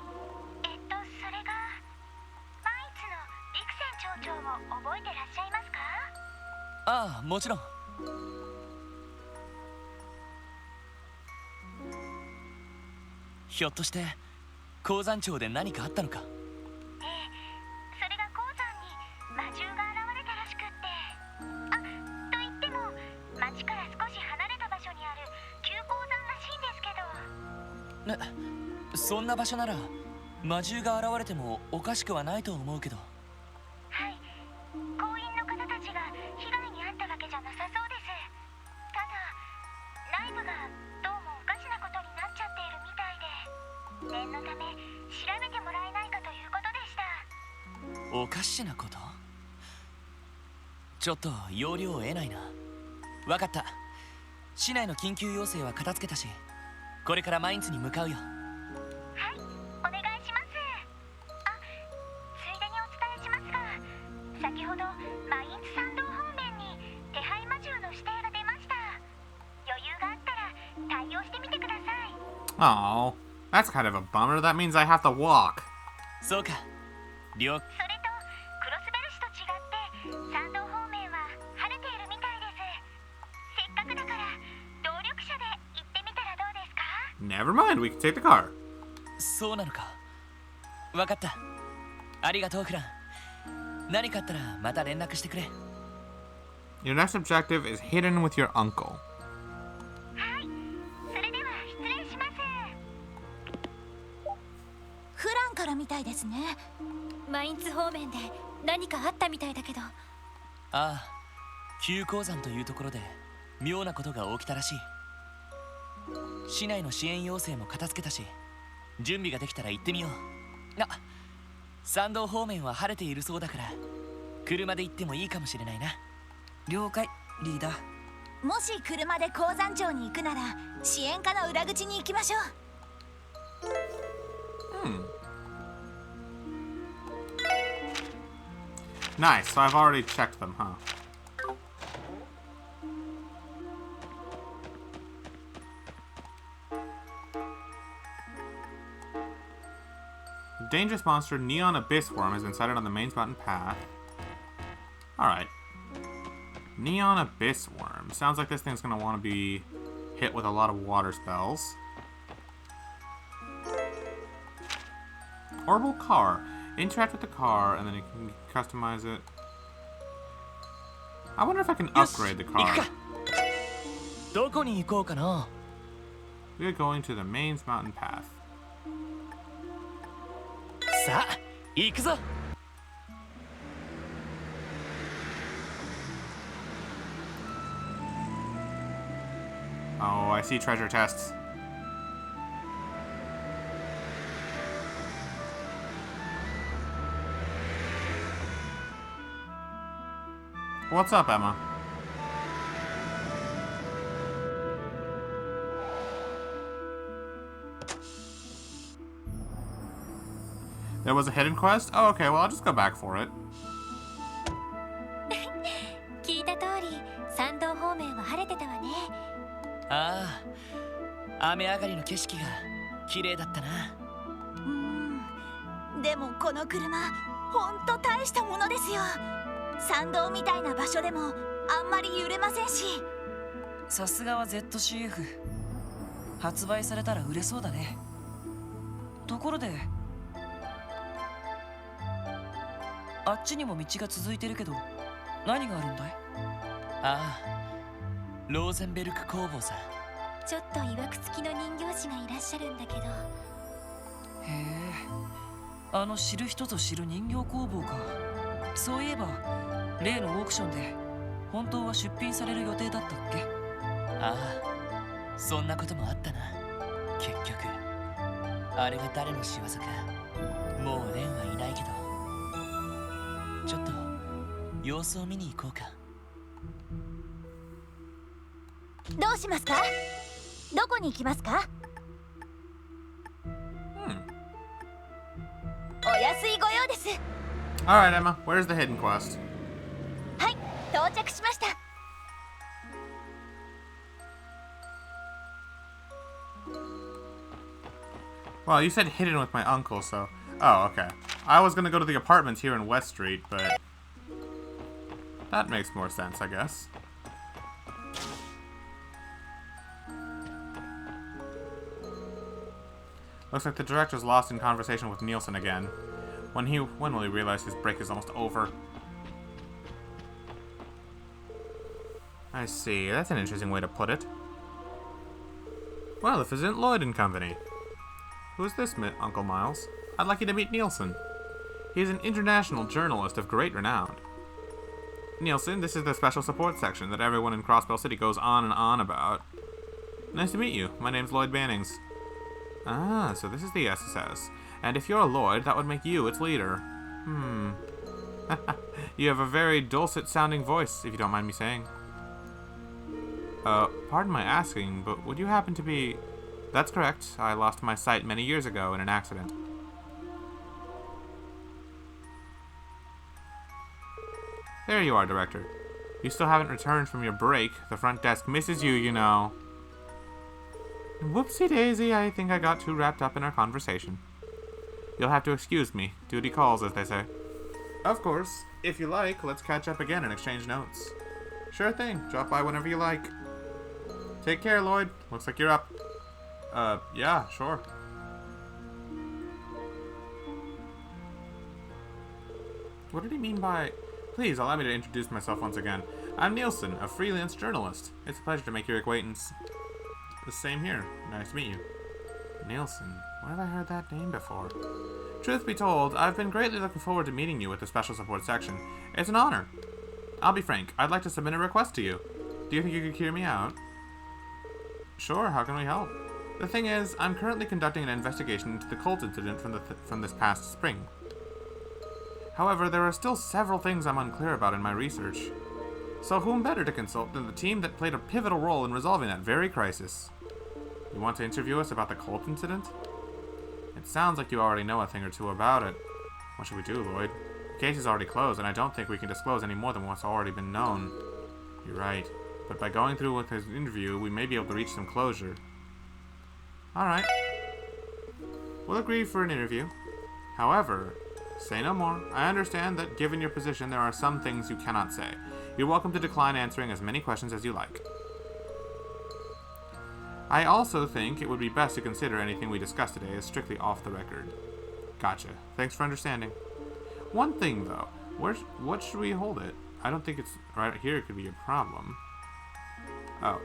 Speaker 5: マイツの陸船町長を覚えてらっしゃいますか？
Speaker 2: ああ、もちろん。ひょっとして鉱山町で何かあったのか？
Speaker 5: それが鉱山に魔獣が現れたらしくって、あ、と言っても町から少し離れた場所にある旧鉱山らしいんですけど。
Speaker 2: そんな場所なら魔獣が現れてもおかしくはないと思うけど。
Speaker 5: はい、工員の方たちが被害に遭ったわけじゃなさそうです。ただ内部がどうもおかしなことになっちゃっているみたいで、念のため調べてもらえないかということでした。
Speaker 2: おかしなこと？ちょっと要領を得ないな。わかった。市内の緊急要請は片付けたし、これからマインツに向かうよ。
Speaker 5: はい、お願いします。あ、ついでにお伝えしますが、先ほどマインツ参道方面に手配魔獣の指定が出ました。余裕があったら対応してみてください。
Speaker 1: Oh, that's kind of a bummer. That means I have to walk.
Speaker 2: そうか。了。
Speaker 5: それとクロスベル市と違って参道方面は晴れているみたいです。せっかくだから動力車で行ってみたらどうですか？
Speaker 1: Never mind, we can take the car.
Speaker 2: そうなのか。わかった。ありがとう、フラン。何かあったらまた連絡してくれ。
Speaker 1: Your next objective is hidden with your uncle.
Speaker 5: はい、それでは失礼します。
Speaker 7: フランからみたいですね。
Speaker 5: マインツ方面で何かあったみたいだけど。
Speaker 2: ああ、旧鉱山というところで妙なことが起きたらしい。市内の支援要請も片付けたし、準備ができたら行ってみよう。あ、山道方面は晴れているそうだから車で行ってもいいかもしれないな。了解、リーダー。
Speaker 7: もし車で鉱山町に行くなら支援課の裏口に行きましょう。
Speaker 1: Nice, so I've already checked them, huh? Dangerous monster Neon Abyss Worm has been sighted on the Mains Mountain path. Alright. Neon Abyss Worm. Sounds like this thing's gonna want to be hit with a lot of water spells. Orbital car. Interact with the car, and then you can customize it. I wonder if I can upgrade the car.
Speaker 2: どこに行こうかな。
Speaker 1: We're going to the Mains Mountain path.
Speaker 2: さあ、行くぞ。
Speaker 1: Oh, I see treasure chests. What's up, Emma? There was a hidden quest? Oh, okay, well, I'll just go back for it.
Speaker 5: 聞いた通り山道方面は晴れてたわね。
Speaker 2: ああ、雨上がりの景色が綺麗だったな。
Speaker 7: でもこの車ほんと大したものですよ。山道みたいな場所でもあんまり揺れませんし。
Speaker 2: さすがは ZCF。 発売されたら売れそうだね。ところであっちにも道が続いてるけど何があるんだい？ああ、ローゼンベルク工房さ。
Speaker 5: ちょっと曰く付きの人形師がいらっしゃるんだけど。
Speaker 2: へえ、あの知る人ぞ知る人形工房か。そういえば例のオークションで本当は出品される予定だったっけ？ああ、そんなこともあったな。結局あれが誰の仕業かもうレンはいないけど、ちょっと様子を見に行こうか。
Speaker 7: どうしますか？どこに行きますか？お安いご用です。
Speaker 1: Alright, Emma, where's the hidden quest?
Speaker 7: はい、到着しました。
Speaker 1: Well, you said hidden with my uncle, so... Oh, okay. I was gonna go to the apartments here in West Street, but... That makes more sense, I guess. Looks like the director's lost in conversation with Nielsen again. When will he realize his break is almost over? I see. That's an interesting way to put it. Well, if it isn't Lloyd and Company. Who's this, Uncle Miles? I'd like you to meet Nielsen. He's an international journalist of great renown. Nielsen, this is the special support section that everyone in Crossbell City goes on and on about. Nice to meet you. My name's Lloyd Bannings. Ah, so this is the SSS. And if you're Lloyd, that would make you its leader. You have a very dulcet-sounding voice, if you don't mind me saying. Pardon my asking, but would you happen to be... That's correct. I lost my sight many years ago in an accident. There you are, Director. You still haven't returned from your break. The front desk misses you, you know. Whoopsie-daisy, I think I got too wrapped up in our conversation. You'll have to excuse me. Duty calls, as they say. Of course. If you like, let's catch up again and exchange notes. Sure thing. Drop by whenever you like. Take care, Lloyd. Looks like you're up. Yeah, sure. What did he mean by... Please, allow me to introduce myself once again. I'm Nielsen, a freelance journalist. It's a pleasure to make your acquaintance. The same here. Nice to meet you. Nielsen. Where have I heard that name before? Truth be told, I've been greatly looking forward to meeting you with the Special Support Section. It's an honor. I'll be frank, I'd like to submit a request to you. Do you think you could hear me out? Sure, how can we help? The thing is, I'm currently conducting an investigation into the cult incident from this past spring. However, there are still several things I'm unclear about in my research. So whom better to consult than the team that played a pivotal role in resolving that very crisis? You want to interview us about the cult incident? It sounds like you already know a thing or two about it. What should we do, Lloyd? The case is already closed, and I don't think we can disclose any more than what's already been known. You're right, but by going through with his interview, we may be able to reach some closure. Alright. We'll agree for an interview. However, say no more. I understand that given your position, there are some things you cannot say. You're welcome to decline answering as many questions as you like. I also think it would be best to consider anything we discussed today as strictly off the record. Gotcha. Thanks for understanding. One thing, though. What should we hold it? I don't think it's right here could be a problem. Oh.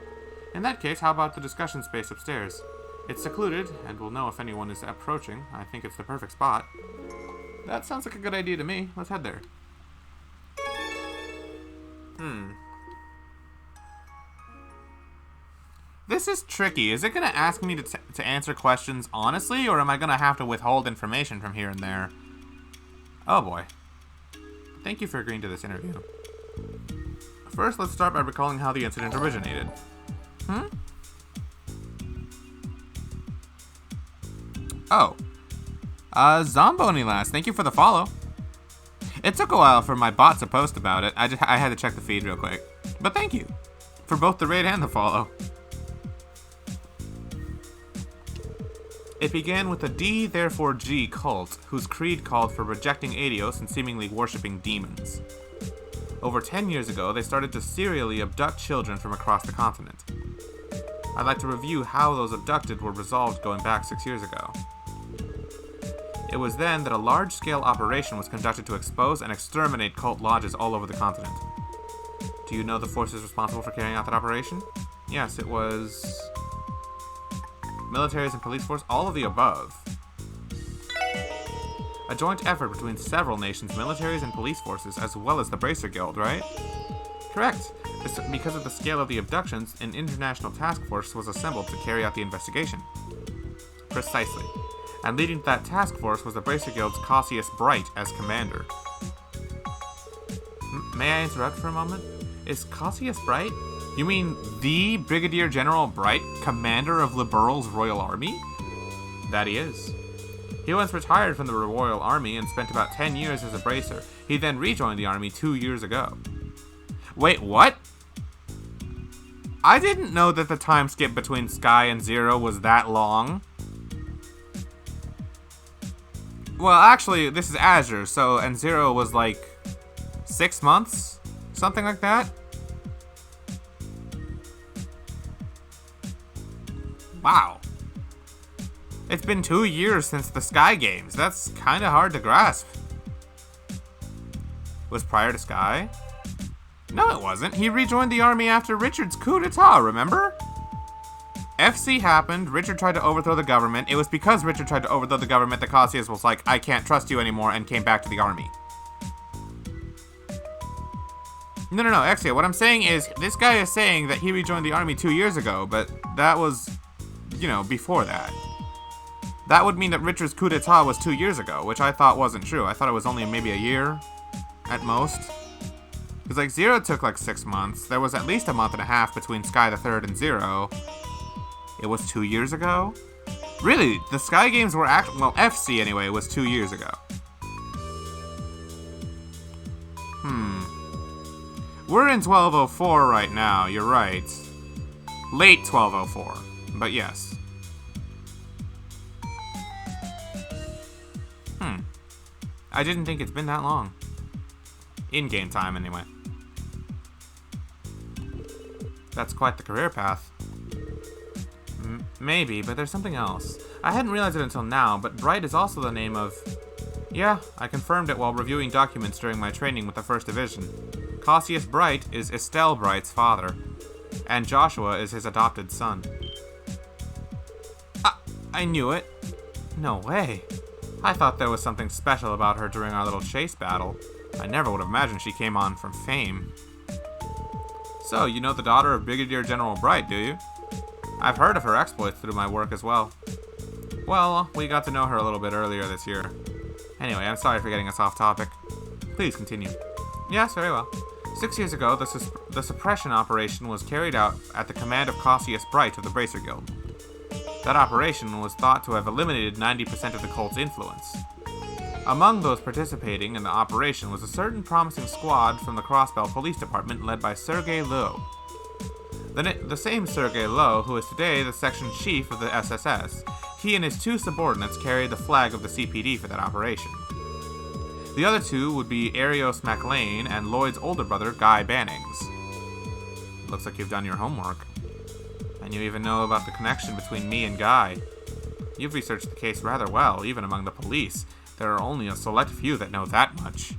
Speaker 1: In that case, how about the discussion space upstairs? It's secluded, and we'll know if anyone is approaching. I think it's the perfect spot. That sounds like a good idea to me. Let's head there. This is tricky. Is it going to ask me to answer questions honestly, or am I going to have to withhold information from here and there? Oh boy. Thank you for agreeing to this interview. First, let's start by recalling how the incident originated. Oh. Zombonilas, thank you for the follow. It took a while for my bot to post about it. I had to check the feed real quick. But thank you for both the raid and the follow. It began with a D, therefore G cult, whose creed called for rejecting Adios and seemingly worshipping demons. Over 10 years ago, they started to serially abduct children from across the continent. I'd like to review how those abducted were resolved going back 6 years ago. It was then that a large-scale operation was conducted to expose and exterminate cult lodges all over the continent. Do you know the forces responsible for carrying out that operation? Yes, it was... militaries and police force, all of the above. A joint effort between several nations' militaries and police forces, as well as the Bracer Guild, right? Correct. Because of the scale of the abductions, an international task force was assembled to carry out the investigation. Precisely. And leading that task force was the Bracer Guild's Cassius Bright as commander. May I interrupt for a moment? Is Cassius Bright? You mean the Brigadier General Bright, commander of Liberal's Royal Army? That he is. He once retired from the Royal Army and spent about 10 years as a bracer. He then rejoined the army 2 years ago. Wait, what? I didn't know that the time skip between Sky and Zero was that long. Well, actually, this is Azure, so, and Zero was like 6 months? Something like that? Wow. It's been 2 years since the Sky Games. That's kind of hard to grasp. Was prior to Sky? No, it wasn't. He rejoined the army after Richard's coup d'etat, remember? FC happened, Richard tried to overthrow the government. It was because Richard tried to overthrow the government that Cassius was like, I can't trust you anymore, and came back to the army. No, Exia, what I'm saying is, this guy is saying that he rejoined the army 2 years ago, but that was, you know, before that. That would mean that Richard's coup d'etat was 2 years ago, which I thought wasn't true. I thought it was only maybe a year, at most. Because, like, Zero took, like, 6 months. There was at least a month and a half between Sky the Third and Zero. It was 2 years ago? Really? The Sky Games were actually... Well, FC, anyway, was 2 years ago. We're in 1204 right now, you're right. Late 1204, but yes. I didn't think it's been that long. In-game time, anyway. That's quite the career path. Maybe, but there's something else. I hadn't realized it until now, but Bright is also the name of... Yeah, I confirmed it while reviewing documents during my training with the 1st Division. Cassius Bright is Estelle Bright's father, and Joshua is his adopted son. I knew it. No way. I thought there was something special about her during our little chase battle. I never would have imagined she came on from fame. So, you know the daughter of Brigadier General Bright, do you? I've heard of her exploits through my work as well. Well, we got to know her a little bit earlier this year. Anyway, I'm sorry for getting us off topic. Please continue. Yes, very well. 6 years ago, the suppression operation was carried out at the command of Cassius Bright of the Bracer Guild. That operation was thought to have eliminated 90% of the cult's influence. Among those participating in the operation was a certain promising squad from the Crossbell Police Department led by Sergei Lowe. The same Sergei Lowe, who is today the section chief of the SSS, he and his 2 subordinates carried the flag of the CPD for that operation. The other 2 would be Arios MacLean and Lloyd's older brother, Guy Bannings. Looks like you've done your homework. And you even know about the connection between me and Guy. You've researched the case rather well, even among the police. There are only a select few that know that much.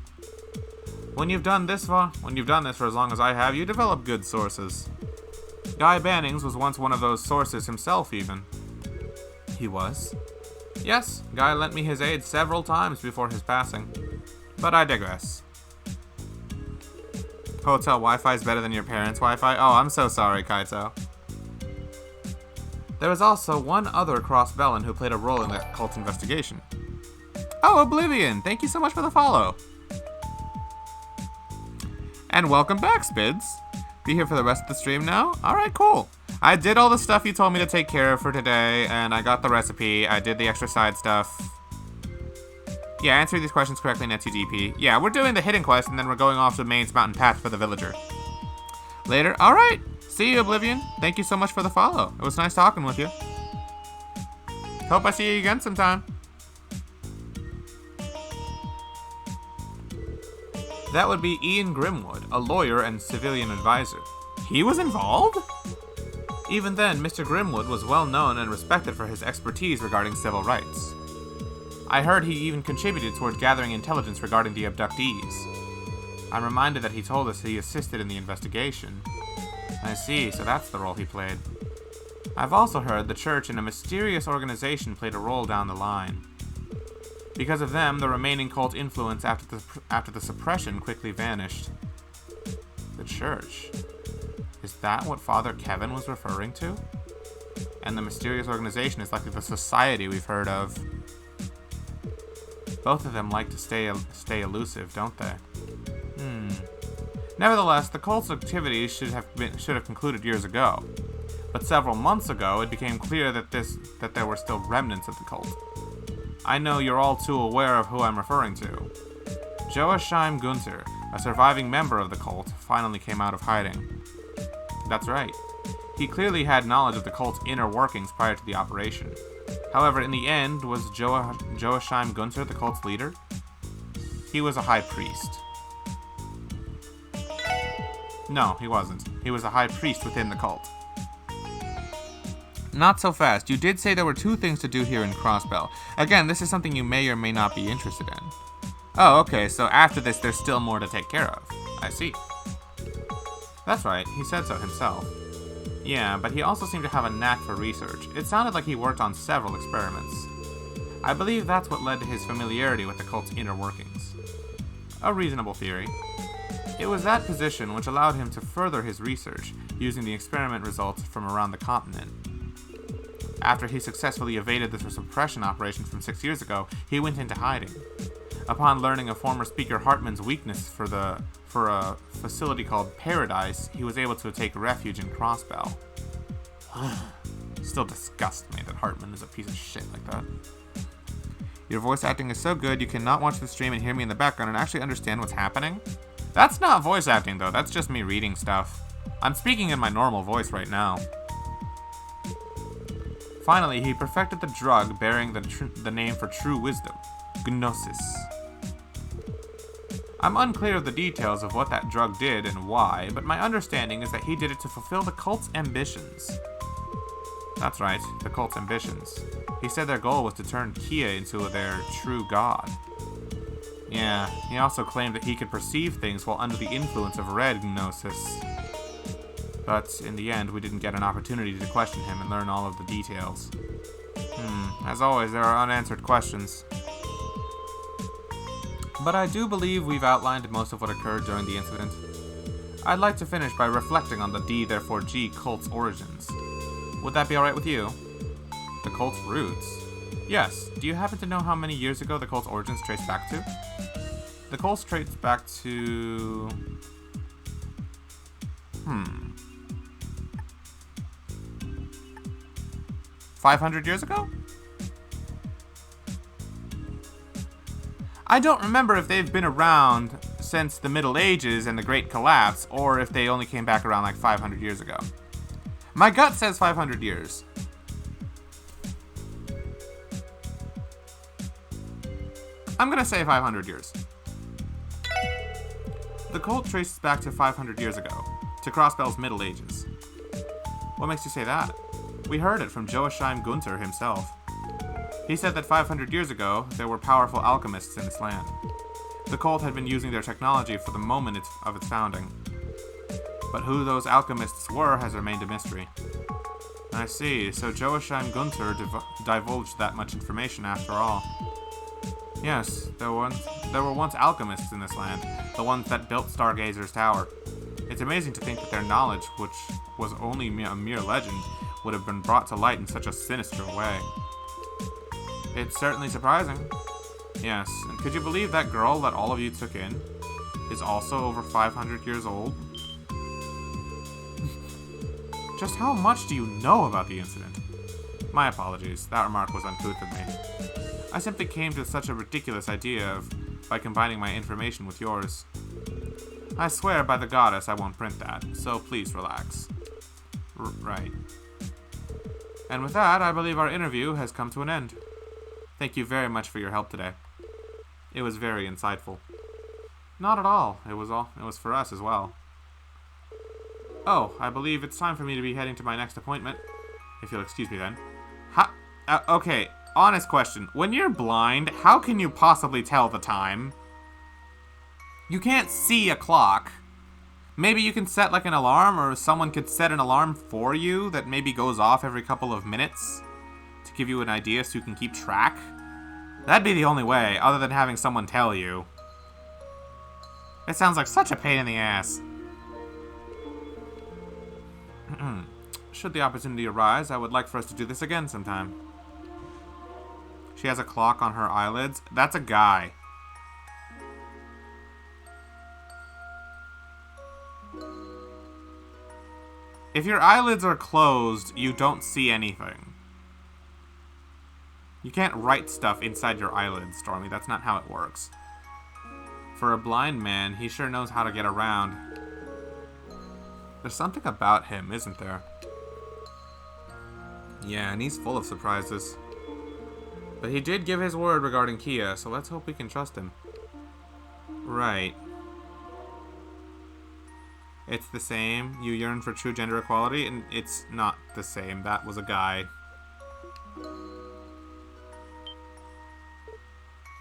Speaker 1: When you've done this for as long as I have, you develop good sources. Guy Bannings was once one of those sources himself, even. He was? Yes, Guy lent me his aid several times before his passing. But I digress. Hotel Wi-Fi is better than your parents' Wi-Fi? Oh, I'm so sorry, Kaito. There was also one other Crossbellan who played a role in the cult investigation. Oh, Oblivion! Thank you so much for the follow! And welcome back, Spids! Be here for the rest of the stream now? Alright, cool. I did all the stuff you told me to take care of for today, and I got the recipe. I did the extra side stuff. Yeah, answer these questions correctly, NetsuDP. Yeah, we're doing the hidden quest, and then we're going off to Maine's Mountain Path for the villager. Later. Alright! See you, Oblivion. Thank you so much for the follow. It was nice talking with you. Hope I see you again sometime. That would be Ian Grimwood, a lawyer and civilian advisor. He was involved? Even then, Mr. Grimwood was well known and respected for his expertise regarding civil rights. I heard he even contributed toward gathering intelligence regarding the abductees. I'm reminded that he told us he assisted in the investigation. I see, so that's the role he played. I've also heard the church and a mysterious organization played a role down the line. Because of them, the remaining cult influence after the suppression quickly vanished. The church? Is that what Father Kevin was referring to? And the mysterious organization is likely the society we've heard of. Both of them like to stay elusive, don't they? Nevertheless, the cult's activities should have concluded years ago. But several months ago, it became clear that there were still remnants of the cult. I know you're all too aware of who I'm referring to. Joachim Gunther, a surviving member of the cult, finally came out of hiding. That's right. He clearly had knowledge of the cult's inner workings prior to the operation. However, in the end, was Joachim Gunther the cult's leader? He was a high priest. No, he wasn't. He was a high priest within the cult. Not so fast. You did say there were 2 things to do here in Crossbell. Again, this is something you may or may not be interested in. Oh, okay, so after this, there's still more to take care of. I see. That's right, he said so himself. Yeah, but he also seemed to have a knack for research. It sounded like he worked on several experiments. I believe that's what led to his familiarity with the cult's inner workings. A reasonable theory. It was that position which allowed him to further his research, using the experiment results from around the continent. After he successfully evaded the suppression operation from 6 years ago, he went into hiding. Upon learning of former Speaker Hartman's weakness for a facility called Paradise, he was able to take refuge in Crossbell. Still disgusts me that Hartman is a piece of shit like that. Your voice acting is so good you cannot watch the stream and hear me in the background and actually understand what's happening? That's not voice acting though, that's just me reading stuff. I'm speaking in my normal voice right now. Finally, he perfected the drug bearing the name for true wisdom, Gnosis. I'm unclear of the details of what that drug did and why, but my understanding is that he did it to fulfill the cult's ambitions. That's right, the cult's ambitions. He said their goal was to turn Kia into their true god. Yeah, he also claimed that he could perceive things while under the influence of red Gnosis. But in the end, we didn't get an opportunity to question him and learn all of the details. As always, there are unanswered questions. But I do believe we've outlined most of what occurred during the incident. I'd like to finish by reflecting on the D therefore G cult's origins. Would that be alright with you? The cult's roots? Yes. Do you happen to know how many years ago the cult's origins trace back to? The cult trace back to... 500 years ago? I don't remember if they've been around since the Middle Ages and the Great Collapse, or if they only came back around like 500 years ago. My gut says 500 years. I'm gonna say 500 years. The cult traces back to 500 years ago, to Crossbell's Middle Ages. What makes you say that? We heard it from Joachim Gunther himself. He said that 500 years ago, there were powerful alchemists in this land. The cult had been using their technology for the moment of its founding. But who those alchemists were has remained a mystery. I see, so Joachim Gunther divulged that much information after all. Yes, there were once alchemists in this land, the ones that built Stargazer's tower. It's amazing to think that their knowledge, which was only a mere legend, would have been brought to light in such a sinister way. It's certainly surprising. Yes, and could you believe that girl that all of you took in is also over 500 years old? Just how much do you know about the incident? My apologies, that remark was uncouth of me. I simply came to such a ridiculous idea by combining my information with yours. I swear by the goddess I won't print that, so please relax. Right. And with that, I believe our interview has come to an end. Thank you very much for your help today. It was very insightful. Not at all. It was for us as well. Oh, I believe it's time for me to be heading to my next appointment. If you'll excuse me then. Okay, honest question. When you're blind, how can you possibly tell the time? You can't see a clock. Maybe you can set like an alarm, or someone could set an alarm for you that maybe goes off every couple of minutes to give you an idea so you can keep track. That'd be the only way, other than having someone tell you. It sounds like such a pain in the ass. Should the opportunity arise, I would like for us to do this again sometime. She has a clock on her eyelids. That's a guy. If your eyelids are closed, you don't see anything. You can't write stuff inside your eyelids, Stormy. That's not how it works. For a blind man, he sure knows how to get around. There's something about him, isn't there? Yeah, and he's full of surprises. But he did give his word regarding Kia, so let's hope we can trust him. Right. It's the same. You yearn for true gender equality, and it's not the same. That was a guy.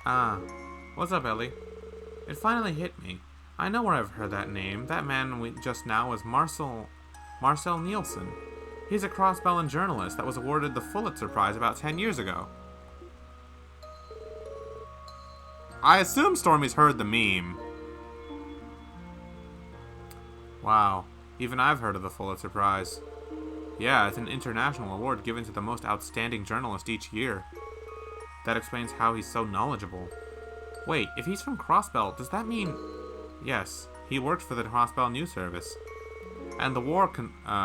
Speaker 1: Ah. What's up, Ellie? It finally hit me. I know where I've heard that name. That man just now was Marcel Nielsen. He's a Crossbell journalist that was awarded the Pulitzer Prize about 10 years ago. I assume Stormy's heard the meme. Wow, even I've heard of the Pulitzer Prize. Yeah, it's an international award given to the most outstanding journalist each year. That explains how he's so knowledgeable. Wait, if he's from Crossbell, does that mean... Yes, he worked for the Crossbell News Service. And the war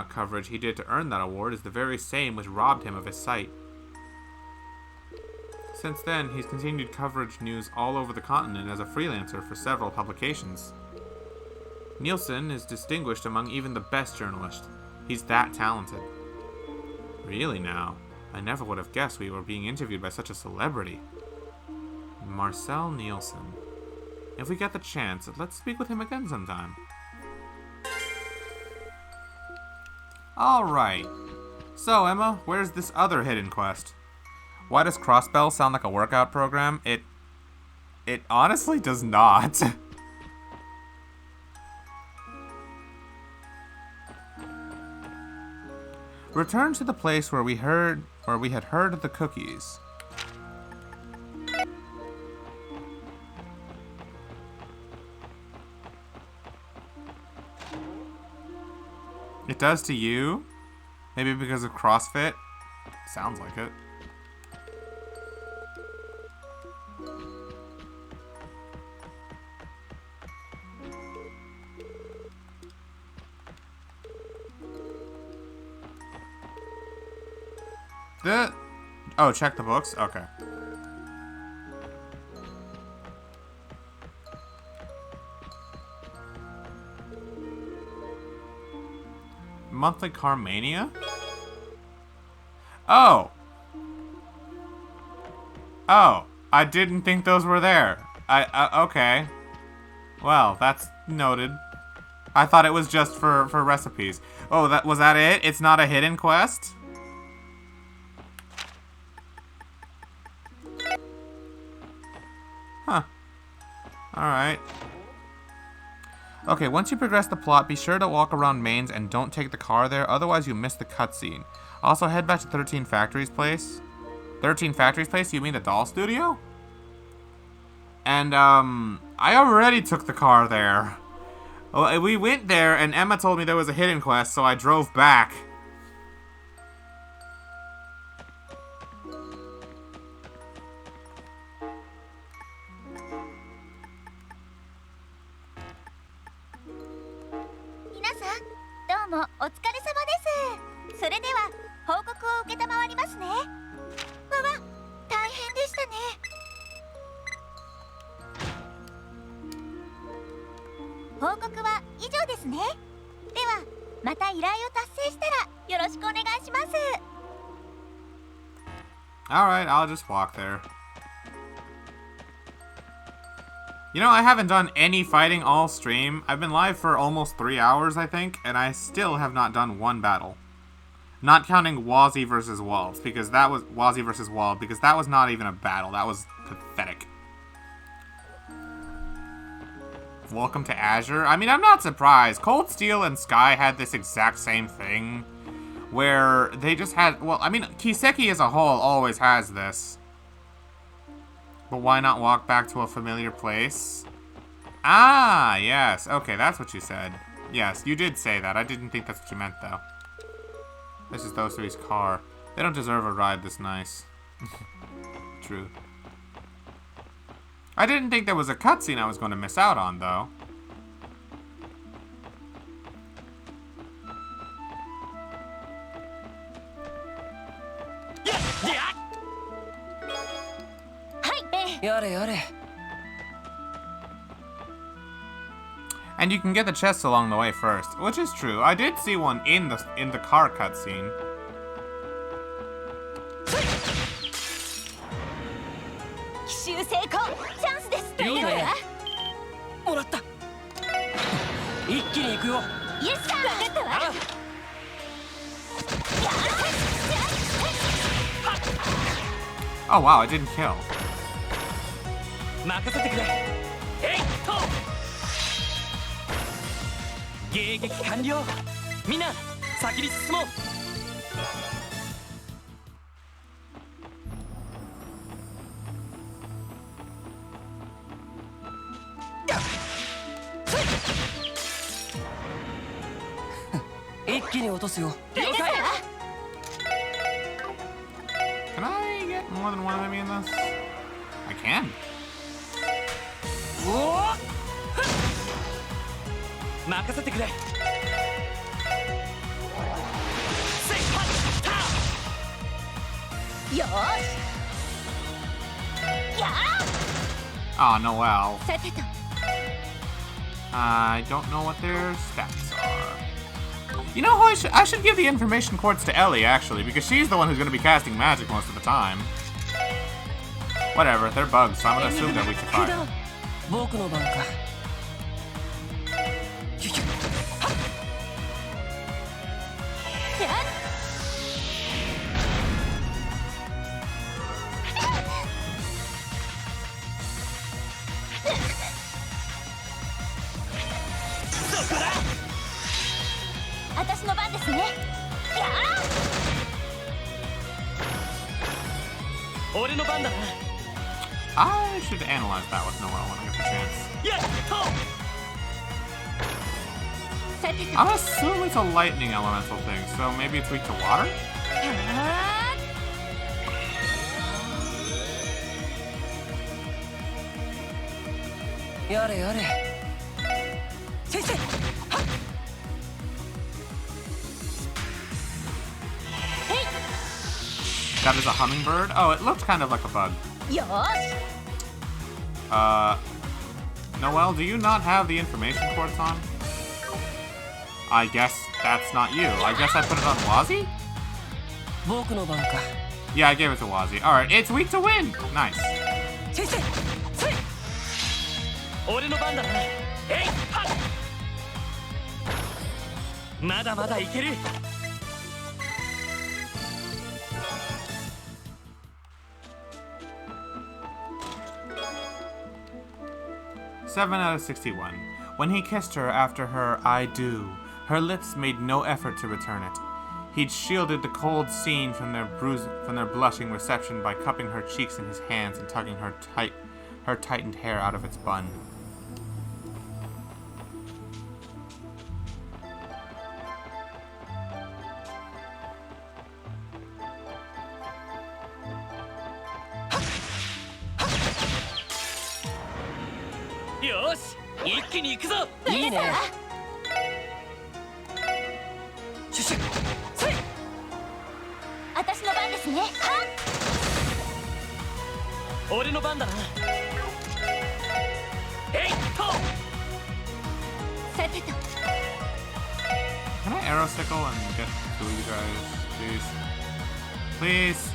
Speaker 1: coverage he did to earn that award is the very same which robbed him of his sight. Since then, he's continued coverage news all over the continent as a freelancer for several publications. Nielsen is distinguished among even the best journalists. He's that talented. Really now? I never would have guessed we were being interviewed by such a celebrity. Marcel Nielsen. If we get the chance, let's speak with him again sometime. Alright. So, Emma, where's this other hidden quest? Why does Crossbell sound like a workout program? It honestly does not. Return to the place where we had heard the cookies. It does to you? Maybe because of CrossFit? Sounds like it. Oh, check the books? Okay. Monthly Carmania? Oh! Oh, I didn't think those were there. Okay. Well, that's noted. I thought it was just for recipes. Oh, was that it? It's not a hidden quest? Huh. Alright. Okay, once you progress the plot, be sure to walk around Mainz and don't take the car there, otherwise you miss the cutscene. Also, head back to 13 Factories Place. 13 Factories Place? You mean the doll studio? And, I already took the car there. Well, we went there, and Emma told me there was a hidden quest, so I drove back. Alright, I'll just walk there. You know, I haven't done any fighting all stream. I've been live for almost 3 hours, I think, and I still have not done one battle. Not counting Wazzy versus Wald, because that was because that was not even a battle. That was pathetic. Welcome to Azure. I mean, I'm not surprised. Cold Steel and Sky had this exact same thing. Where they just had... Well, I mean, Kiseki as a whole always has this. But why not walk back to a familiar place? Ah, yes. Okay, that's what you said. Yes, you did say that. I didn't think that's what you meant, though. This is those three's car. They don't deserve a ride this nice. True. I didn't think there was a cutscene I was going to miss out on, though. And you can get the chests along the way first, which is true. I did see one in the car cutscene. Oh wow, it didn't kill. Can I get more than one enemy in this? I can. Oh, Noelle. I don't know what their stats are. You know who I should give the information cords to Ellie, actually, because she's the one who's going to be casting magic most of the time. Whatever, they're bugs, so I'm going to assume they're weak to fire. I should analyze that with Noelle when I get the chance. I'm assuming it's a lightning elemental thing, so maybe it's weak to water? That is a hummingbird? Oh, it looks kind of like a bug. Noelle, do you not have the information cords on? I guess that's not you. I guess I put it on Wazi? Yeah, I gave it to Wazi. Alright, it's weak to wind! Nice. Seven out of 61. When he kissed her after her I do, her lips made no effort to return it. He'd shielded the cold scene from their blushing reception by cupping her cheeks in his hands and tugging her tightened hair out of its bun. Can I arrow sickle and get to you guys, please? Please?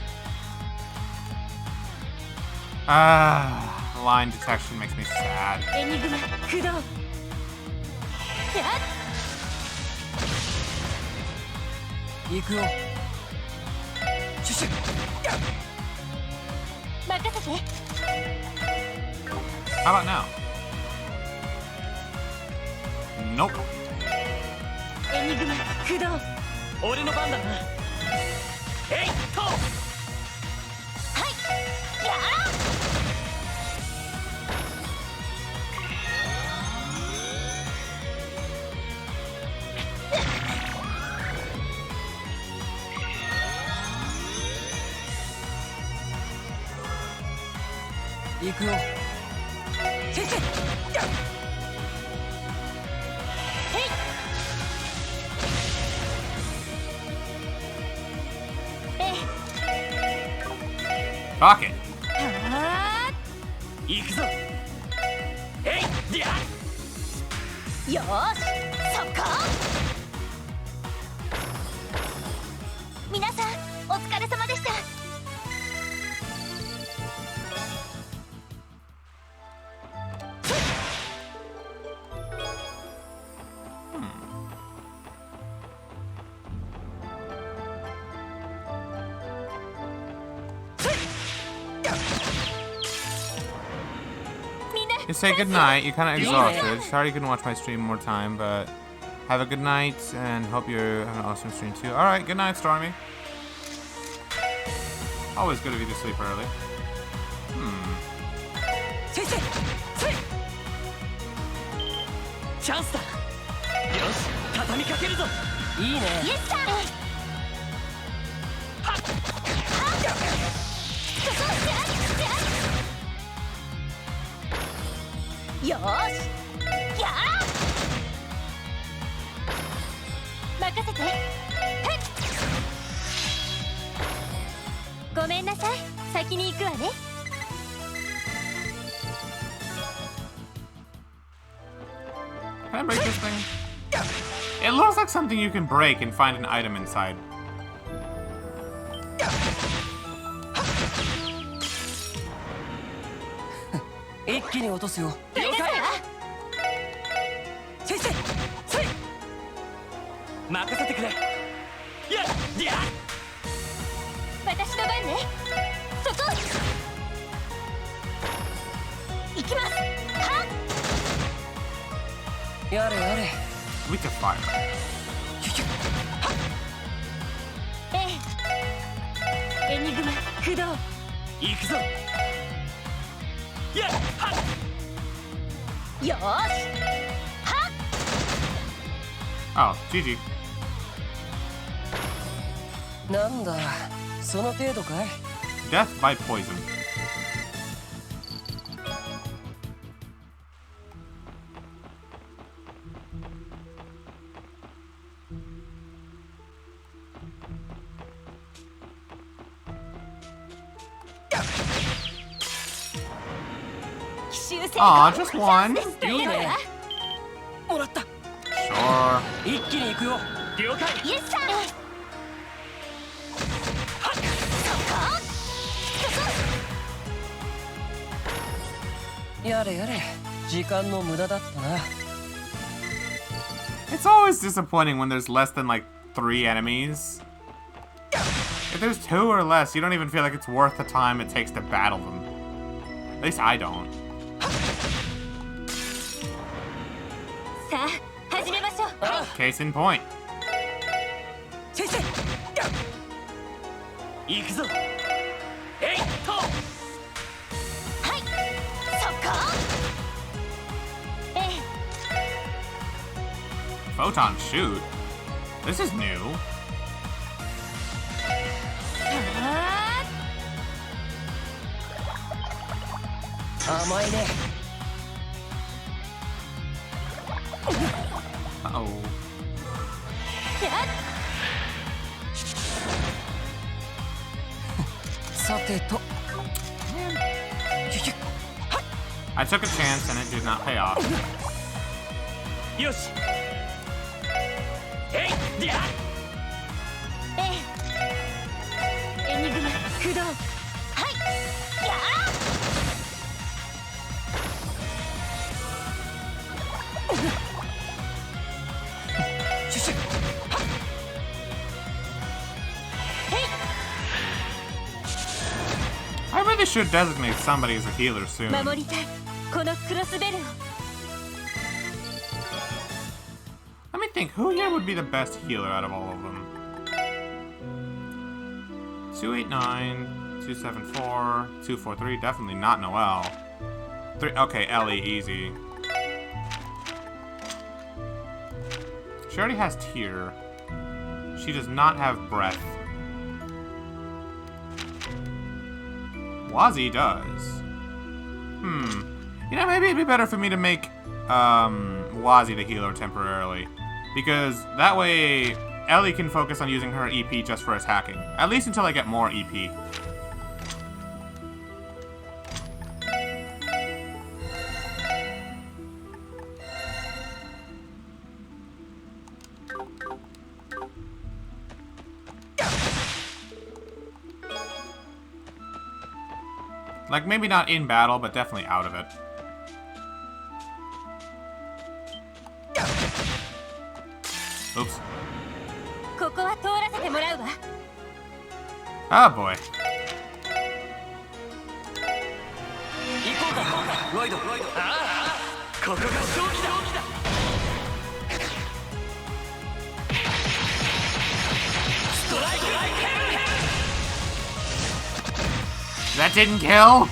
Speaker 1: Line detection makes me sad. How about now? Nope.
Speaker 5: エニグマ駆動。
Speaker 2: 俺の番だな。えいっと。
Speaker 5: はいやら。
Speaker 2: 行くよ。先生。
Speaker 1: Fuck it.
Speaker 2: 行くぞ。えいや。
Speaker 5: よーしそこ。皆さんお疲れ様でした。
Speaker 1: You say goodnight. You're kind of exhausted. Sorry you couldn't watch my stream more time, but have a good night and hope you have an awesome stream too. Alright, good night, Stormy. Always good of you to sleep early.
Speaker 2: 先生。チャンスだ。よし、畳みかけるぞ。いいね。
Speaker 5: イエスさん。よーしやら。任せて。ごめんなさい、先に行くわね。
Speaker 1: Can I break this thing? It looks like something you can break and find an item inside.
Speaker 2: 一気に落とすよ。了解。先生。任せてくれ。や
Speaker 5: 私の番ね。そこ。行きます。はっ。
Speaker 2: やれやれ。
Speaker 1: We can fire.
Speaker 5: エニグマ駆動。
Speaker 2: 行くぞ。やっはっ。
Speaker 5: よーしはっ。
Speaker 1: Oh, GG.
Speaker 2: なんだ、その程度かい。
Speaker 1: Death by poison. Aw, just one.
Speaker 2: いいね。もらった。
Speaker 1: Sure.
Speaker 2: 一気に行くよ。了解。
Speaker 5: イエスさん。
Speaker 2: やれやれ。時間の無駄だったな。
Speaker 1: It's always disappointing when there's less than like 3 enemies. If there's 2 or less, you don't even feel like it's worth the time it takes to battle them. At least I don't.
Speaker 5: さあ始めましょう。
Speaker 1: Case in point.
Speaker 2: 先生。行くぞ。えいっと。
Speaker 5: はいそこ。
Speaker 1: Photon shoot? This is new.
Speaker 2: 甘いね。
Speaker 1: Uh-oh.
Speaker 2: さてと。
Speaker 1: I took a chance and it did not pay off.
Speaker 2: よし。えい、や。
Speaker 5: エニグマ駆動。はいやら。
Speaker 2: シュシュ。
Speaker 1: I really should designate somebody as a healer soon.
Speaker 5: 守りたいこのクロスベルを。
Speaker 1: think who here would be the best healer out of all of them. 289, 274, 243. Definitely not Noelle. 3. Okay, Ellie, easy. She already has Tear. She does not have Breath. Wazzy does. You know, maybe it'd be better for me to make Wazzy the healer temporarily. Because that way, Ellie can focus on using her EP just for attacking. At least until I get more EP. Like, maybe not in battle, but definitely out of it. Oops. Oh boy. That didn't kill?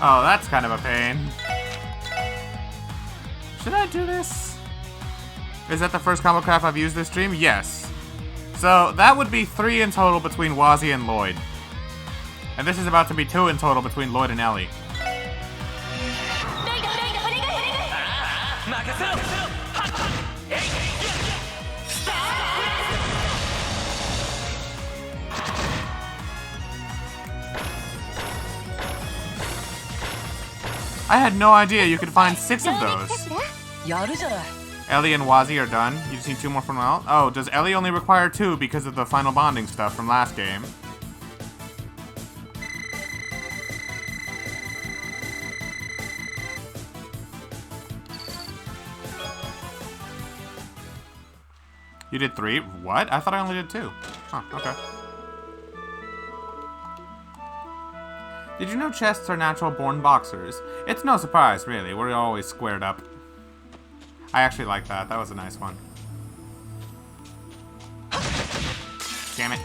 Speaker 1: Oh, that's kind of a pain. Should I do this? Is that the first combo craft I've used this stream? Yes. So that would be 3 in total between Wazzy and Lloyd. And this is about to be 2 in total between Lloyd and Ellie. I had no idea you could find 6 of those. Ellie and Wazzy are done. You just need 2 more from Noelle. Oh, does Ellie only require 2 because of the final bonding stuff from last game? You did 3? What? I thought I only did 2. Huh, okay. Did you know chests are natural-born boxers? It's no surprise, really. We're always squared up. I actually like that. That was a nice one. Damn it.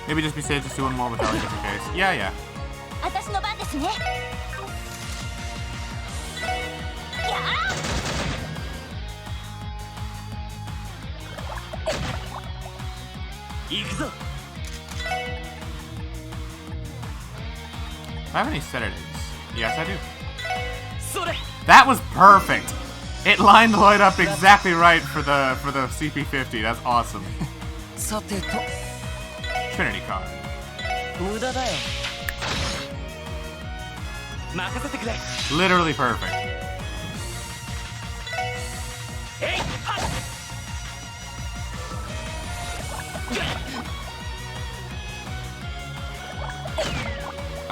Speaker 1: Maybe just be safe, just do one more with Ellie just in case. Yeah, yeah. Do I have any sedatives? Yes, I do. That was perfect! It lined Lloyd up exactly right for the CP50. That's awesome. Trinity card. Literally perfect.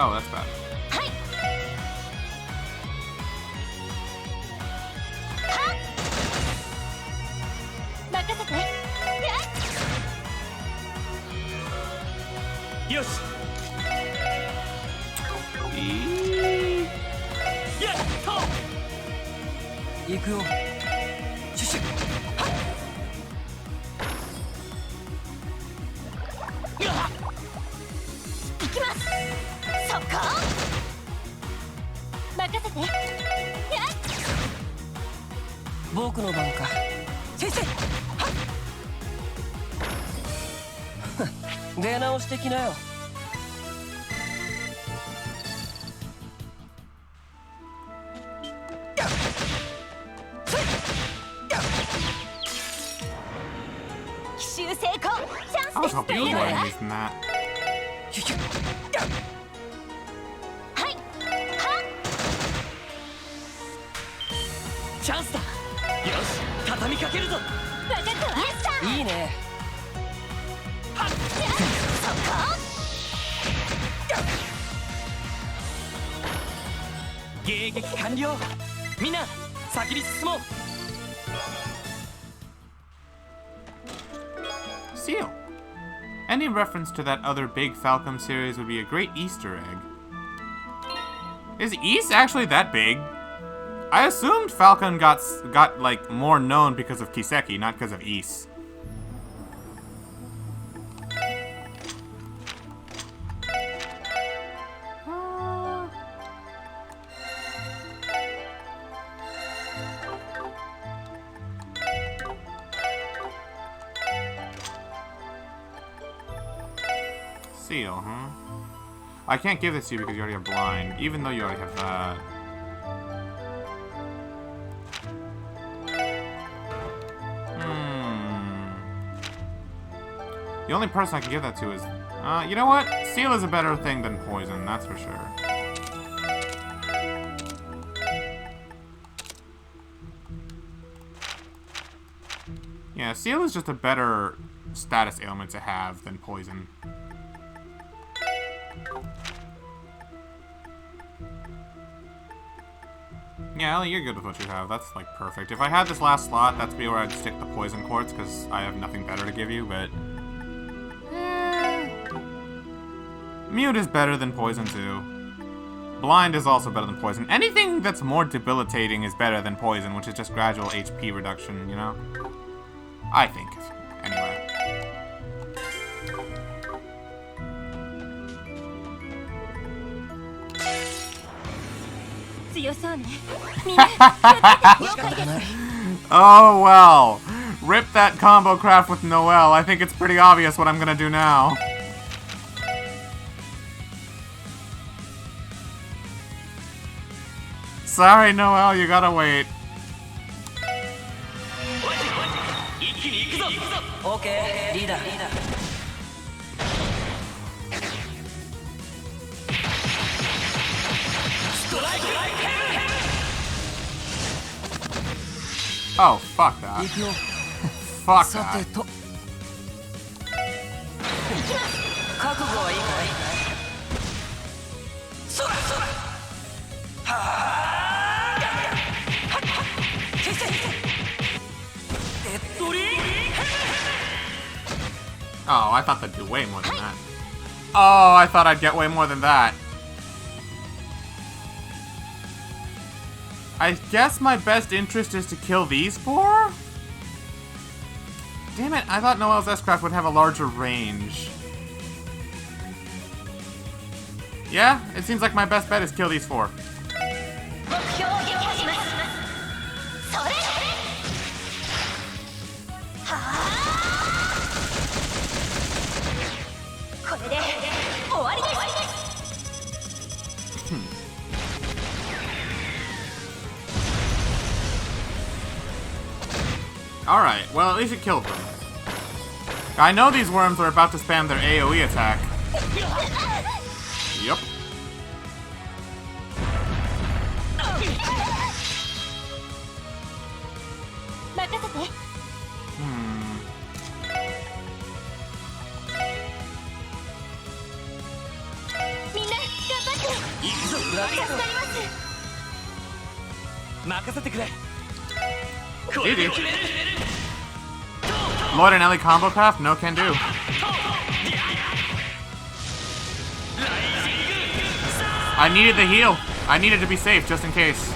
Speaker 1: Oh, that's bad. I was hoping you would want to use that. Any reference to that other big Falcom series would be a great Easter egg. Is Ys actually that big? I assumed Falcon got like more known because of Kiseki, not because of Ys. Seal, huh? I can't give this to you because you already have blind, even though you already have that. The only person I can give that to is... you know what? Seal is a better thing than poison, that's for sure. Yeah, Seal is just a better status ailment to have than poison. Yeah, Ellie, you're good with what you have. That's, like, perfect. If I had this last slot, that's where I'd stick the poison quartz, because I have nothing better to give you, but... Mute is better than poison, too. Blind is also better than poison. Anything that's more debilitating is better than poison, which is just gradual HP reduction, you know? I think. Anyway. Oh, well. Rip that combo craft with Noelle. I think it's pretty obvious what I'm gonna do now. Sorry, Noelle, you gotta wait.
Speaker 2: Okay, leader.
Speaker 1: Oh, fuck that. Fuck that. Oh, I thought that'd do way more than that. Oh, I thought I'd get way more than that. I guess my best interest is to kill these four? Damn it, I thought Noelle's S-Craft would have a larger range. Yeah, it seems like my best bet is kill these four. Alright, well at least it killed them. I know these worms are about to spam their AoE attack. Yup. GG. Lloyd and Ellie combo craft? No can do. I needed the heal. I needed to be safe just in case.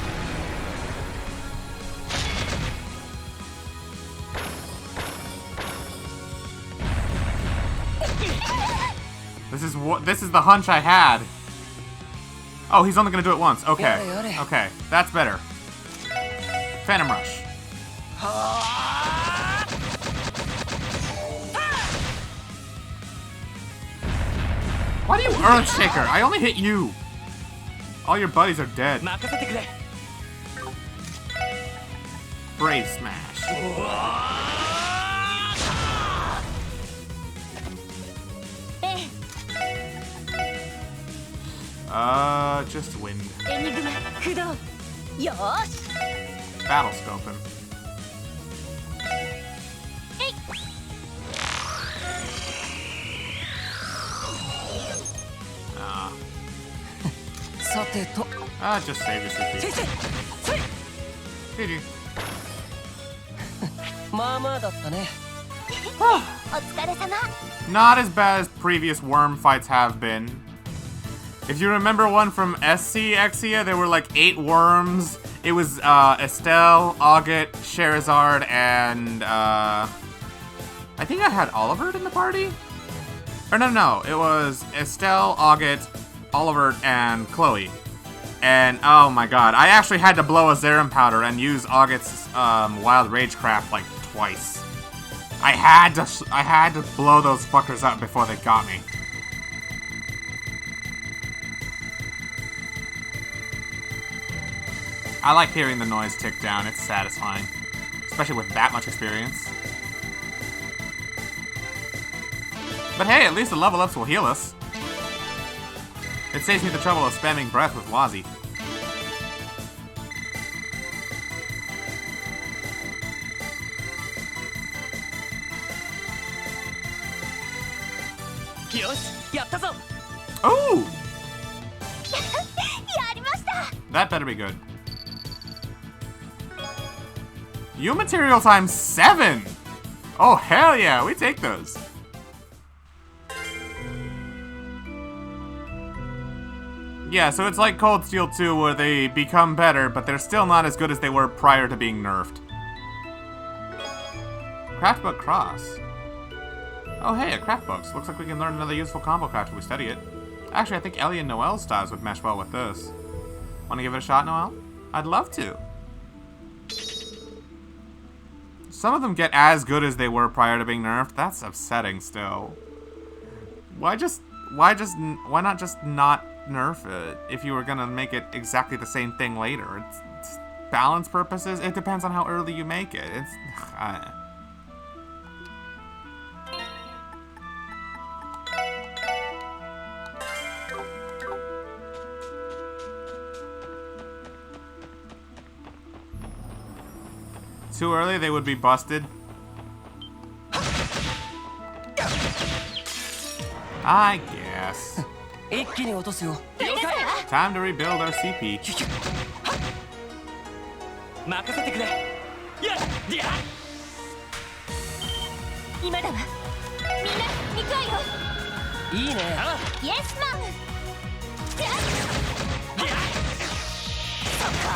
Speaker 1: This is the hunch I had. Oh, he's only gonna do it once. Okay. Okay, that's better. Phantom Rush. Why do you Earthshaker? I only hit you. All your buddies are dead. Brave Smash. Just wind. Battle scope him. Just save your CP. GG.
Speaker 7: お疲れ様。
Speaker 1: Not as bad as previous worm fights have been. If you remember one from SC Exia, there were like 8 worms. It was Estelle, Auget, Charizard, and I think I had Olivert in the party? Or no, it was Estelle, Auget, Olivert, and Chloe. And oh my god, I actually had to blow a Zerum Powder and use Auget's Wild Ragecraft like twice. I had to blow those fuckers up before they got me. I like hearing the noise tick down, it's satisfying. Especially with that much experience. But hey, at least the level ups will heal us. It saves me the trouble of spamming breath with Wazi. Oh! That better be good. U material times 7! Oh hell yeah, we take those. Yeah, so it's like Cold Steel 2 where they become better, but they're still not as good as they were prior to being nerfed. Craftbook Cross. Oh hey, a craftbook. Looks like we can learn another useful combo craft if we study it. Actually, I think Ellie and Noelle's styles would mesh well with this. Wanna give it a shot, Noelle? I'd love to. Some of them get as good as they were prior to being nerfed. That's upsetting still. Why not just not nerf it if you were gonna make it exactly the same thing later? It's balance purposes. It depends on how early you make it. It's too early, they would be busted. I guess. Time to rebuild our CP.
Speaker 2: 任せてくれ。
Speaker 7: 今だわ。みんな行くわよ。
Speaker 2: いいね。
Speaker 7: イエスマン。そこ。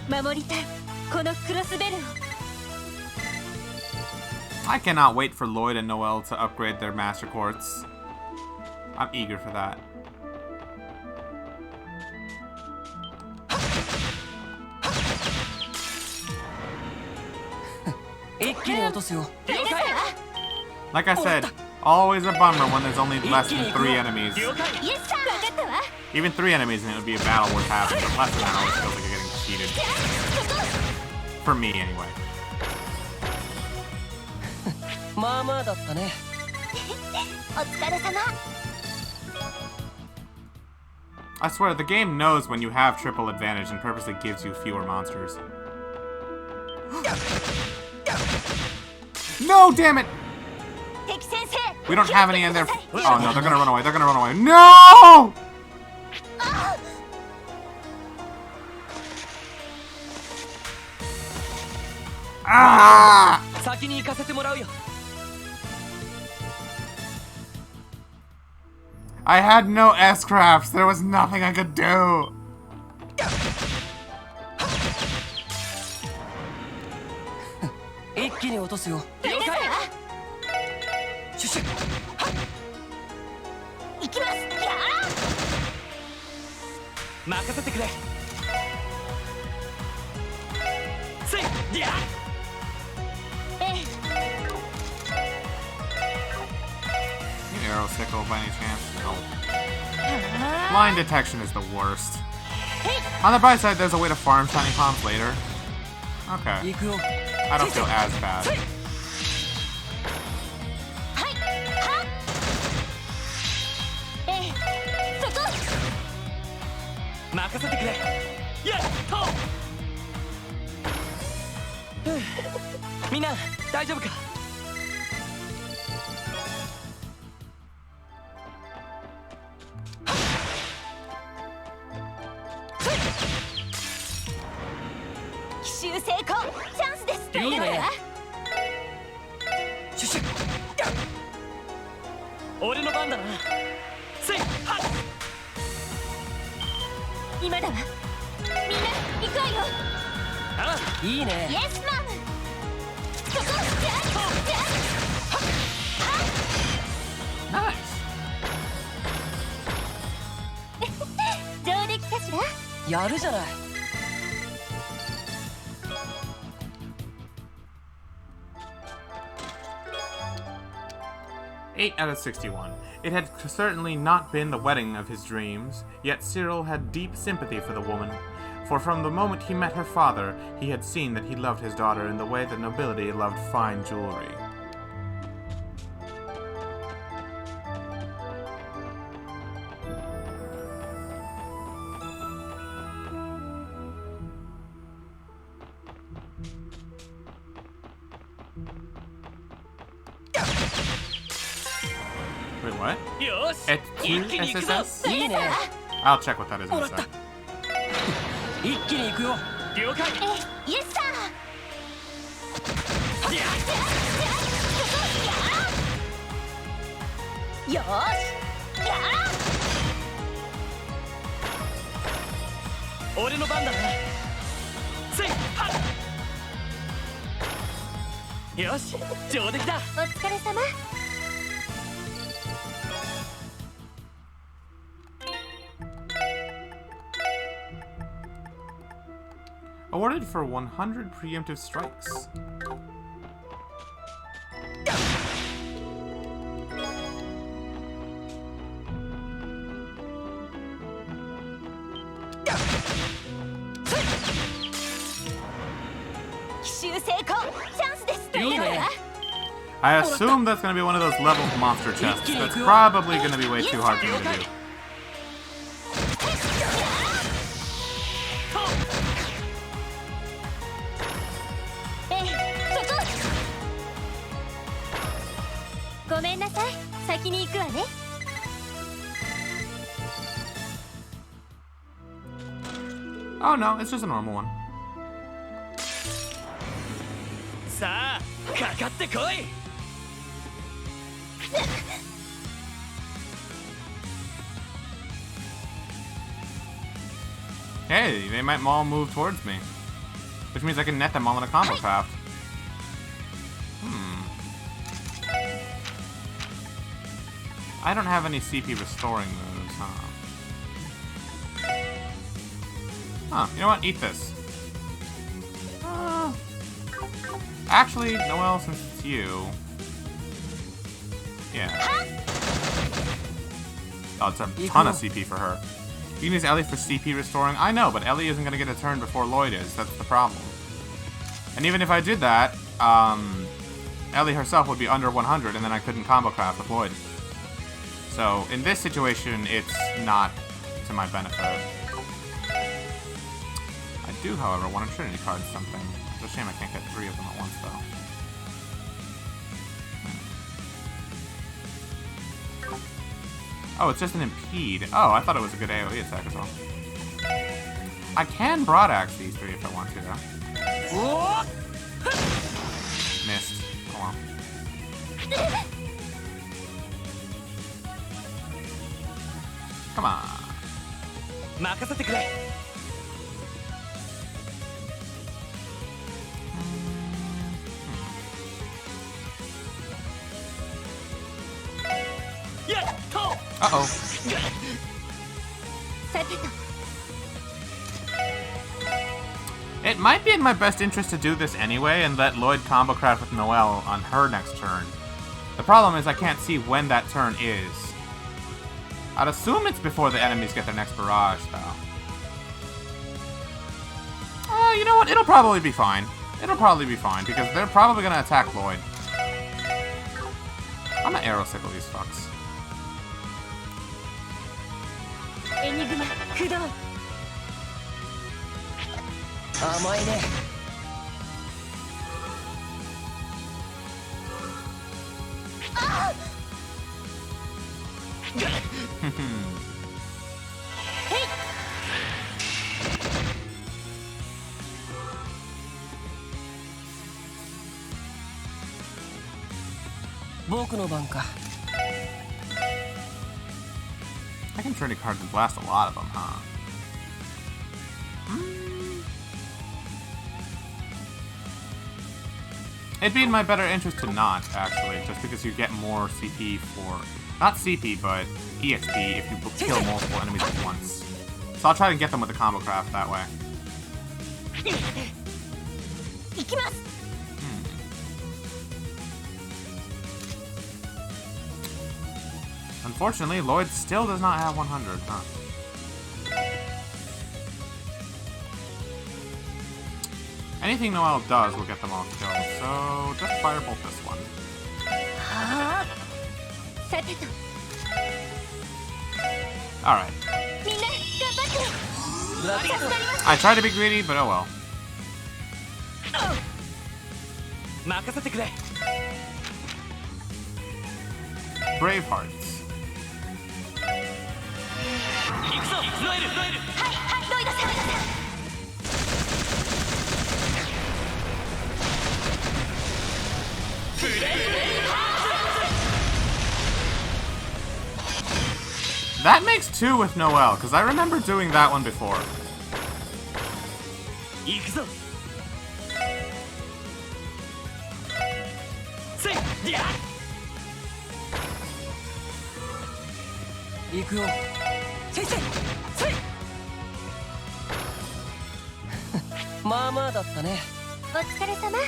Speaker 7: 守りたい。このクロスベルを。
Speaker 1: I cannot wait for Lloyd and Noelle to upgrade their Master Quartz. I'm eager for that. Like I said, always a bummer when there's only less than 3 enemies. Even 3 enemies and it would be a battle worth having, but less than that always feels like you're getting defeated. For me, anyway.
Speaker 2: まあまあだったね。
Speaker 7: お疲れ様。
Speaker 1: I swear, the game knows when you have triple advantage and purposely gives you fewer monsters. No, damn it! We don't have any in there. Oh no, they're gonna run away. They're gonna run away. No! Ah!
Speaker 2: 先に行かせてもらうよ。
Speaker 1: I had no S-crafts. There was nothing I could do. Arrow sickle by any chance? No. Line detection is the worst. On the bright side, there's a way to farm shiny palms later. Okay. I don't feel as bad.
Speaker 2: 俺の番だな。せいはっ。
Speaker 5: 今だわ。みんな行くわよ。
Speaker 2: あ、いいね。
Speaker 5: イエスマム。そこじゃ
Speaker 1: Nice.
Speaker 5: 上出来かしら。
Speaker 2: やるじゃない。
Speaker 1: 8 out of 61. It had certainly not been the wedding of his dreams, yet Cyril had deep sympathy for the woman. For from the moment he met her father, he had seen that he loved his daughter in the way that nobility loved fine jewelry. Wait, what?
Speaker 2: よし。
Speaker 1: Et
Speaker 2: 一気に行くぞ。
Speaker 1: SSS?
Speaker 2: いいね。
Speaker 1: I'll check what that is in
Speaker 2: も
Speaker 1: a
Speaker 2: らった
Speaker 1: sec.。
Speaker 2: 一気に行くよ。了解。
Speaker 5: イエスサー。よーし。やー。
Speaker 2: 俺の番だな。せいはっ。よし、上出来だ。
Speaker 5: お疲れ様。
Speaker 1: Awarded for 100 preemptive strikes. I assume that's going to be one of those leveled monster chests. That's probably going to be way too hard for me to do. Oh no, it's just a normal one.
Speaker 2: さあ、かかってこい。
Speaker 1: Hey, they might all move towards me. Which means I can net them all in a combo craft. I don't have any CP restoring moves, huh? Huh, you know what? Eat this. Actually, Noelle, since it's you... Yeah. Oh, it's a ton of CP for her. You can use Ellie for CP restoring. I know, but Ellie isn't going to get a turn before Lloyd is. That's the problem. And even if I did that, Ellie herself would be under 100, and then I couldn't combo craft with Lloyd. So, in this situation, it's not to my benefit. I do, however, want to Trinity card something. It's a shame I can't get 3 of them at once, though. Oh, it's just an impede. Oh, I thought it was a good AoE attack as well. I can broad axe these 3 if I want to, though. Missed. Oh well. Come on.
Speaker 2: 任せてくれ。
Speaker 1: Uh-oh. It might be in my best interest to do this anyway and let Lloyd combo craft with Noelle on her next turn. The problem is I can't see when that turn is. I'd assume it's before the enemies get their next barrage, though. You know what? It'll probably be fine. It'll probably be fine, because they're probably going to attack Lloyd. I'm gonna arrow sickle these fucks.
Speaker 5: エニグマ駆動。
Speaker 2: 甘いね。僕僕の番か。
Speaker 1: I can Trinity cards and blast a lot of them, huh? It'd be in my better interest to not, actually, just because you get more CP for... Not CP, but EXP if you kill multiple enemies at once. So I'll try to get them with the combo craft that way. Unfortunately, Lloyd still does not have 100, huh? Anything Noelle does will get them all killed, so just firebolt this one. Alright. I tried to be greedy, but oh well.
Speaker 2: 任せてくれ。
Speaker 1: Brave Hearts.
Speaker 2: 行くぞ、ノエル。
Speaker 5: はいはい、ロイドさん。
Speaker 1: That makes 2 with Noelle, because I remember doing that one before.
Speaker 2: 行くぞ。せい、や。行くよ。せいせい、せい。まあまあだったね。
Speaker 5: お疲れ様。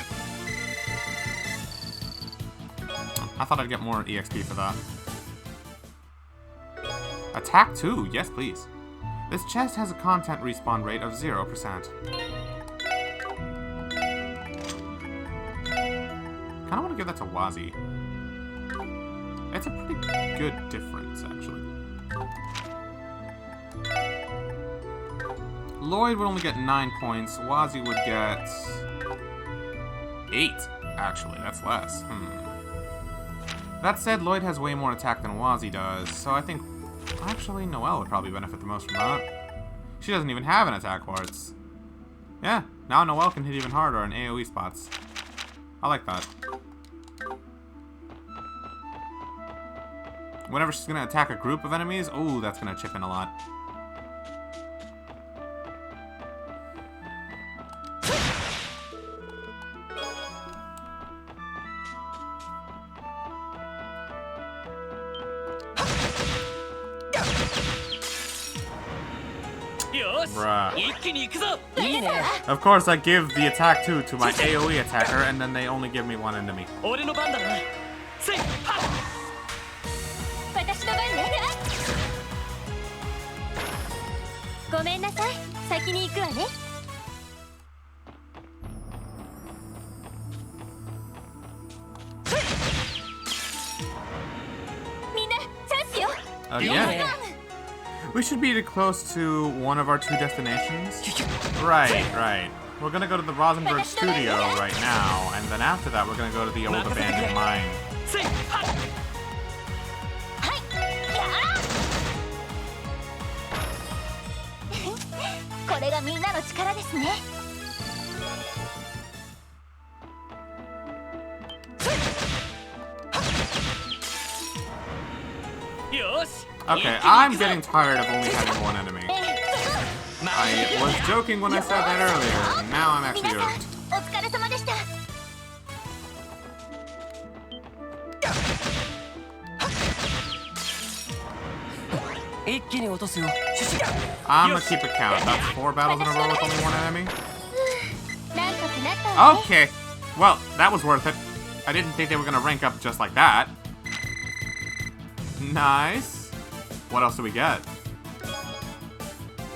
Speaker 1: I thought I'd get more EXP for that. Attack 2, yes please. This chest has a content respawn rate of 0%. Kinda wanna give that to Wazi. It's a pretty good difference, actually. Lloyd would only get 9 points, Wazi would get 8, actually, that's less. That said, Lloyd has way more attack than Wazi does, so I think... Actually, Noelle would probably benefit the most from that. She doesn't even have an attack quartz. Yeah, now Noelle can hit even harder in AoE spots. I like that. Whenever she's gonna attack a group of enemies, ooh, that's gonna chip in a lot. Bruh. Of course, I give the attack 2 to my AoE attacker, and then they only give me one enemy.
Speaker 5: 私の番ね。ごめんなさい。先に行くわね。みんな、チャンスよ。
Speaker 1: Again? We should be close to one of our 2 destinations. Right, right. We're gonna go to the Rosenberg studio right now, and then after that we're gonna go to the old abandoned mine.
Speaker 5: これがみんなの力ですね。
Speaker 1: Okay, I'm getting tired of only having one enemy. I was joking when I said that earlier, now I'm actually irked.
Speaker 5: お疲れ様でした。
Speaker 2: 一気に落とすよ。
Speaker 1: I'm gonna keep a count. That's 4 battles in a row with only one enemy?
Speaker 5: なんとかなったわね。
Speaker 1: Okay, well, that was worth it. I didn't think they were gonna rank up just like that. Nice. What else do we get?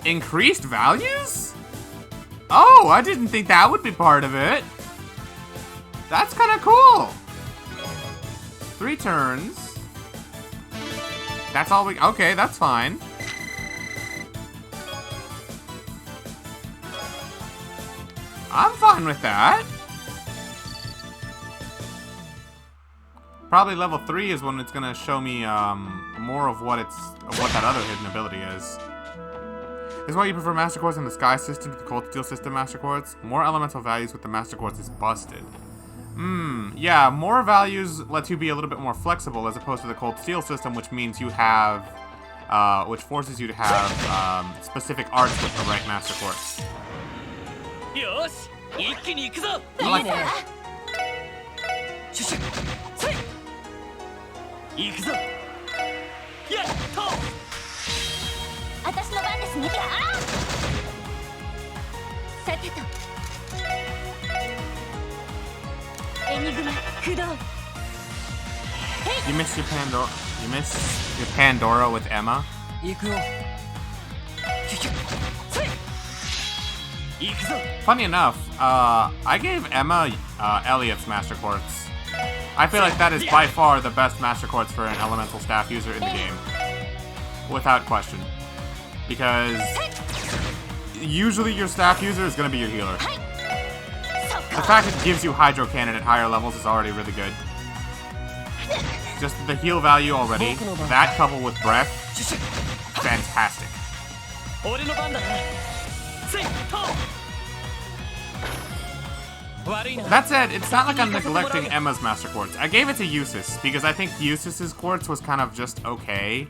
Speaker 1: Increased values? Oh, I didn't think that would be part of it. That's kind of cool. 3 turns. That's all we... Okay, that's fine. I'm fine with that. Probably level 3 is when it's gonna show me more of what that other hidden ability is. Is why you prefer Master Quartz in the Sky system to the Cold Steel system Master Quartz? More elemental values with the Master Quartz is busted. Yeah, more values lets you be a little bit more flexible as opposed to the Cold Steel system, which means you have, which forces you to have, specific arts with the right Master Quartz.
Speaker 2: よし一気に行くぞ
Speaker 1: いいね
Speaker 2: シュシュせい行くぞやっと
Speaker 5: 私の番ですね。さてとエニグマ駆動
Speaker 1: You missed your Pandora with Emma?
Speaker 2: 行くよシュシュせい行くぞ
Speaker 1: Funny enough, I gave Emma Elliot's Master Quartz. I feel like that is by far the best Master Quartz for an Elemental Staff user in the game. Without question. Because usually your staff user is going to be your healer. The fact it gives you Hydro Cannon at higher levels is already really good. Just the heal value already, that coupled with breath, fantastic.
Speaker 2: 俺の番だなせいと
Speaker 1: That said, it's not like I'm neglecting Emma's Master Quartz. I gave it to Eustace, because I think Eustace's Quartz was kind of just okay,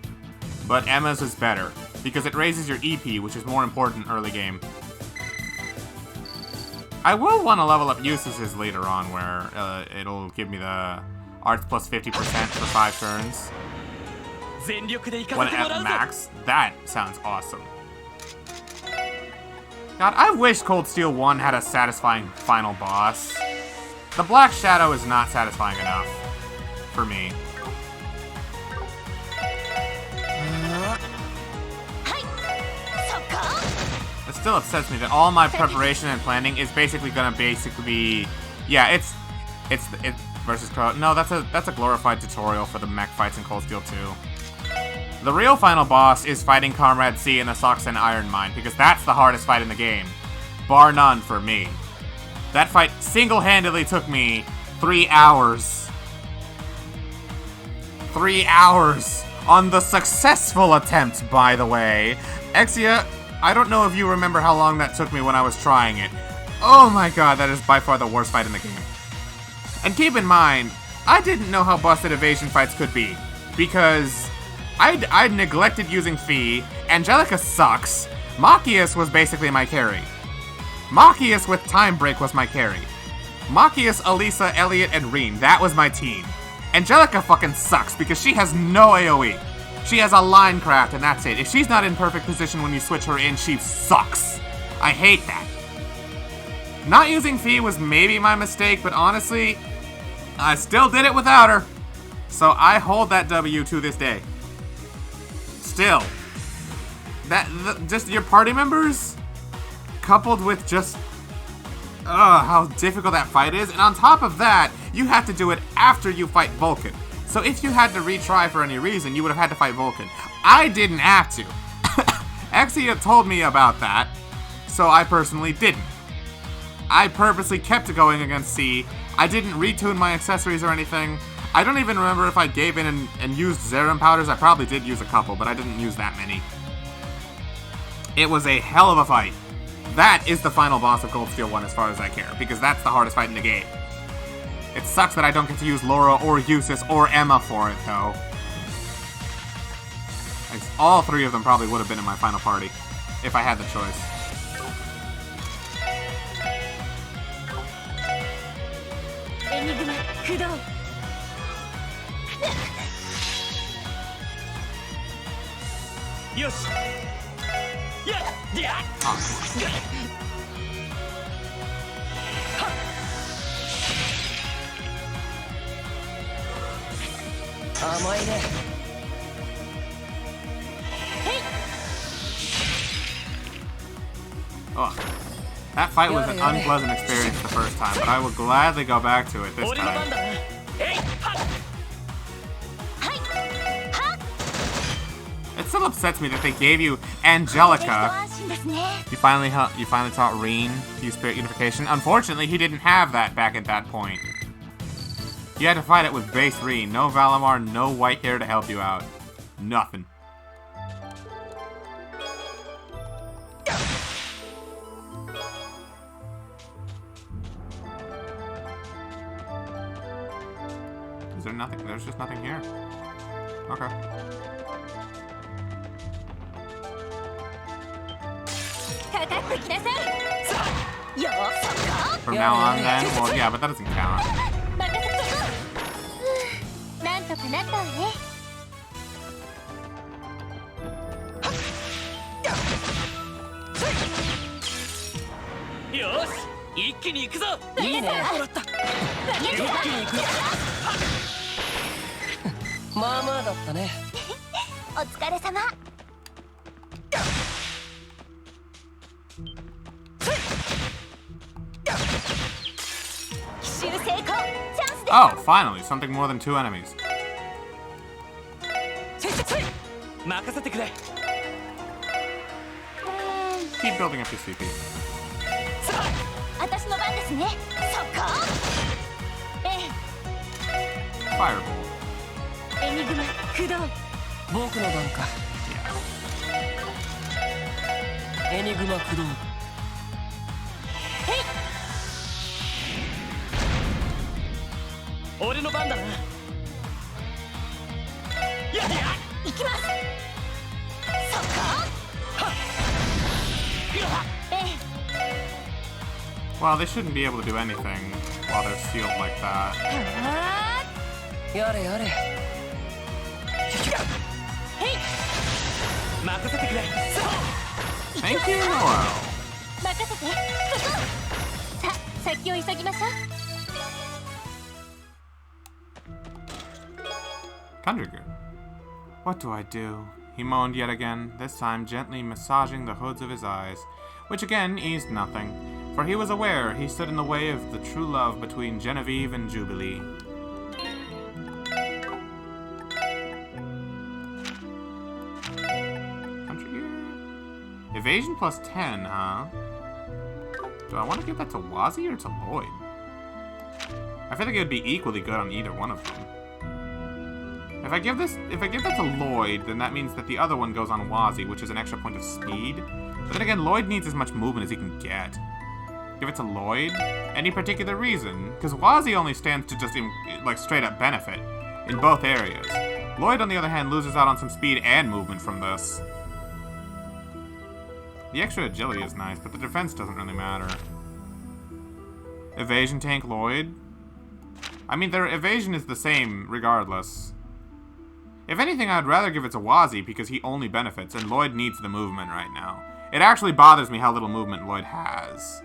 Speaker 1: but Emma's is better, because it raises your EP, which is more important early game. I will want to level up Eustace's later on, where it'll give me the Arts plus 50% for 5 turns. When at max, that sounds awesome. God, I wish Cold Steel 1 had a satisfying final boss. The Black Shadow is not satisfying enough for me. It still upsets me that all my preparation and planning is basically gonna be, yeah, it's versus Crow. No, that's a glorified tutorial for the mech fights in Cold Steel 2. The real final boss is fighting Comrade C in the Soxen Iron Mine, because that's the hardest fight in the game. Bar none for me. That fight single-handedly took me 3 hours. 3 hours on the successful attempt, by the way. Exia, I don't know if you remember how long that took me when I was trying it. Oh my god, that is by far the worst fight in the game. And keep in mind, I didn't know how busted evasion fights could be, because I'd neglected using Fee, Angelica sucks, Machias was basically my carry. Machias with Time Break was my carry. Machias, Elisa, Elliot, and Reen, that was my team. Angelica fucking sucks because she has no AoE. She has a line craft and that's it. If she's not in perfect position when you switch her in, she sucks. I hate that. Not using Fee was maybe my mistake, but honestly, I still did it without her. So I hold that W to this day. Still, just your party members, coupled with just how difficult that fight is, and on top of that, you have to do it after you fight Vulcan. So if you had to retry for any reason, you would have had to fight Vulcan. I didn't have to. Exia told me about that, so I personally didn't. I purposely kept going against C. I didn't retune my accessories or anything. I don't even remember if I gave in and used Zerum powders. I probably did use a couple, but I didn't use that many. It was a hell of a fight. That is the final boss of Cold Steel 1 as far as I care, because that's the hardest fight in the game. It sucks that I don't get to use Laura or Eustace or Emma for it, though. All 3 of them probably would have been in my final party, if I had the choice.
Speaker 5: Enigma, Kudo.
Speaker 2: Yoshi. Yeah.
Speaker 1: Ugh. That fight was an unpleasant experience the first time, but I will gladly go back to it this time. It still upsets me that they gave you Angelica. You finally taught Reen to use Spirit Unification. Unfortunately, he didn't have that back at that point. You had to fight it with base Reen. No Valimar, no white hair to help you out. Nothing. nothing. There's just nothing here. Okay. From now on, then. Well, yeah, but that doesn't count.
Speaker 5: なんとかなったわね。
Speaker 2: よし、一気に行くぞ。いいね。もらった。一気に行く。まあまあだったね。
Speaker 5: お疲れ様。奇襲成功。チャンスです。
Speaker 1: Oh, finally, something more than 2 enemies.
Speaker 2: 任せてくれ。
Speaker 1: Keep building up your CP.
Speaker 5: 私の番ですね。そこ。
Speaker 1: Fireball.
Speaker 5: エニグマ駆動。
Speaker 2: 僕の番か。エニグマ駆動。俺の番だな。
Speaker 5: 行きます。そこ。
Speaker 1: Well, they shouldn't be able to do anything while they're sealed like that.
Speaker 2: やれやれ。任せてくれ。
Speaker 1: Thank you, Noel.
Speaker 5: 任せて。そこ。さあ、先を急ぎましょう。
Speaker 1: Kandrigu. What do I do? He moaned yet again, this time gently massaging the hoods of his eyes, which again eased nothing, for he was aware he stood in the way of the true love between Genevieve and Jubilee. Country gear? Evasion plus 10, huh? Do I want to give that to Wazi or to Lloyd? I feel like it would be equally good on either one of them. If I give that to Lloyd, then that means that the other one goes on Wazi, which is an extra point of speed. But then again, Lloyd needs as much movement as he can get. Give it to Lloyd? Any particular reason? Because Wazi only stands to just, like, straight up benefit in both areas. Lloyd, on the other hand, loses out on some speed and movement from this. The extra agility is nice, but the defense doesn't really matter. Evasion tank Lloyd? I mean, their evasion is the same regardless. If anything, I'd rather give it to Wazi because he only benefits, and Lloyd needs the movement right now. It actually bothers me how little movement Lloyd has.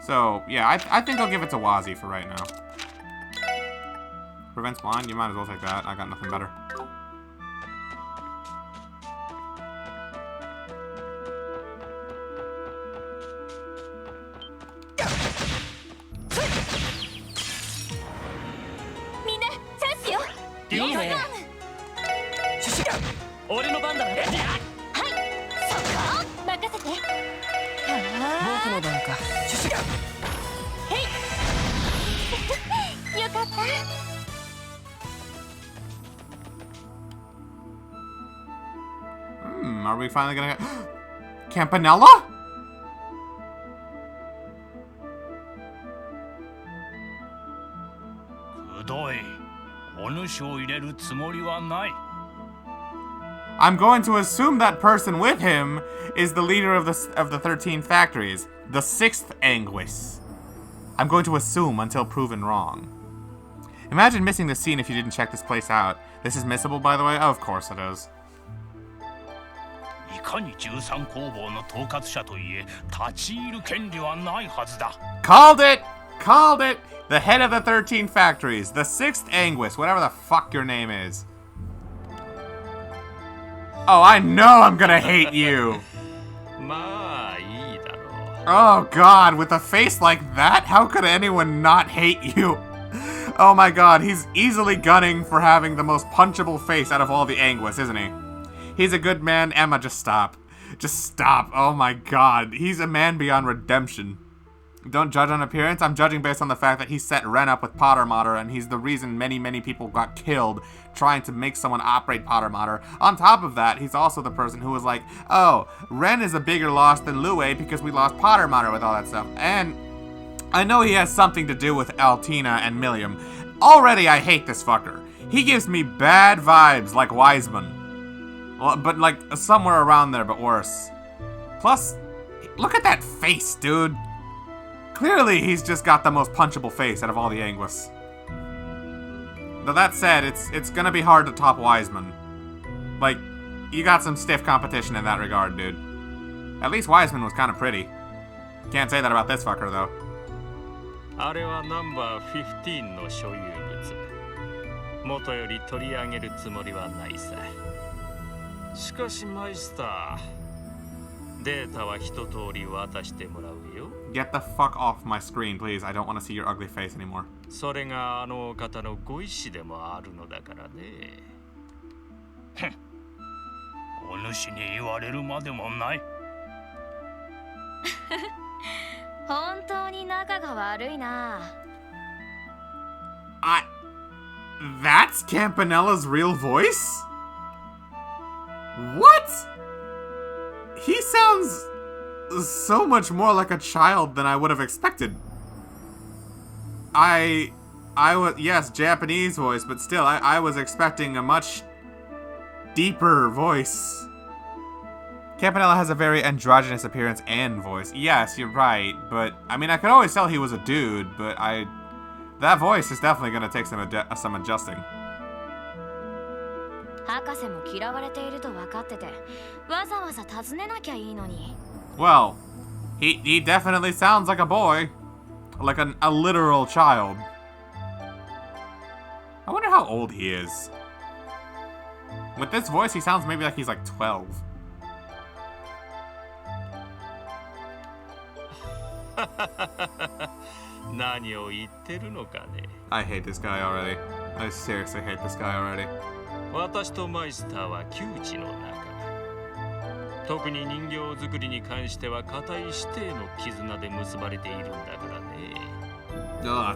Speaker 1: So, yeah, I think I'll give it to Wazi for right now. Prevents blind? You might as well take that. I got nothing better. Are we finally gonna get... Campanella?
Speaker 8: くどい。お主を入れるつもりはない。
Speaker 1: I'm going to assume that person with him is the leader of the 13 factories, the 6th Anguis. I'm going to assume until proven wrong. Imagine missing this scene if you didn't check this place out. This is missable, by the way? Oh, of course it is.
Speaker 8: いかに13工房の統括者といえ、立ち入る権利はないはずだ。
Speaker 1: Called it! Called it! The head of the 13 factories, the 6th Anguis, whatever the fuck your name is. Oh, I know I'm gonna hate you!
Speaker 8: まあいいだろう。
Speaker 1: Oh god, with a face like that, how could anyone not hate you? Oh my god, he's easily gunning for having the most punchable face out of all the Anguis, isn't he? He's a good man. Emma, just stop. Just stop. Oh my god, he's a man beyond redemption. Don't judge on appearance. I'm judging based on the fact that he set Ren up with Potter Mater, and he's the reason many, many people got killed trying to make someone operate Potter Mater. On top of that, he's also the person who was like, oh, Ren is a bigger loss than Lue because we lost Potter Mater with all that stuff. And I know he has something to do with Altina and Milliam. Already I hate this fucker. He gives me bad vibes like Wiseman. Well, but like somewhere around there, but worse. Plus, look at that face, dude. Clearly he's just got the most punchable face out of all the Anguis. Though that said, it's gonna be hard to top Wiseman. Like, you got some stiff competition in that regard, dude. At least Wiseman was kind of pretty. Can't say that about this fucker, though.
Speaker 10: あれはナンバー15の所有物。元より取り上げるつもりはないさ。しかしマイスター、データは一通り渡してもらうよ。
Speaker 1: Get the fuck off my screen, please. I don't want to see your ugly face anymore.
Speaker 10: それがあの方のご意思でもあるのだからね。
Speaker 11: お主に言われるまでもない。
Speaker 5: 本当に仲が悪いな。
Speaker 1: That's Campanella's real voice? What? He sounds so much more like a child than I would have expected. I was, yes, Japanese voice, but still, I was expecting a much deeper voice. Campanella has a very androgynous appearance and voice. Yes, you're right, but I mean, I could always tell he was a dude, but that voice is definitely going to take some adjusting.
Speaker 5: 博士も嫌われていると分かってて、わざわざ尋ねなきゃいいのに。
Speaker 1: Well, he definitely sounds like a boy, like a literal child. I wonder how old he is. With this voice, he sounds maybe like he's like 12. I hate this guy already. I seriously hate this guy already.
Speaker 10: 私とマイスターは旧知の仲だ。特に人形作りに関しては固い指定の絆で結ばれているんだからね。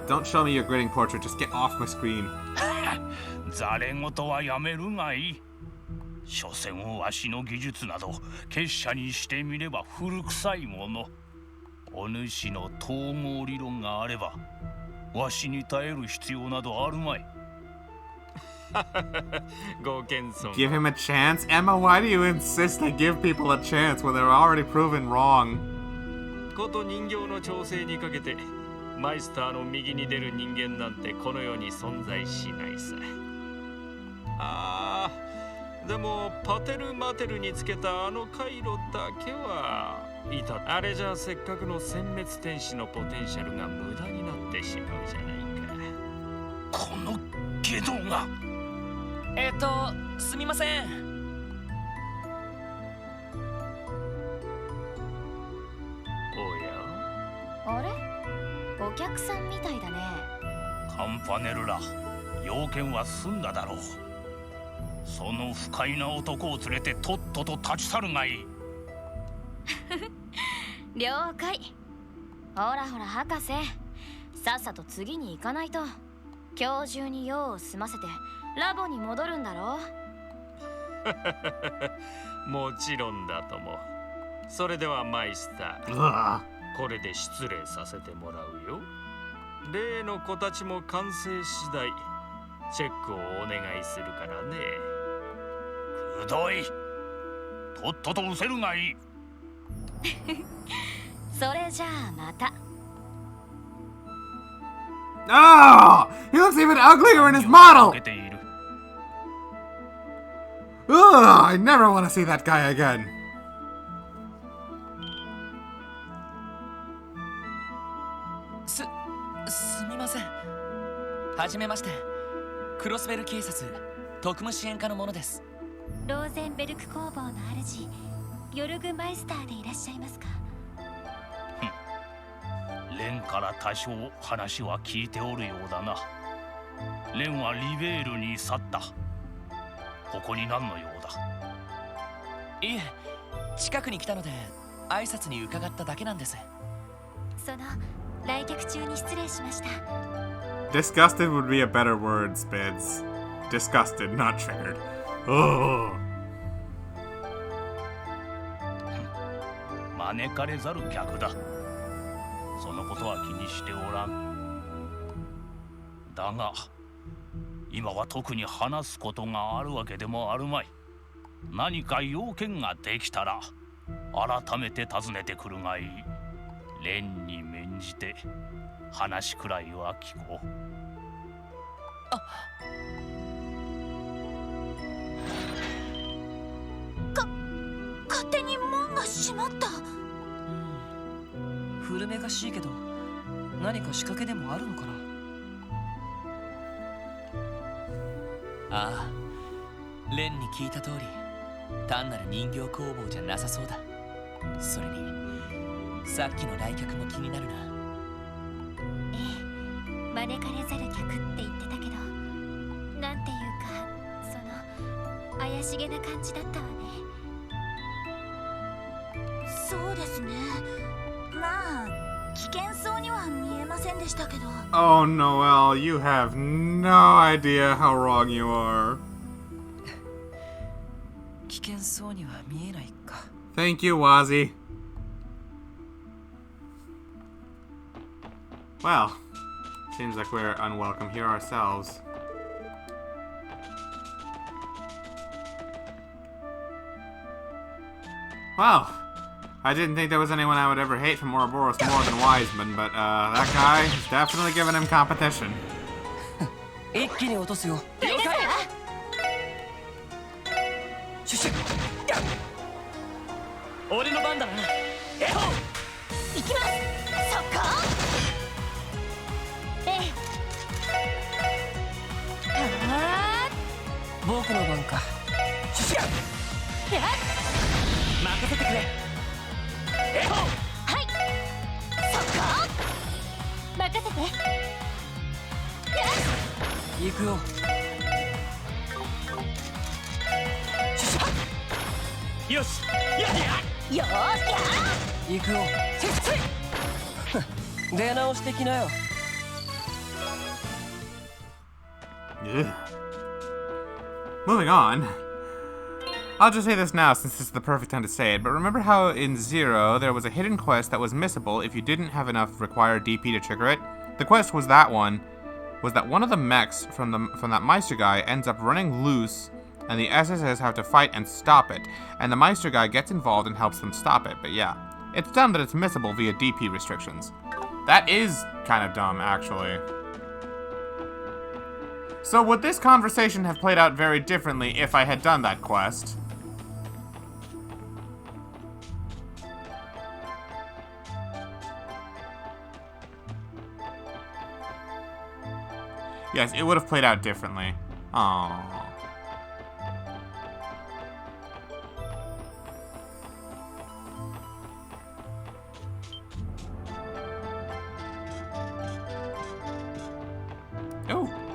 Speaker 1: Don't show me your grading portrait. Just get off my screen.
Speaker 11: ざれ言はやめるがいい。所詮わしの技術など結社にしてみれば古臭いもの。お主の統合理論があればわしに耐える必要などあるまい。
Speaker 1: Give him a chance? Emma, why do you insist I give people a chance when they're already proven wrong?
Speaker 10: こと人形の調整にかけてマイスターの右に出る人間なんてこの世に存在しないさ。でもパテルマテルにつけたあの回路だけはいた。あれじゃせっかくの殲滅天使のポテンシャルが無駄になってしまうじゃないか。
Speaker 11: この下道が。
Speaker 2: すみません。
Speaker 10: おや。
Speaker 5: あれ？お客さんみたいだね。
Speaker 11: カンパネルラ、要件は済んだだろう。その不快な男を連れてとっとと立ち去るがいい。
Speaker 5: 了解。ほらほら博士、さっさと次に行かないと。今日中に用を済ませてラボに戻るんだろ。
Speaker 10: もちろんだとも。それではマイスター、これで失礼させてもらうよ。例の子たちも完成次第チェックをお願いするからね。
Speaker 11: くどい。とっとと失せるがいい。
Speaker 5: それじゃあまた。
Speaker 1: He looks even uglier in his model! I never want to see that guy again.
Speaker 2: すみません。はじめまして。クロスベル警察特務支援課の者です。
Speaker 5: ローゼンベルク工房の主、ヨルグマイスターでいらっしゃいますか？
Speaker 11: レンから多少話は聞いておるようだな。レンはリベールに去った。ここに何の用だ？
Speaker 2: いえ、近くに来たので挨拶に伺っただけなんです。
Speaker 5: その来客中に失礼しました。
Speaker 1: Disgusted would be a better word, Spids. Disgusted, not triggered. Oh.
Speaker 11: 招かれざる客だ。そのことは気にしておらん。だが今は特に話すことがあるわけでもあるまい。何か要件ができたら改めて尋ねてくるがいい。蓮に免じて話くらいは聞こう。
Speaker 7: 勝手に門が閉まった。
Speaker 2: 古めかしいけど何か仕掛けでもあるのかな。
Speaker 12: ああ、蓮に聞いた通り単なる人形工房じゃなさそうだ。それにさっきの来客も気になるな。
Speaker 5: ええ、招かれざる客って言ってたけど、なんていうかその怪しげな感じだったわね。
Speaker 7: そうですね。まあ危険そうには見えませんでしたけど。
Speaker 1: Oh, Noelle, you have no idea how wrong you are.
Speaker 2: 危険そうには見えないか。
Speaker 1: Thank you, Wazzy. Well, seems like we're unwelcome here ourselves. Well, I didn't think there was anyone I would ever hate from Ouroboros more than Wiseman, but that guy is definitely giving him competition.
Speaker 2: 一気に落とすよ。了解。シュシュ。俺の番だな。行
Speaker 7: きます。そこ。
Speaker 2: 僕の番か。シュシュ。任せてくれ。
Speaker 7: はい。そこ。任せて。
Speaker 2: 行くよ。シュシュ。よし。
Speaker 7: よー
Speaker 2: 行くよ。出直してきなよ。
Speaker 1: Ugh. Moving on. I'll just say this now since this is the perfect time to say it, but remember how in Zero there was a hidden quest that was missable if you didn't have enough required DP to trigger it? The quest was that one of the mechs from that Meister guy ends up running loose and the SSS have to fight and stop it, and the Meister guy gets involved and helps them stop it, but yeah. It's dumb that it's missable via DP restrictions. That is kind of dumb, actually. So would this conversation have played out very differently if I had done that quest? Yes, it would have played out differently. Aww. Oh.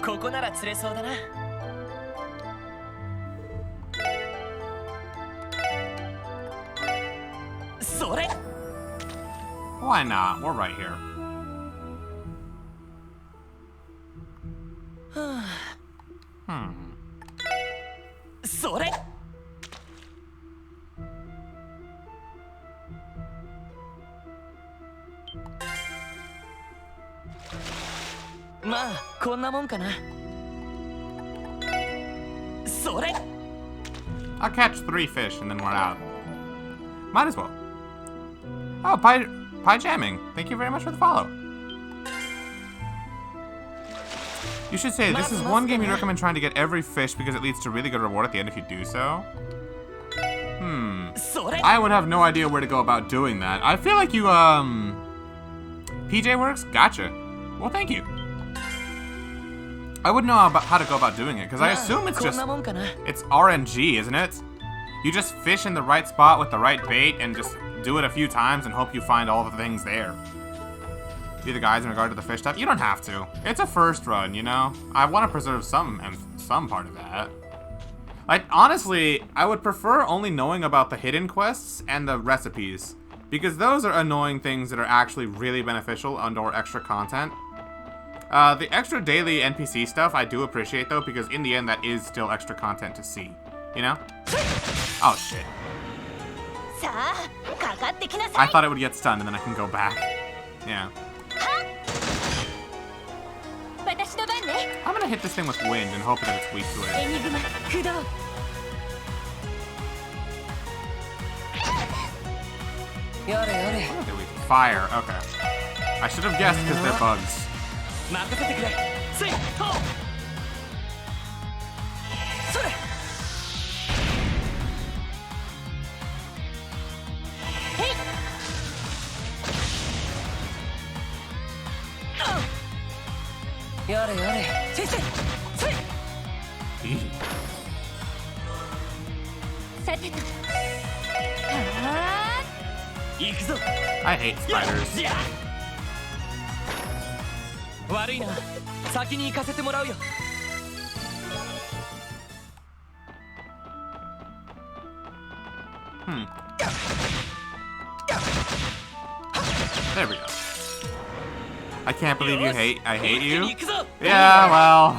Speaker 2: ここなら釣れそうだな。それ。
Speaker 1: Why not? We're right here. Hmm.
Speaker 2: それ。まあこんなもんかな。それ。
Speaker 1: I'll catch 3 fish and then we're out. Might as well. Oh, Pie Jamming. Thank you very much for the follow. You should say, this is one game you'd recommend trying to get every fish because it leads to really good reward at the end if you do so. I would have no idea where to go about doing that. I feel like you, PJ Works? Gotcha. Well, thank you. I wouldn't know how to go about doing it, because I assume it's just... It's RNG, isn't it? You just fish in the right spot with the right bait and just do it a few times and hope you find all the things there. Be the guys in regard to the fish stuff? You don't have to. It's a first run, you know? I want to preserve some part of that. Like, honestly, I would prefer only knowing about the hidden quests and the recipes, because those are annoying things that are actually really beneficial under extra content. The extra daily NPC stuff I do appreciate though, because in the end that is still extra content to see, you know? Oh shit. I thought it would get stunned and then I can go back. Yeah. gonna hit this thing with wind and hope that it's weak to it.
Speaker 5: エニグマ駆動
Speaker 2: やれやれ
Speaker 1: What are they weak to? Fire. Okay. I should have guessed because they're bugs.
Speaker 2: 任せてくれスイットそれやれやれ先生スイッ
Speaker 1: Easy.
Speaker 5: さてと
Speaker 2: 行くぞ
Speaker 1: I hate spiders.
Speaker 2: 悪いな先に行かせてもらうよ
Speaker 1: There we go. I can't believe you hate. I hate you.
Speaker 2: 行くぞ
Speaker 1: Yeah, well,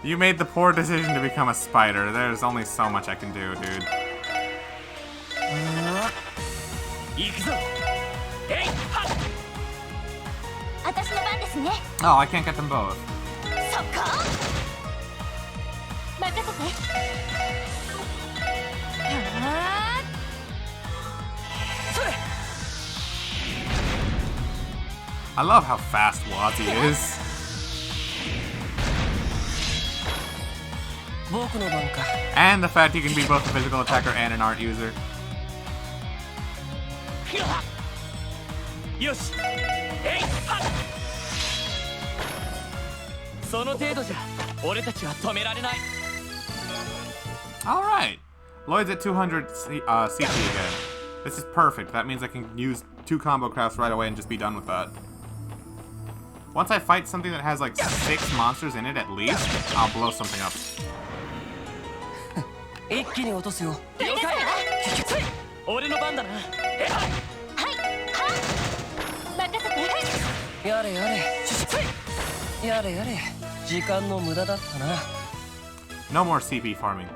Speaker 1: you made the poor decision to become a spider. There's only so much I can do, dude.
Speaker 2: 行くぞえいはっ
Speaker 5: 私の番ですね
Speaker 1: Oh, I can't get them both.
Speaker 5: そこ任せて
Speaker 2: それ
Speaker 1: I love how fast Wazzy is.
Speaker 2: 僕の番か
Speaker 1: And the fact he can be both a physical attacker and an art user.
Speaker 2: よしえいはっその程度じゃ俺たちは止められない
Speaker 1: Alright. Lloyd's at 200 CP again. This is perfect. That means I can use 2 combo crafts right away and just be done with that. Once I fight something that has like 6 monsters in it at least, I'll blow something up.
Speaker 2: 一気に落とすよ了解俺の番だな
Speaker 5: はいは任せて
Speaker 2: やれやれやれやれ時間の無駄だったな
Speaker 1: No more CP farming.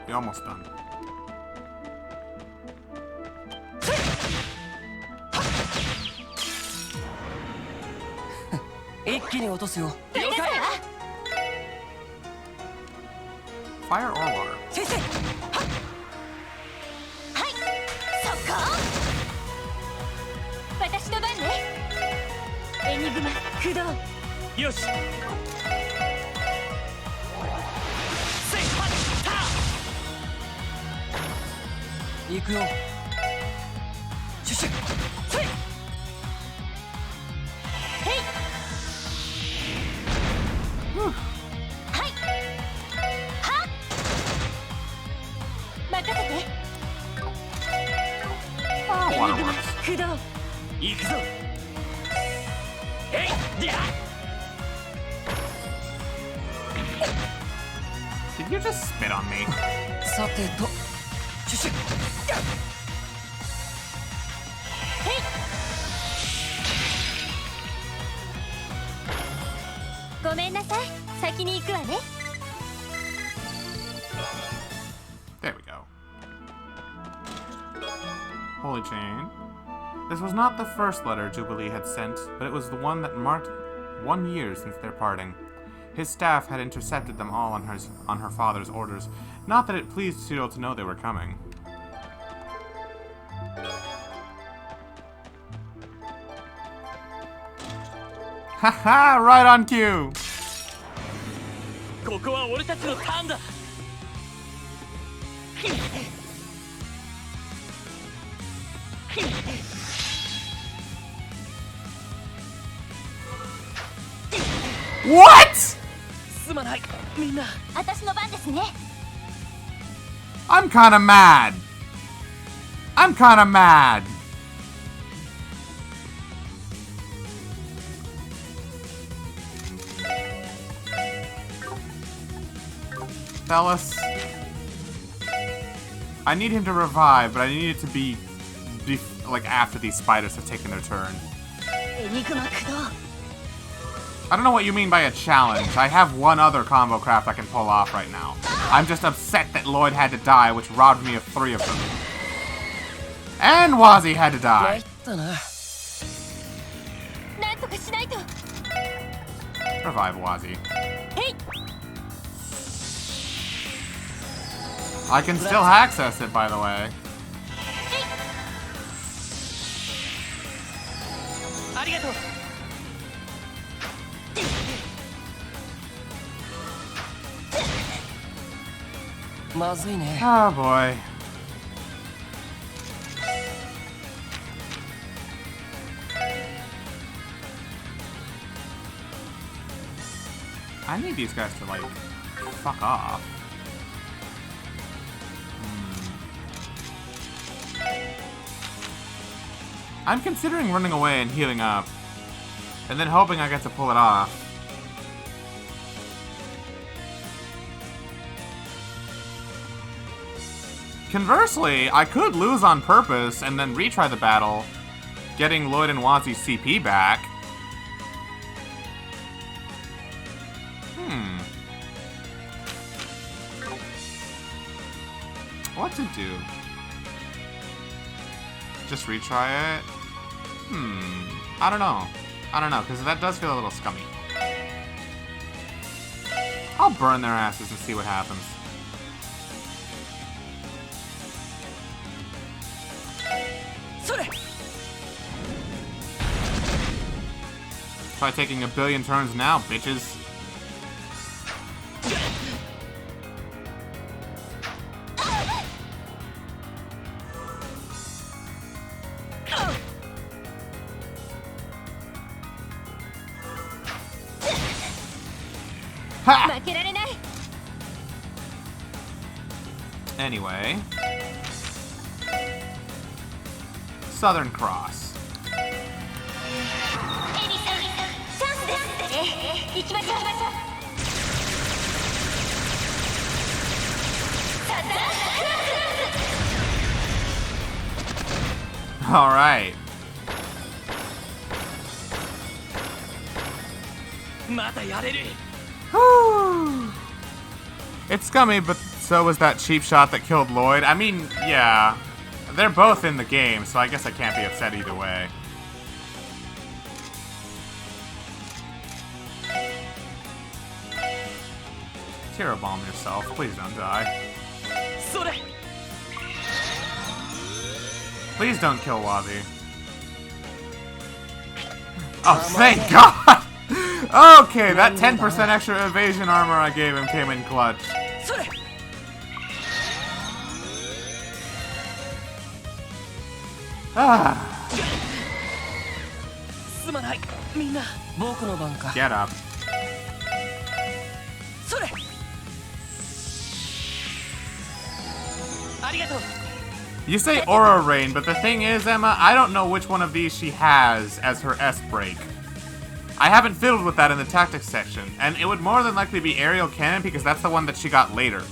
Speaker 1: You're almost done.
Speaker 2: 一気に落とすよ了解
Speaker 1: Fire or water?
Speaker 2: 先生
Speaker 5: はいそこ私の番ねエニグマ駆動
Speaker 2: よし行くよシュシュせい
Speaker 5: はいはっ任せて
Speaker 1: Oh,
Speaker 5: エ
Speaker 1: water
Speaker 5: ニグマ
Speaker 1: works.
Speaker 5: 駆動
Speaker 2: 行くぞえいじゃ
Speaker 1: Did you just spit on me?
Speaker 2: さてとシュシュ
Speaker 5: ごめんなさい先に行くわね
Speaker 1: There we go. Holy Chain. This was not the first letter Jubilee had sent, but it was the one that marked 1 year since their parting. His staff had intercepted them all on her father's orders. Not that it pleased Cyril to know they were coming. Haha, right on cue!
Speaker 2: ここは俺たちのターンだ
Speaker 1: What?!
Speaker 2: すまないみんな
Speaker 5: 私の番ですね
Speaker 1: I'm kinda mad. I'm kinda mad. Fellas. I need him to revive, but I need it to be like after these spiders have taken their turn.
Speaker 5: エニグマ駆動
Speaker 1: I don't know what you mean by a challenge. I have one other combo craft I can pull off right now. I'm just upset that Lloyd had to die, which robbed me of 3 of them. And Wazzy had to
Speaker 2: 参
Speaker 1: die.
Speaker 2: ったな
Speaker 5: なんとかしないと
Speaker 1: Revive Wazzy. I can still access it, by the way.
Speaker 2: ありがとう。まずいね。
Speaker 1: Oh boy. I need these guys to, like, fuck off. I'm considering running away and healing up, and then hoping I get to pull it off. Conversely, I could lose on purpose and then retry the battle, getting Lloyd and Wazi's CP back. What to do? Just retry it? I don't know. I don't know, because that does feel a little scummy. I'll burn their asses and see what happens. Try taking a billion turns now, bitches. Ha! Anyway. Southern Cross. All right. It's scummy, but so was that cheap shot that killed Lloyd. I mean, yeah. They're both in the game, so I guess I can't be upset either way. Tira bomb yourself. Please don't die. Please don't kill Wazi. Oh, thank God! Okay, that 10% extra evasion armor I gave him came in clutch. Get up. You say Aura Rain, but the thing is, Emma, I don't know which one of these she has as her S-break. I haven't fiddled with that in the tactics section, and it would more than likely be Aerial Cannon because that's the one that she got later.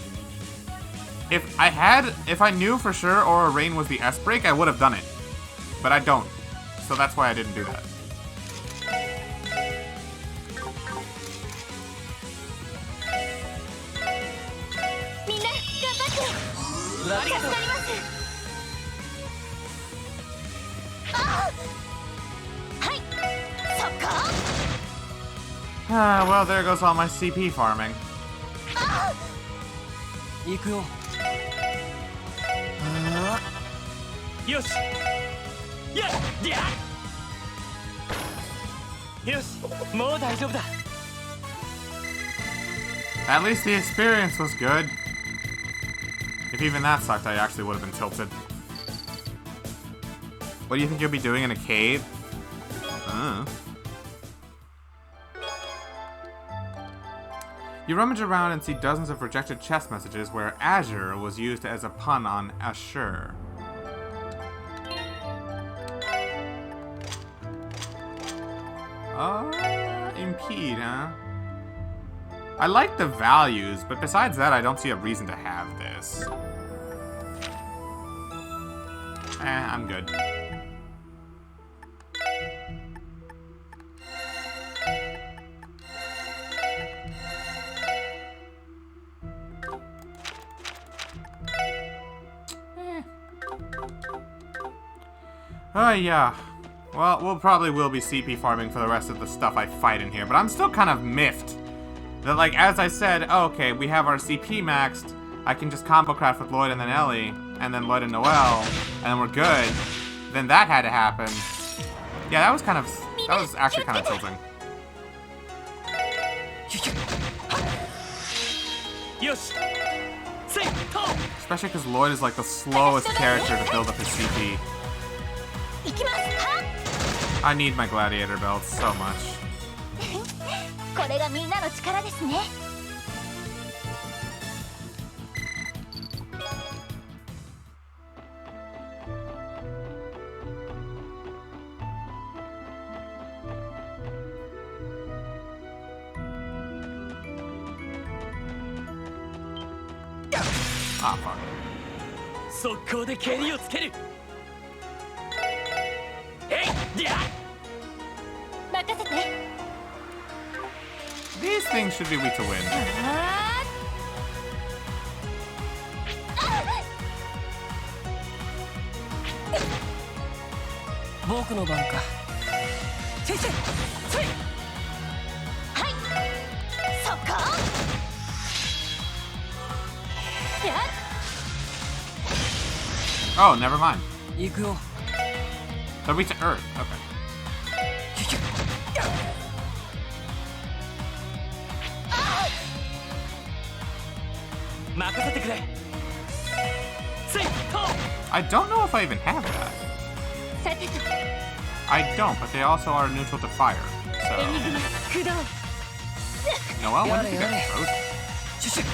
Speaker 1: If I knew for sure Aura Rain was the S-break, I would have done it. But I don't. So that's why I didn't do that. Well, there goes all my CP farming. At least the experience was good. If even that sucked, I actually would have been tilted. What do you think you'll be doing in a cave? You rummage around and see dozens of rejected chest messages where Azure was used as a pun on Ashur. Impede, huh? I like the values, but besides that, I don't see a reason to have this. I'm good. Yeah. Well, we'll probably be CP farming for the rest of the stuff I fight in here, but I'm still kind of miffed That, like, as I said, oh, okay, we have our CP maxed. I can just combo craft with Lloyd and then Ellie, and then Lloyd and Noelle, and then we're good. Then that had to happen. Yeah, that was actually kind of tilting. Especially because Lloyd is like the slowest character to build up his CP. I need my gladiator belts so much.
Speaker 7: これがみんなの力ですね。
Speaker 1: Ah, fuck.
Speaker 2: 速攻で蹴りをつける。えい、じゃ。
Speaker 5: 任せて。
Speaker 1: These things should be weak to win.
Speaker 2: 僕の番か。先生、せい。
Speaker 5: はい。そこ。やっ。
Speaker 1: Oh, never mind.
Speaker 2: 行くよ。
Speaker 1: They're weak to Earth. Okay.
Speaker 2: 任せてくれ。せい、と。
Speaker 1: I don't know if I even have that.
Speaker 5: さてと。
Speaker 1: I don't, but they also are neutral to fire.
Speaker 5: エニグマ
Speaker 1: So.
Speaker 5: 駆動。
Speaker 1: Noelle, when did you get frozen?
Speaker 2: シュシュ。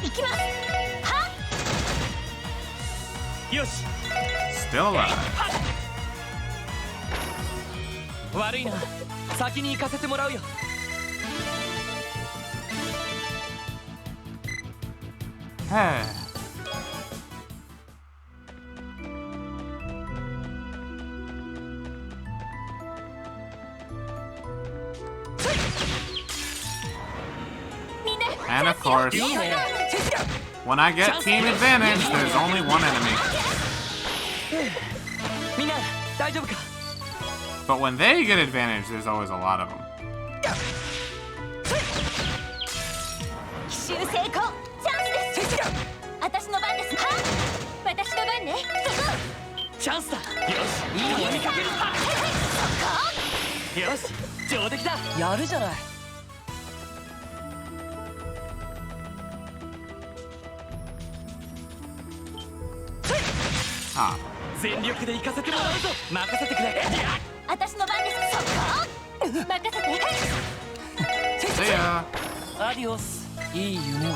Speaker 5: 行きます。は
Speaker 2: っ。よし。
Speaker 1: Still alive.
Speaker 2: 悪いな。先に行かせてもらうよ。
Speaker 1: Hey. And of course, when I get team advantage, there's only one enemy.
Speaker 2: みんな大丈夫か。
Speaker 1: But when they get advantage, there's always a lot of them.
Speaker 5: 奇襲成功。チャンスです。私の番です。は私の番ね。
Speaker 2: チャンスだ。よし、いいのを見かける。よし、上出来だ。やるじゃない。
Speaker 1: Ah.
Speaker 2: 全力で行かせてもらうぞ。任せてくれ。
Speaker 5: 私の番です。そこ。任せて。
Speaker 1: See ya.
Speaker 2: アディオス。いい夢を。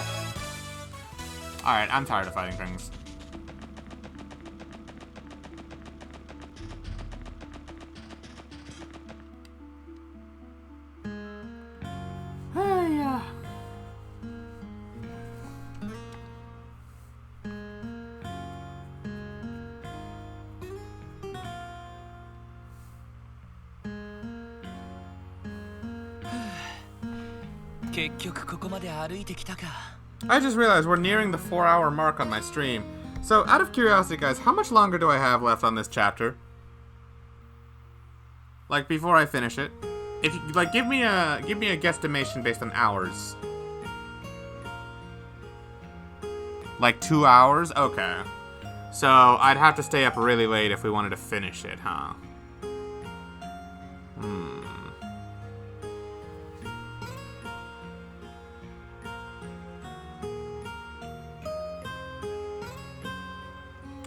Speaker 1: Alright, I'm tired of fighting things. Yeah. I just realized we're nearing the 4-hour mark on my stream. So, out of curiosity, guys, how much longer do I have left on this chapter? Like, before I finish it? If you, like, give me a guesstimation based on hours. Like 2 hours? Okay. So, I'd have to stay up really late if we wanted to finish it, huh?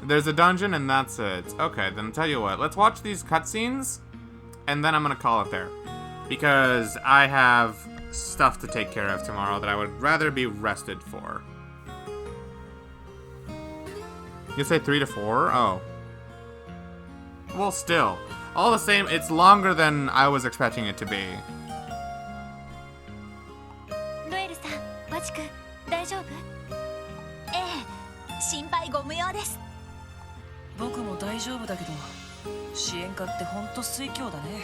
Speaker 1: There's a dungeon and that's it. Okay, then tell you what, let's watch these cutscenes and then I'm gonna call it there. Because I have stuff to take care of tomorrow that I would rather be rested for. You say 3 to 4? Oh. Well, still. All the same, it's longer than I was expecting it to be.
Speaker 5: ロエルさん、バチ君、大丈夫？
Speaker 7: ええ、心配ご無用です。
Speaker 2: 僕も大丈夫だけど、支援課ってほんと水郷だね。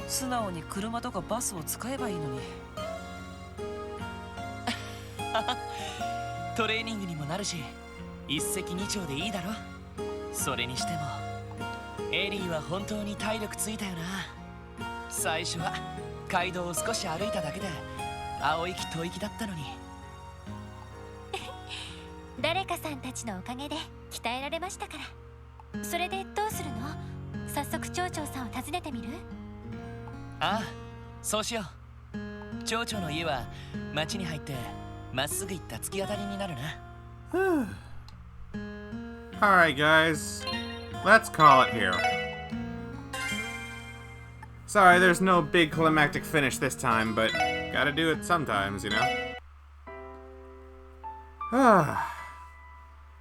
Speaker 2: 素直に車とかバスを使えばいいのに。
Speaker 12: トレーニングにもなるし、一石二鳥でいいだろ。それにしてもエリーは本当に体力ついたよな。最初は街道を少し歩いただけで青息吐息だったのに。
Speaker 5: 誰かさんたちのおかげで鍛えられましたから。それでどうするの？早速町長さんを訪ねてみる？
Speaker 12: ああ、そうしよう。町長の家は町に入ってまっすぐ行った突き当たりになるな。
Speaker 1: Alright, guys. Let's call it here. Sorry, there's no big climactic finish this time, but gotta do it sometimes, you know?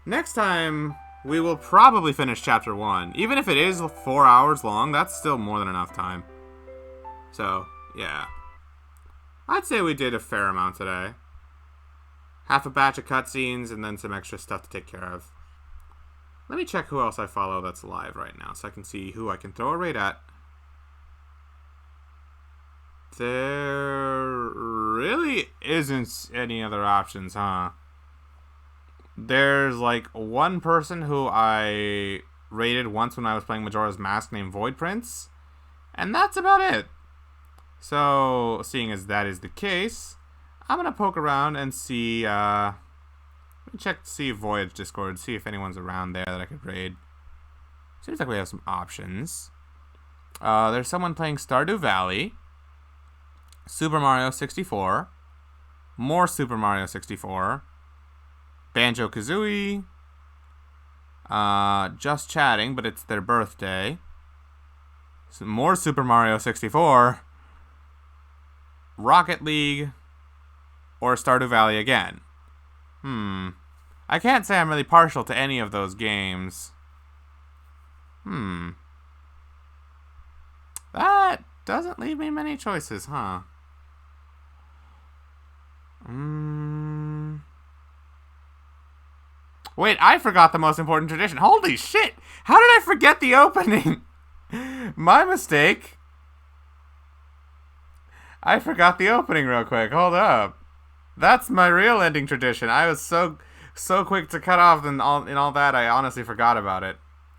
Speaker 1: Next time, we will probably finish Chapter 1. Even if it is 4 hours long, that's still more than enough time. So, yeah. I'd say we did a fair amount today. Half a batch of cutscenes, and then some extra stuff to take care of. Let me check who else I follow that's live right now, so I can see who I can throw a raid at. There really isn't any other options, huh? There's like one person who I raided once when I was playing Majora's Mask named Void Prince, and that's about it. So, seeing as that is the case, I'm gonna poke around and see, let me check to see Voyage Discord, see if anyone's around there that I could raid. Seems like we have some options. There's someone playing Stardew Valley, Super Mario 64, more Super Mario 64, Banjo-Kazooie, just chatting, but it's their birthday. Some more Super Mario 64, Rocket League, or Stardew Valley again. I can't say I'm really partial to any of those games. That doesn't leave me many choices, huh? Wait, I forgot the most important tradition. Holy shit! How did I forget the opening? My mistake. I forgot the opening real quick. Hold up. That's my real ending tradition. I was so quick to cut off and all that, I honestly forgot about it.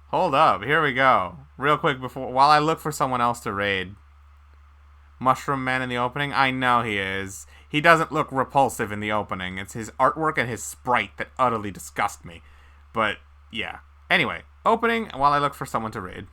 Speaker 1: Hold up. Here we go. Real quick while I look for someone else to raid. Mushroom Man in the opening? I know he is. He doesn't look repulsive in the opening. It's his artwork and his sprite that utterly disgust me. But, yeah. Anyway, opening while I look for someone to raid.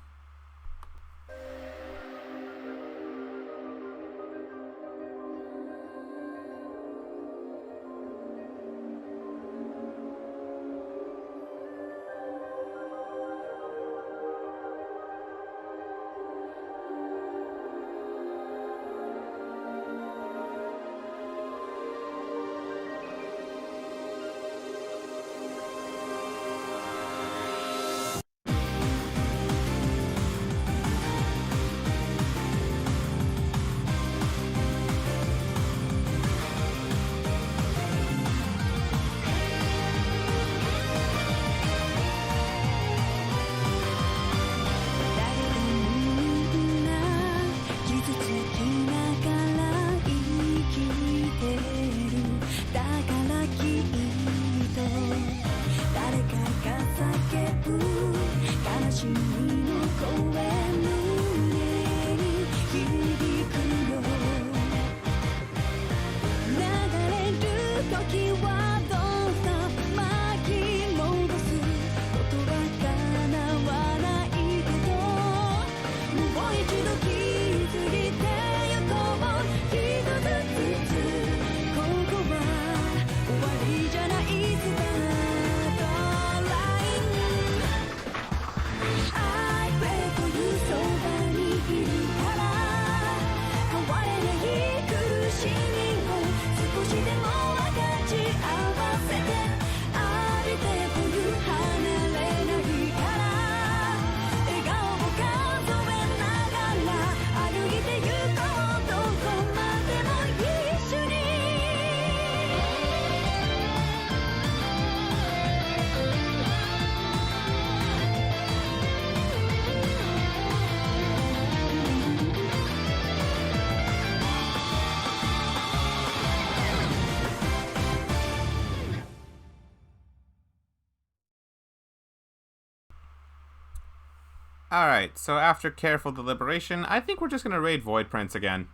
Speaker 1: Alright, so after careful deliberation, I think we're just gonna raid Void Prince again.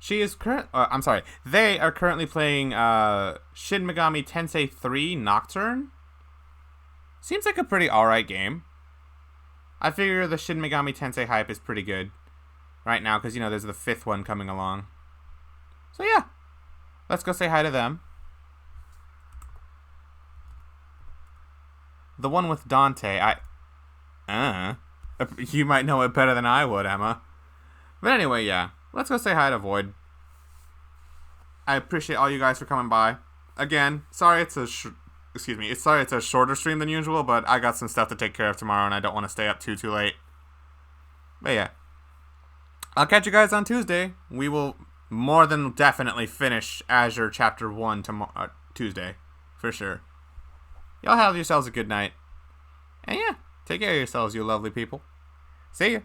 Speaker 1: They are currently playing Shin Megami Tensei 3 Nocturne. Seems like a pretty alright game. I figure the Shin Megami Tensei hype is pretty good right now, because, you know, there's the 5th one coming along. So yeah, let's go say hi to them. The one with Dante, you might know it better than I would, Emma. But anyway, yeah, let's go say hi to Void. I appreciate all you guys for coming by. Again, sorry it's a shorter stream than usual, but I got some stuff to take care of tomorrow, and I don't want to stay up too late. But yeah, I'll catch you guys on Tuesday. We will more than definitely finish Azure Chapter 1 tomorrow, Tuesday, for sure. Y'all have yourselves a good night. And yeah, take care of yourselves, you lovely people. See ya.